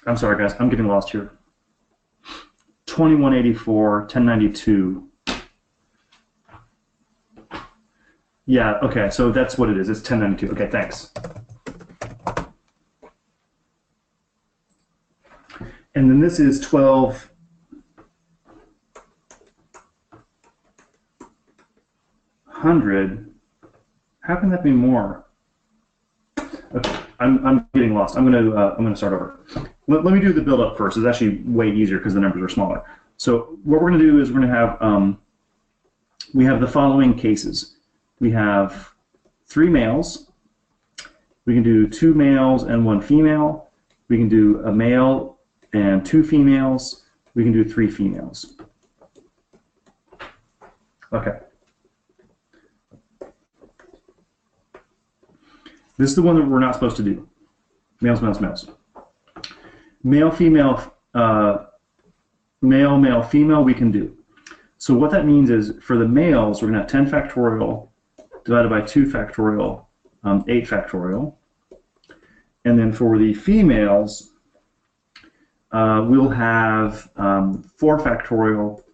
I'm sorry, guys. I'm getting lost here. 2184, 1092. Yeah, okay, so that's what it is. It's 1092. Okay, thanks. And then this is 1200. How can that be more? Okay, I'm getting lost. I'm gonna start over. Let me do the build up first. It's actually way easier because the numbers are smaller. So what we're gonna do is we're gonna have we have the following cases. We have 3 males. We can do 2 males and 1 female. We can do a male and 2 females. We can do 3 females. Okay. This is the one that we're not supposed to do. Males, males, males. Male, female, male, male, female, we can do. So what that means is for the males, we're going to have 10 factorial divided by 2 factorial, 8 factorial. And then for the females, we'll have 4 factorial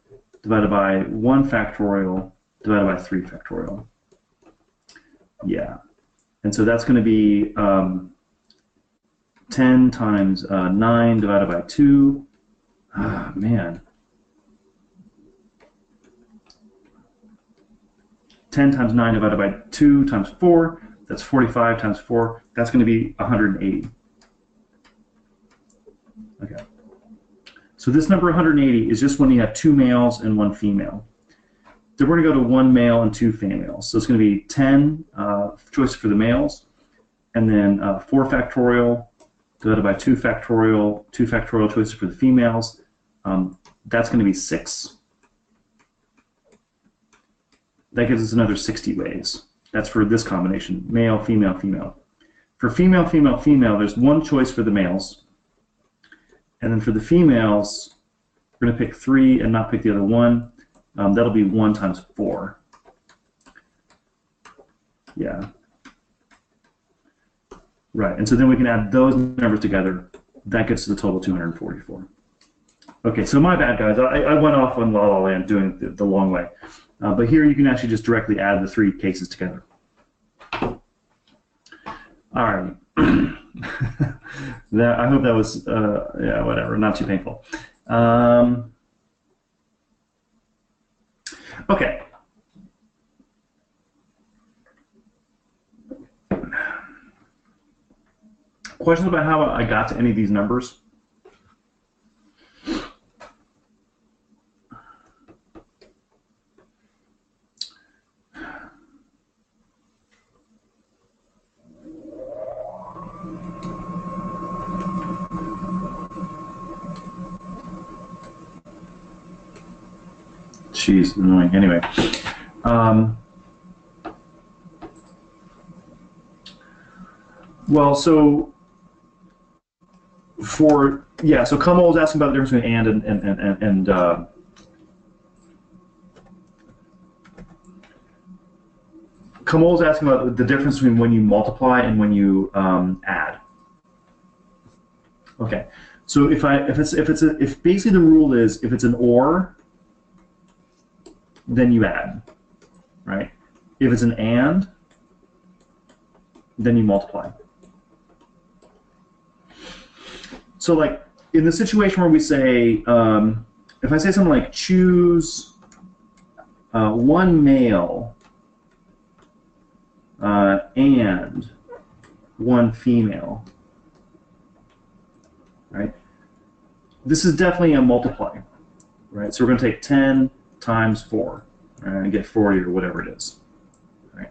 divided by 1 factorial divided by 3 factorial. Yeah. And so that's going to be 10 times 9 divided by 2. Ah, man. 10 times 9 divided by 2 times 4. That's 45 times 4. That's going to be 180. Okay. So this number 180 is just when you have 2 males and 1 female. Then we're going to go to 1 male and 2 females. So it's going to be 10 choices for the males, and then 4 factorial divided by 2 factorial choices for the females. That's going to be 6. That gives us another 60 ways. That's for this combination, male, female, female. For female, female, female, there's 1 choice for the males. And then for the females, we're going to pick 3 and not pick the other 1. That'll be 1 times 4. Yeah. Right, and so then we can add those numbers together. That gets to the total 244. Okay, so my bad, guys. I went off on La La Land doing it the long way. But here you can actually just directly add the 3 cases together. All right. I hope that was, yeah, whatever, not too painful. Okay. Questions about how I got to any of these numbers? Jeez, annoying. Anyway, well, so so Kamal was asking about the difference between and Kamal was asking about the difference between when you multiply and when you add. Okay, so if basically the rule is if it's an or, then you add, right? If it's an and, then you multiply. So like in the situation where we say, if I say something like choose 1 male and 1 female, right? This is definitely a multiply, right? So we're going to take 10 times 4 and get 40 or whatever it is, right?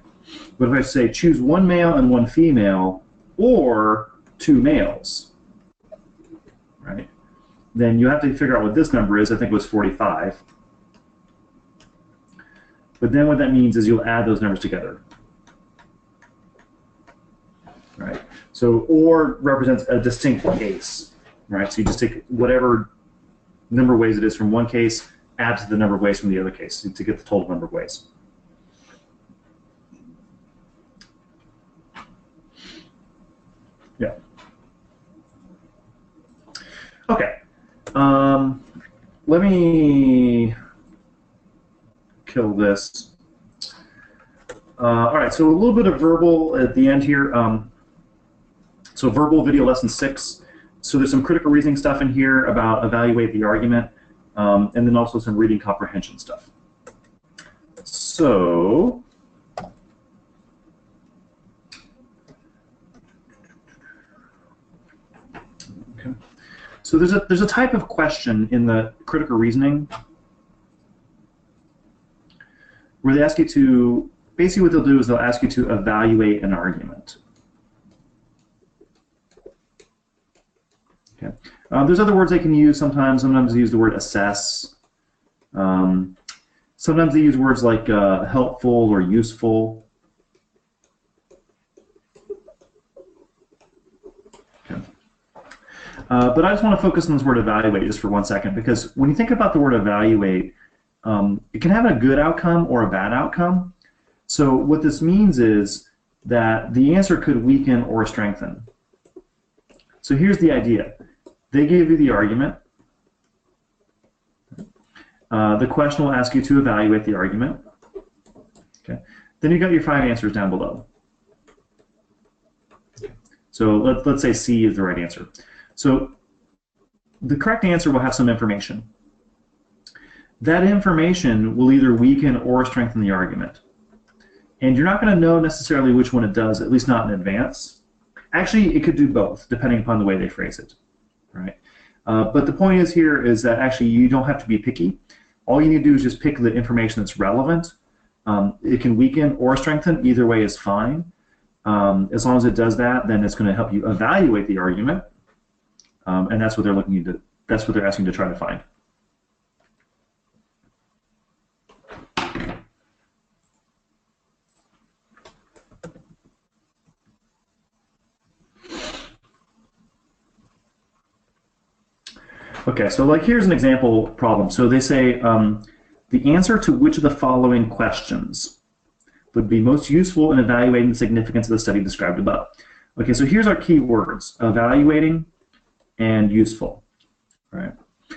But if I say choose 1 male and 1 female or 2 males, right? Then you have to figure out what this number is. I think it was 45. But then what that means is you'll add those numbers together, right? So or represents a distinct case, right? So you just take whatever number of ways it is from one case, add to the number of ways from the other case to get the total number of ways. Yeah. Okay. Let me kill this. All right, so a little bit of verbal at the end here. So verbal video lesson 6. So there's some critical reasoning stuff in here about evaluate the argument, and then also some reading comprehension stuff. So So there's a type of question in the critical reasoning where they ask you to, basically what they'll do is they'll ask you to evaluate an argument. Okay. There's other words they can use sometimes. Sometimes they use the word assess. Sometimes they use words like helpful or useful. Okay. But I just want to focus on this word evaluate just for 1 second, because when you think about the word evaluate, it can have a good outcome or a bad outcome. So what this means is that the answer could weaken or strengthen. So here's the idea. They gave you the argument. The question will ask you to evaluate the argument. Okay. Then you got your 5 answers down below. So let's say C is the right answer. So the correct answer will have some information. That information will either weaken or strengthen the argument. And you're not going to know necessarily which one it does, at least not in advance. Actually, it could do both, depending upon the way they phrase it. Right? But the point is here is that actually you don't have to be picky. All you need to do is just pick the information that's relevant. It can weaken or strengthen. Either way is fine. As long as it does that, then it's going to help you evaluate the argument. And that's what they're looking to. That's what they're asking to try to find. Okay, so like here's an example problem. So they say the answer to which of the following questions would be most useful in evaluating the significance of the study described above. Okay, so here's our key words: evaluating and useful. All right.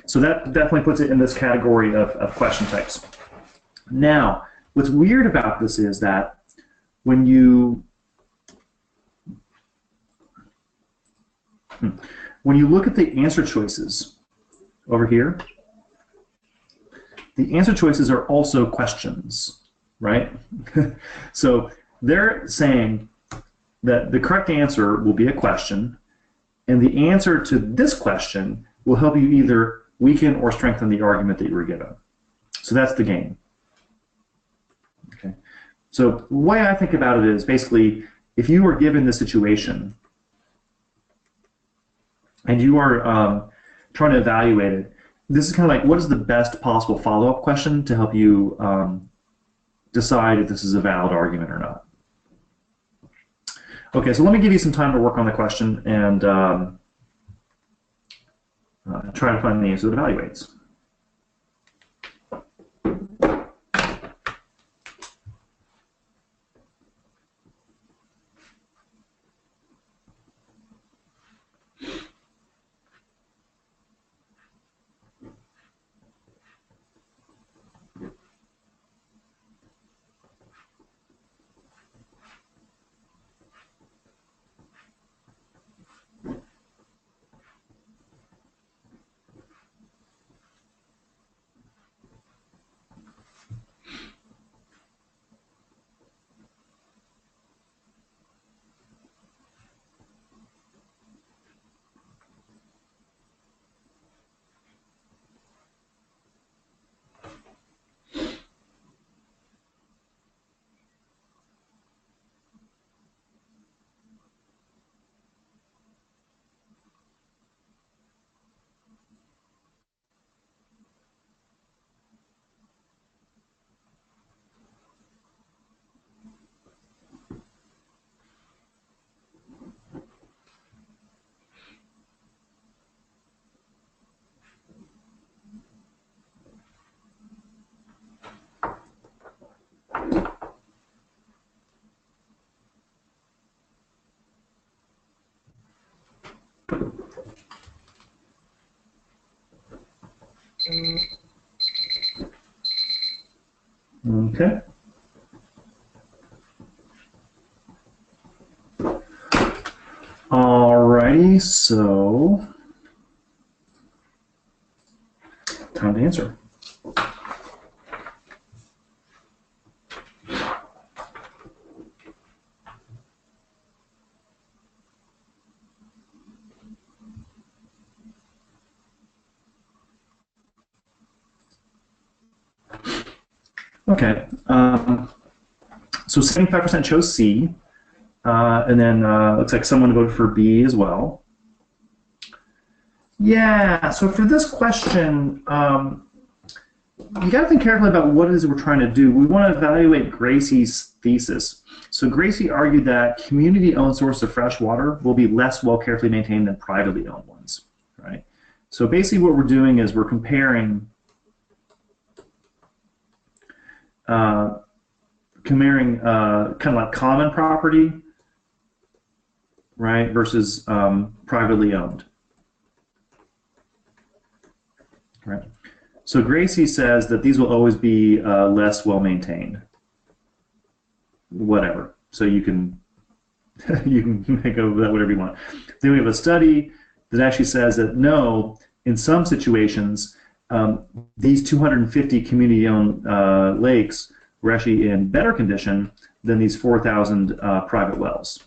So that definitely puts it in this category of question types. Now, what's weird about this is that when you look at the answer choices over here, the answer choices are also questions, right? So they're saying that the correct answer will be a question, and the answer to this question will help you either weaken or strengthen the argument that you were given. So that's the game. Okay. So the way I think about it is basically, if you were given this situation and you are trying to evaluate it, this is kind of like, what is the best possible follow-up question to help you decide if this is a valid argument or not? Okay, so let me give you some time to work on the question and try to find the answer that evaluates. Okay. Alrighty, so time to answer. Okay. So 75% chose C, and then looks like someone voted for B as well. Yeah, so for this question, you got to think carefully about what it is we're trying to do. We want to evaluate Gracie's thesis. So Gracie argued that community-owned sources of fresh water will be less well carefully maintained than privately owned ones, right? So basically what we're doing is we're comparing kind of like common property, right, versus privately owned, right? So Gracie says that these will always be less well maintained. Whatever. So you can you can make of that whatever you want. Then we have a study that actually says that no, in some situations, these 250 community-owned lakes were actually in better condition than these 4,000 private wells.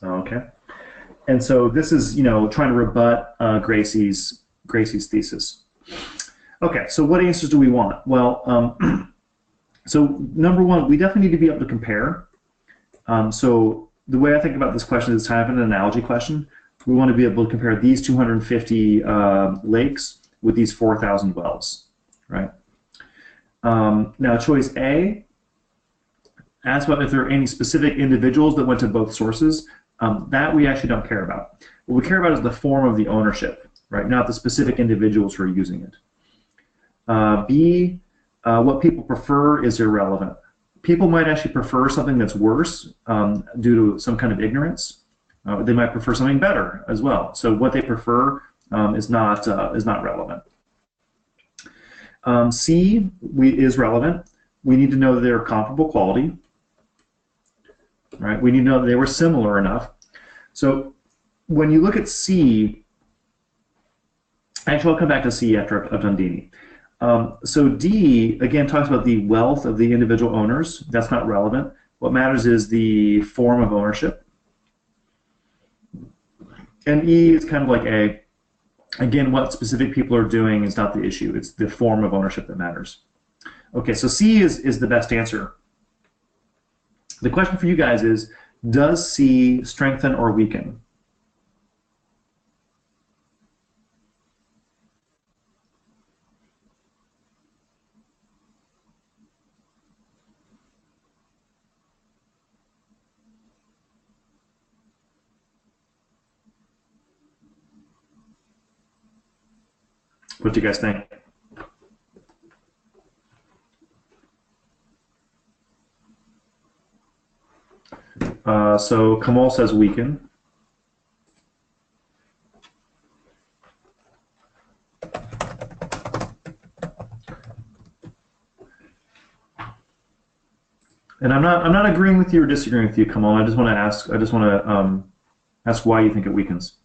Okay, and so this is trying to rebut Gracie's thesis. Okay, so what answers do we want? Well, so number one, we definitely need to be able to compare. So the way I think about this question is kind of an analogy question. We want to be able to compare these 250 lakes with these 4,000 wells, right? Now, choice A asks about if there are any specific individuals that went to both sources. That we actually don't care about. What we care about is the form of the ownership, right? Not the specific individuals who are using it. B, what people prefer is irrelevant. People might actually prefer something that's worse due to some kind of ignorance. They might prefer something better as well. So what they prefer is not relevant. C is relevant. We need to know that they're comparable quality. Right? We need to know that they were similar enough. So when you look at C, actually I'll come back to C after I've done D. So D, again, talks about the wealth of the individual owners. That's not relevant. What matters is the form of ownership. And E is kind of like A. Again, what specific people are doing is not the issue. It's the form of ownership that matters. Okay, so C is the best answer. The question for you guys is, does C strengthen or weaken? What do you guys think? So Kamal says weaken. And I'm not agreeing with you or disagreeing with you, Kamal. I just want to ask why you think it weakens.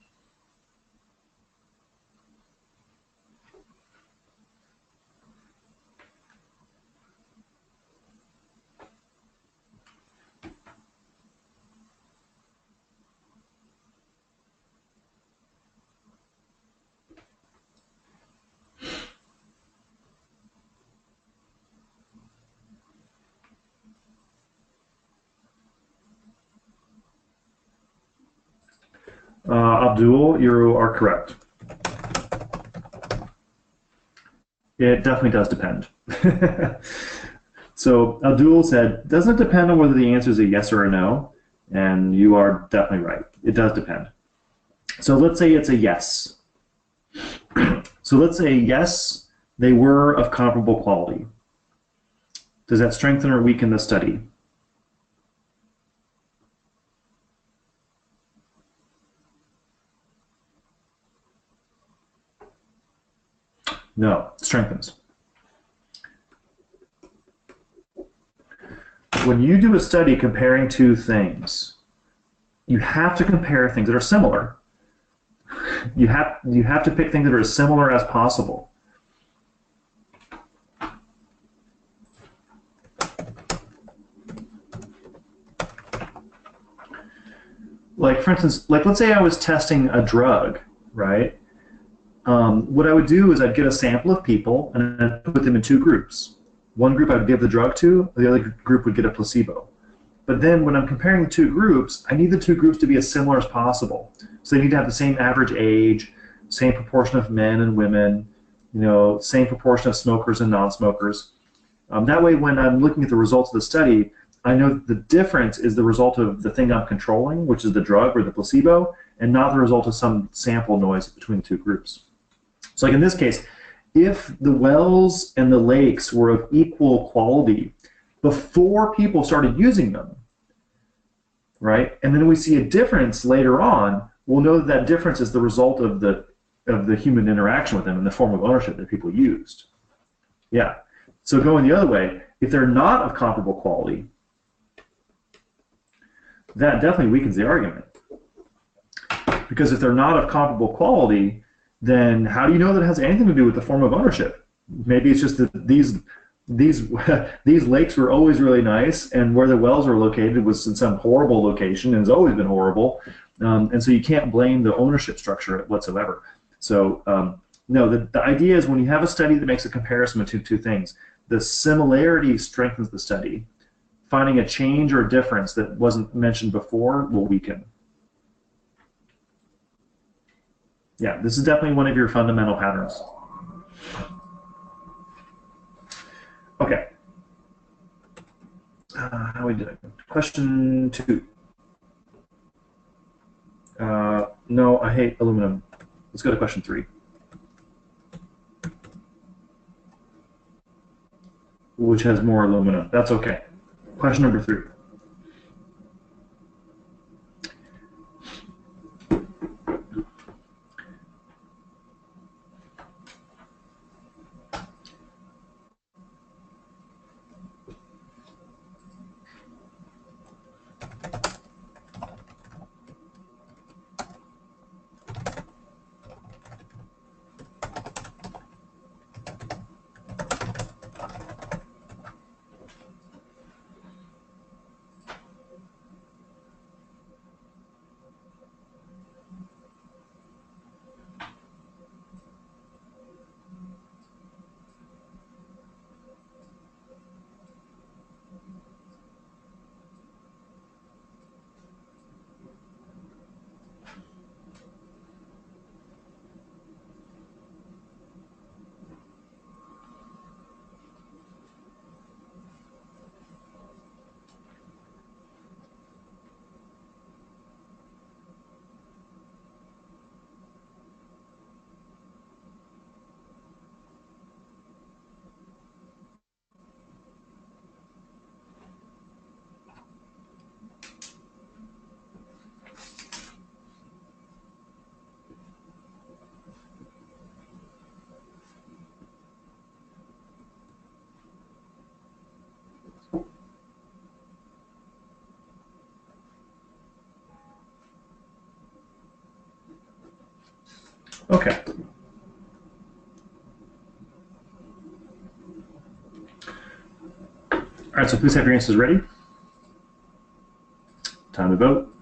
Abdul, you are correct. It definitely does depend. So Abdul said, doesn't it depend on whether the answer is a yes or a no? And you are definitely right. It does depend. So let's say it's a yes. So let's say yes, they were of comparable quality. Does that strengthen or weaken the study? No, it strengthens. When you do a study comparing two things, you have to compare things that are similar. You have to pick things that are as similar as possible. Like, for instance, let's say I was testing a drug, right? What I would do is I'd get a sample of people and I'd put them in two groups. one group I would give the drug to, the other group would get a placebo. But then when I'm comparing the two groups, I need the two groups to be as similar as possible. So they need to have the same average age, same proportion of men and women, same proportion of smokers and non-smokers. That way, when I'm looking at the results of the study, I know that the difference is the result of the thing I'm controlling, which is the drug or the placebo, and not the result of some sample noise between the two groups. So like in this case, if the wells and the lakes were of equal quality before people started using them, right, and then we see a difference later on, we'll know that that difference is the result of the human interaction with them in the form of ownership that people used. Yeah. So going the other way, if they're not of comparable quality, that definitely weakens the argument. Because if they're not of comparable quality, then how do you know that it has anything to do with the form of ownership? Maybe it's just that these lakes were always really nice, and where the wells were located was in some horrible location and has always been horrible, and so you can't blame the ownership structure whatsoever. So no, the idea is when you have a study that makes a comparison between two things, the similarity strengthens the study. Finding a change or a difference that wasn't mentioned before will weaken. Yeah, this is definitely one of your fundamental patterns. Okay. How are we doing? Question 2. No, I hate aluminum. Let's go to question 3. Which has more aluminum. That's okay. Question number 3. Okay. All right, so please have your answers ready. Time to vote.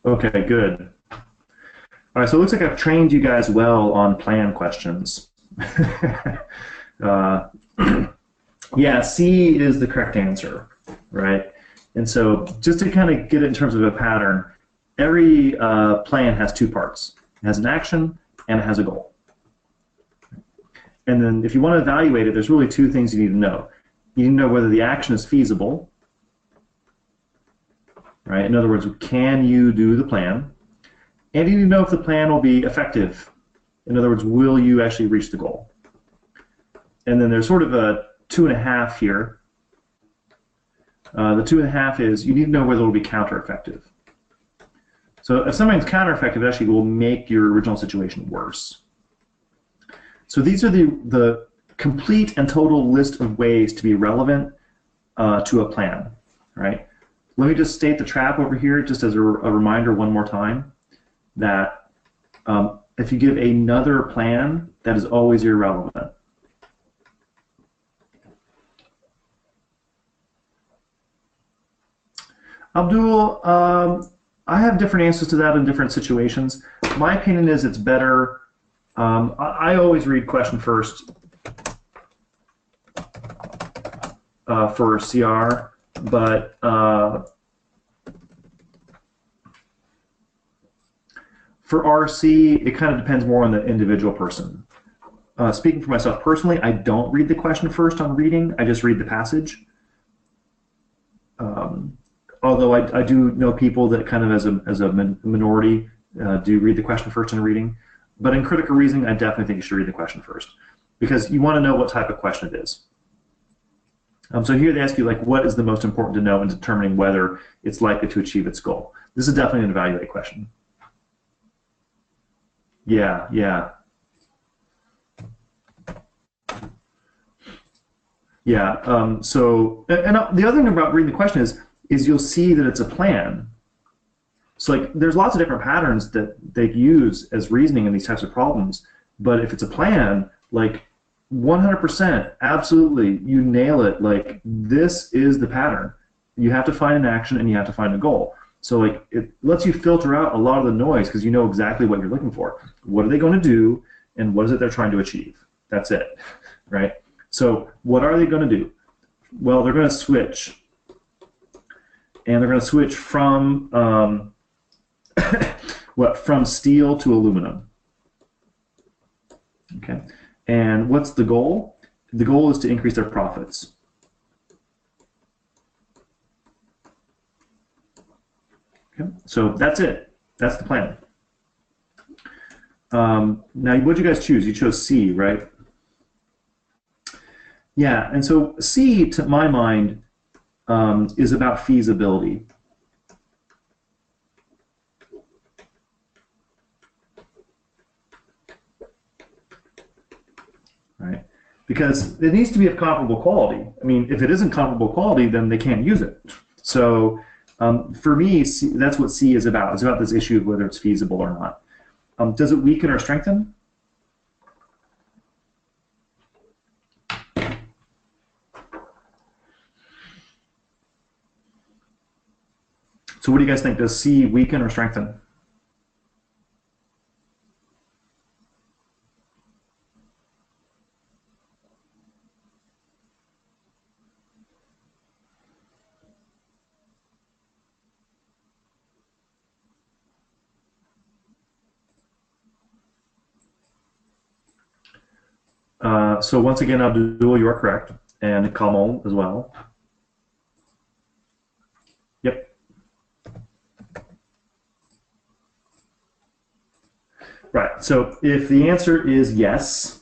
Okay, good. All right, so it looks like I've trained you guys well on plan questions. Yeah, C is the correct answer, right? And so just to kind of get it in terms of a pattern, every plan has 2 parts. It has an action and it has a goal. And then if you want to evaluate it, there's really 2 things you need to know. You need to know whether the action is feasible, right? In other words, can you do the plan? And you need to know if the plan will be effective. In other words, will you actually reach the goal? And then there's sort of a 2.5 here. The 2.5 is you need to know whether it will be counter-effective. So if something's counter-effective, it actually will make your original situation worse. So these are the complete and total list of ways to be relevant to a plan, right? Let me just state the trap over here just as a reminder one more time that if you give another plan That is always irrelevant. Abdul, I have different answers to that in different situations. My opinion is it's better. I always read question first for CR, but for RC, it kind of depends more on the individual person. Speaking for myself personally, I don't read the question first on reading. I just read the passage. Although I do know people that kind of as a minority do read the question first in reading. But in critical reasoning, I definitely think you should read the question first, because you want to know what type of question it is. So here they ask you, like, what is the most important to know in determining whether it's likely to achieve its goal? This is definitely an evaluate question. Yeah, yeah. Yeah, so, and the other thing about reading the question is you'll see that it's a plan. So like there's lots of different patterns that they use as reasoning in these types of problems, but if it's a plan, like 100%, absolutely, you nail it. Like this is the pattern. You have to find an action and you have to find a goal. So like it lets you filter out a lot of the noise because you know exactly what you're looking for. What are they going to do and what is it they're trying to achieve? That's it, right? So what are they going to do? Well, they're going to switch. And they're going to switch from from steel to aluminum. Okay. And what's the goal? The goal is to increase their profits. Okay. So that's it. That's the plan. Now, what did you guys choose? You chose C, right? Yeah. And so C, to my mind, is about feasibility. Right? Because it needs to be of comparable quality. I mean, if it isn't comparable quality, then they can't use it. So for me, that's what C is about. It's about this issue of whether it's feasible or not. Does it weaken or strengthen? So what do you guys think? Does C weaken or strengthen? So once again, Abdul, you are correct, and Kamal as well. Yep. Right, so if the answer is yes,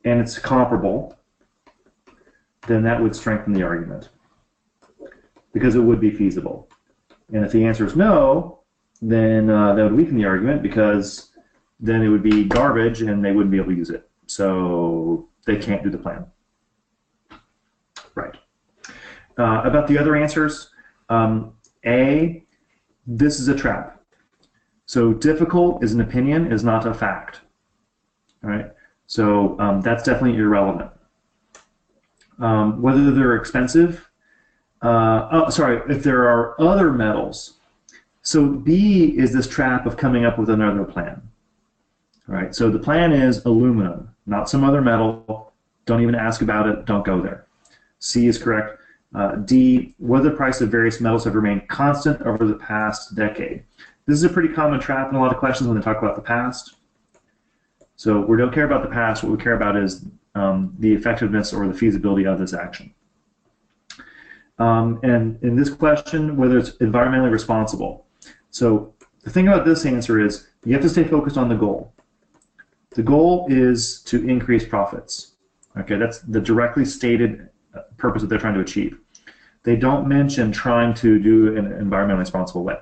and it's comparable, then that would strengthen the argument, because it would be feasible. And if the answer is no, then that would weaken the argument, because then it would be garbage and they wouldn't be able to use it. So they can't do the plan. Right. About the other answers, A, this is a trap. So difficult is an opinion, is not a fact. All right. So that's definitely irrelevant. Whether they're expensive, if there are other metals. So B is this trap of coming up with another plan. All right. So the plan is aluminum, not some other metal. Don't even ask about it. Don't go there. C is correct. D, whether the price of various metals have remained constant over the past decade. This is a pretty common trap in a lot of questions when they talk about the past. So we don't care about the past. What we care about is the effectiveness or the feasibility of this action. And in this question, whether it's environmentally responsible. So the thing about this answer is you have to stay focused on the goal. The goal is to increase profits. Okay, that's the directly stated purpose that they're trying to achieve. They don't mention trying to do it in an environmentally responsible way.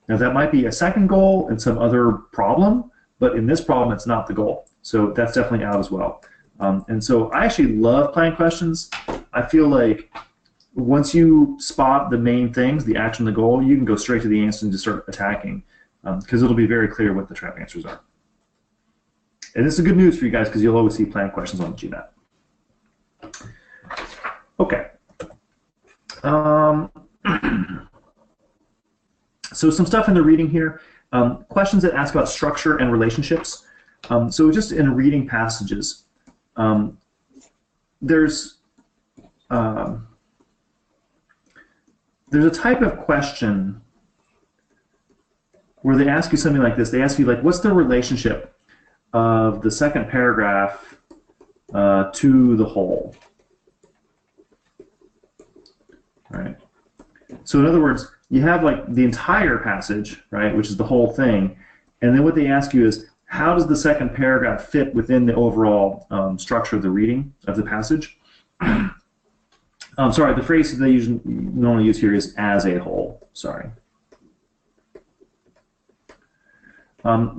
Now that might be a second goal in some other problem, but in this problem it's not the goal. So that's definitely out as well. And so I actually love plan questions. I feel like once you spot the main things, the action, the goal, you can go straight to the answer and just start attacking, because it'll be very clear what the trap answers are. And this is good news for you guys because you'll always see plan questions on GMAT. Okay. So some stuff in the reading here. Questions that ask about structure and relationships. So just in reading passages, there's a type of question where they ask you something like this. They ask you, like, what's the relationship of the second paragraph to the whole? All right. So in other words, you have like the entire passage, right, which is the whole thing, and then what they ask you is, how does the second paragraph fit within the overall structure of the reading of the passage? Sorry, the phrase they normally use here is as a whole. Sorry.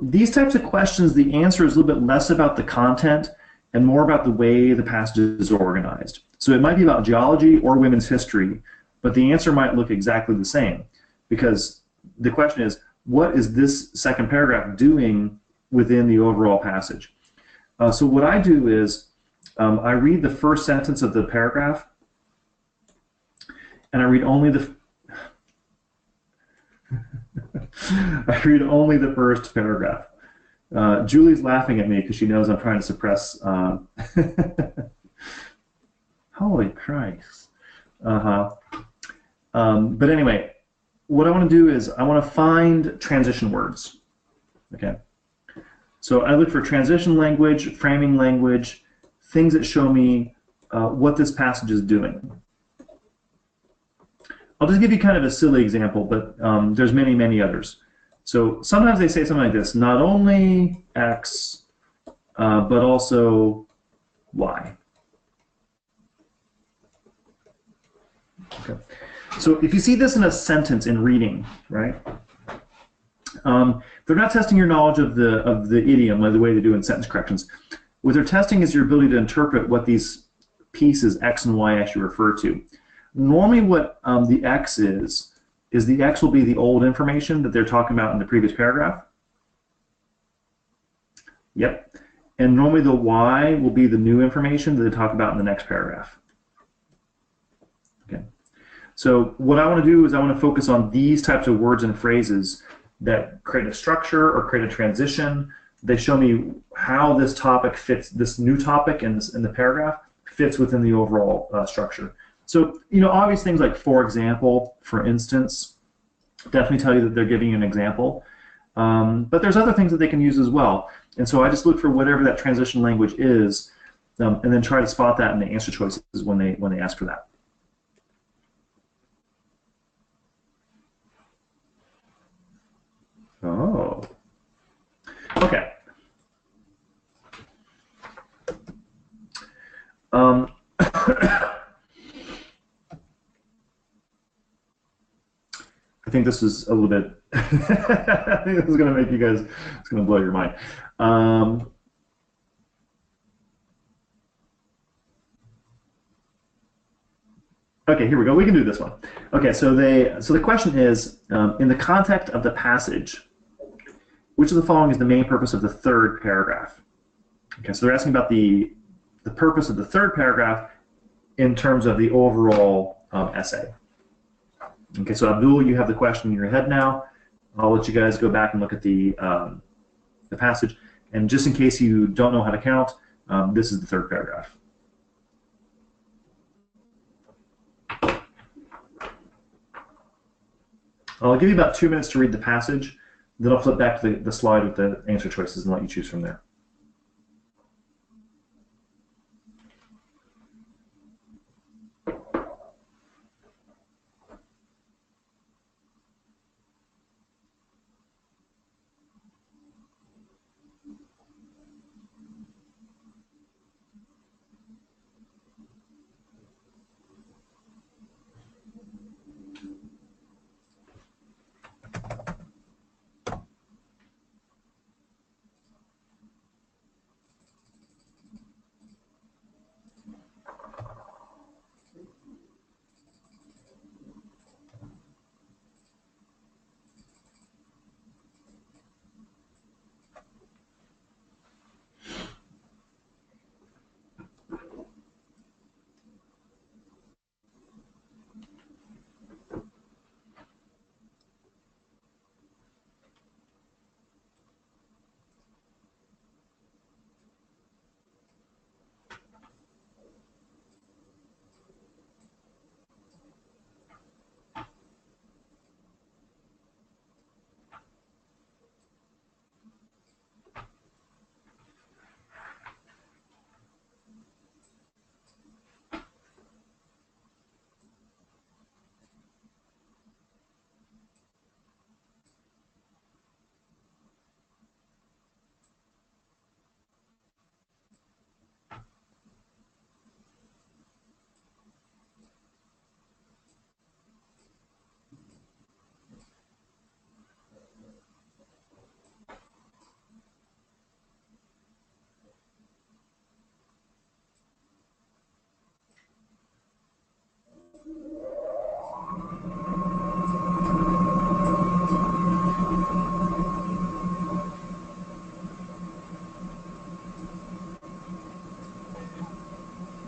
These types of questions, the answer is a little bit less about the content and more about the way the passage is organized. So it might be about geology or women's history, but the answer might look exactly the same, because the question is, what is this second paragraph doing within the overall passage? So what I do is I read the first sentence of the paragraph, and I read only the I read only the first paragraph. Julie's laughing at me because she knows I'm trying to suppress. Holy Christ. But anyway, what I want to do is I want to find transition words. Okay. So I look for transition language, framing language, things that show me what this passage is doing. I'll just give you kind of a silly example, but there's many, many others. So sometimes they say something like this: not only X, but also Y. Okay. So if you see this in a sentence in reading, right? They're not testing your knowledge of the idiom, like the way they do in sentence corrections. What they're testing is your ability to interpret what these pieces X and Y actually refer to. Normally what the X is the X will be the old information that they're talking about in the previous paragraph. Yep. And normally the Y will be the new information that they talk about in the next paragraph. Okay. So what I want to do is I want to focus on these types of words and phrases that create a structure or create a transition. They show me how this topic fits, this new topic in the paragraph fits within the overall structure. So, you know, obvious things like for example, for instance, definitely tell you that they're giving you an example. But there's other things that they can use as well. And so I just look for whatever that transition language is, and then try to spot that in the answer choices when they ask for that. Oh. Okay. I think this is a little bit, I think this is going to make you guys, it's going to blow your mind. Okay, here we go. We can do this one. Okay, so the question is, in the context of the passage, which of the following is the main purpose of the third paragraph? Okay, so they're asking about the purpose of the third paragraph in terms of the overall essay. Okay, so Abdul, you have the question in your head now. I'll let you guys go back and look at the passage. And just in case you don't know how to count, this is the third paragraph. I'll give you about 2 minutes to read the passage. Then I'll flip back to the slide with the answer choices and let you choose from there.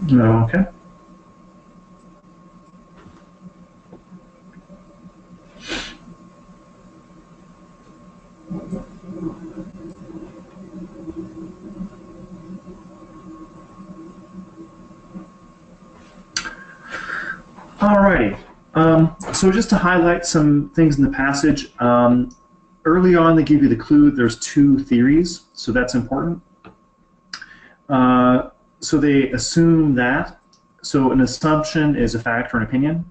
Okay. Alrighty. So just to highlight some things in the passage, early on they give you the clue there's two theories, so that's important. So they assume that. So an assumption is a fact or an opinion.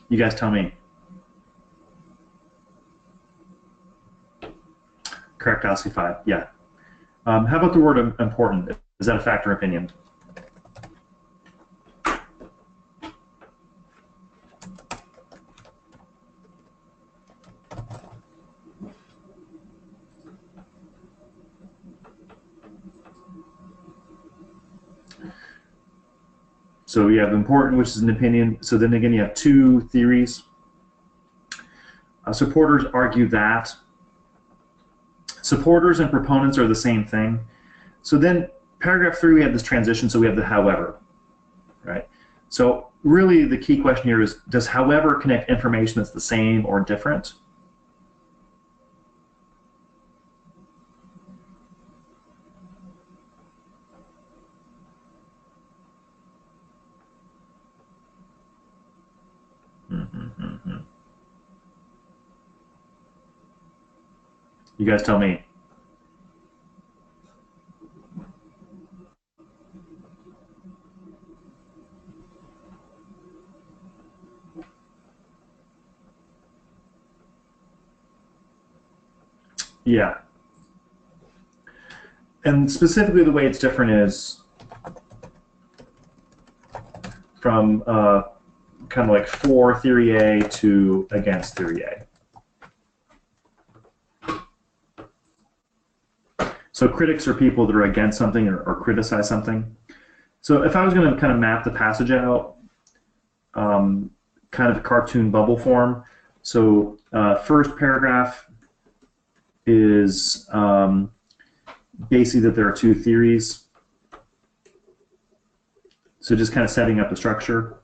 You guys tell me. Correct, Ossie 5, yeah. How about the word important? Is that a fact or opinion? So you have important, which is an opinion. So then again, you have two theories. Supporters argue that. Supporters and proponents are the same thing. So then paragraph 3, we have this transition, so we have the however, right? So really the key question here is, does however connect information that's the same or different? You guys tell me. Yeah. And specifically the way it's different is from kind of like for theory A to against theory A. So critics are people that are against something or criticize something. So if I was going to kind of map the passage out, kind of cartoon bubble form, so first paragraph is basically that there are two theories. So just kind of setting up the structure.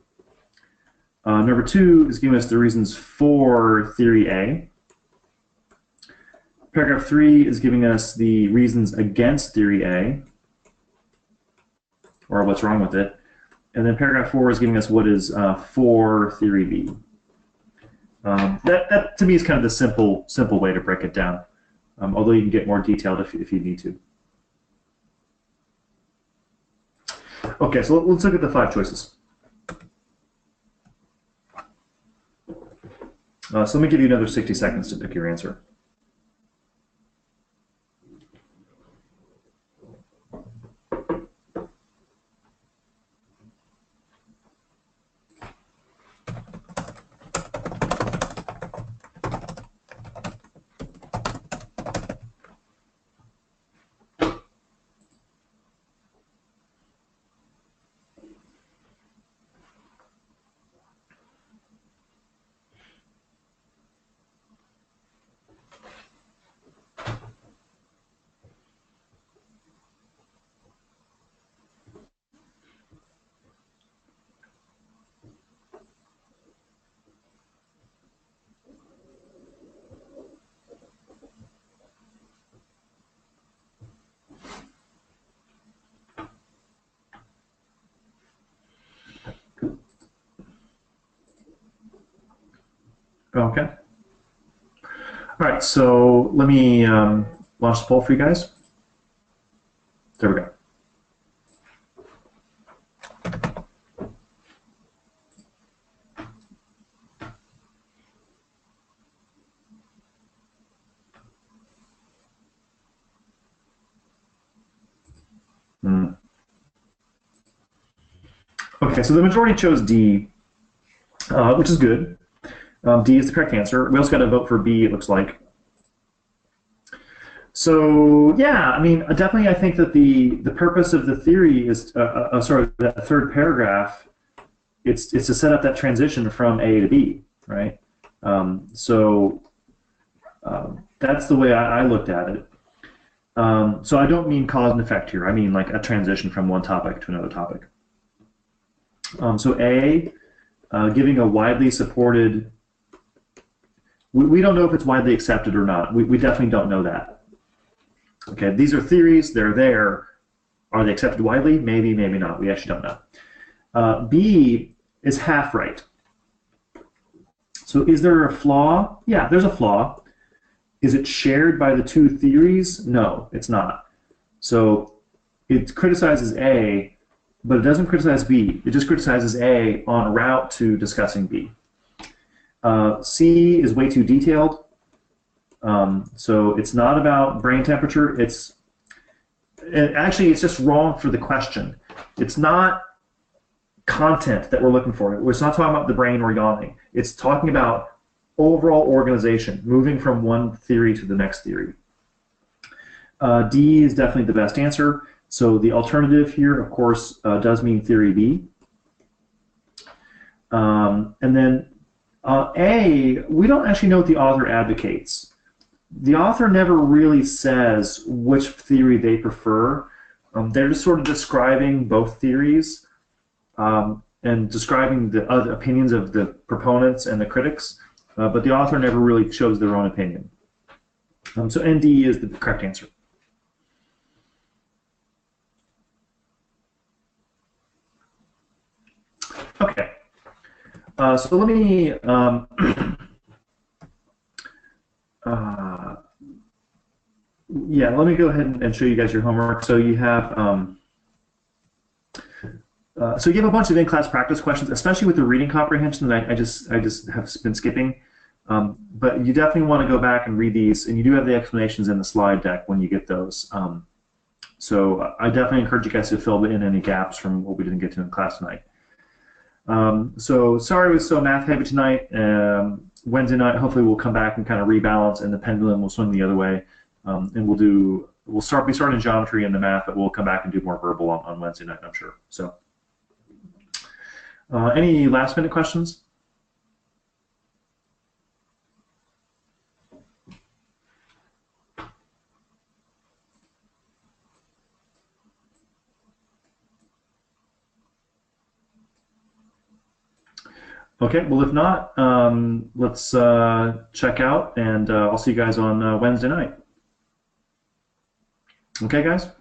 Number 2 is giving us the reasons for theory A. Paragraph 3 is giving us the reasons against theory A, or what's wrong with it. And then paragraph 4 is giving us what is for theory B. That to me is kind of the simple way to break it down, although you can get more detailed if you need to. Okay, so let's look at the 5 choices. So let me give you another 60 seconds to pick your answer. Okay. All right, so let me launch the poll for you guys. There we go. Okay, so the majority chose D, which is good. D is the correct answer. We also got to vote for B, it looks like. So yeah, I mean, definitely I think that the purpose of the theory is, sorry, that third paragraph, it's to set up that transition from A to B, right? That's the way I looked at it. So I don't mean cause and effect here. I mean like a transition from one topic to another topic. So A, giving a widely supported, we don't know if it's widely accepted or not. We definitely don't know that. Okay, these are theories, they're there. Are they accepted widely? Maybe, maybe not. We actually don't know. B is half right. So is there a flaw? Yeah, there's a flaw. Is it shared by the two theories? No, it's not. So it criticizes A, but it doesn't criticize B. It just criticizes A en route to discussing B. C is way too detailed. So it's not about brain temperature. Actually, it's just wrong for the question. It's not content that we're looking for. It's not talking about the brain or yawning. It's talking about overall organization, moving from one theory to the next theory. D is definitely the best answer. So the alternative here, of course, does mean theory B. And then A, we don't actually know what the author advocates. The author never really says which theory they prefer. They're just sort of describing both theories and describing the other opinions of the proponents and the critics, but the author never really shows their own opinion. So ND is the correct answer. Okay, so let me yeah, let me go ahead and show you guys your homework. So you have so you have a bunch of in-class practice questions, especially with the reading comprehension that I just have been skipping. But you definitely want to go back and read these, and you do have the explanations in the slide deck when you get those. So I definitely encourage you guys to fill in any gaps from what we didn't get to in class tonight. So sorry it was so math heavy tonight. Wednesday night, hopefully we'll come back and kind of rebalance, and the pendulum will swing the other way. And we'll be starting in geometry and the math, but we'll come back and do more verbal on Wednesday night, I'm sure. So, any last minute questions? Okay, well if not, let's check out, and I'll see you guys on Wednesday night. Okay, guys? All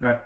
right.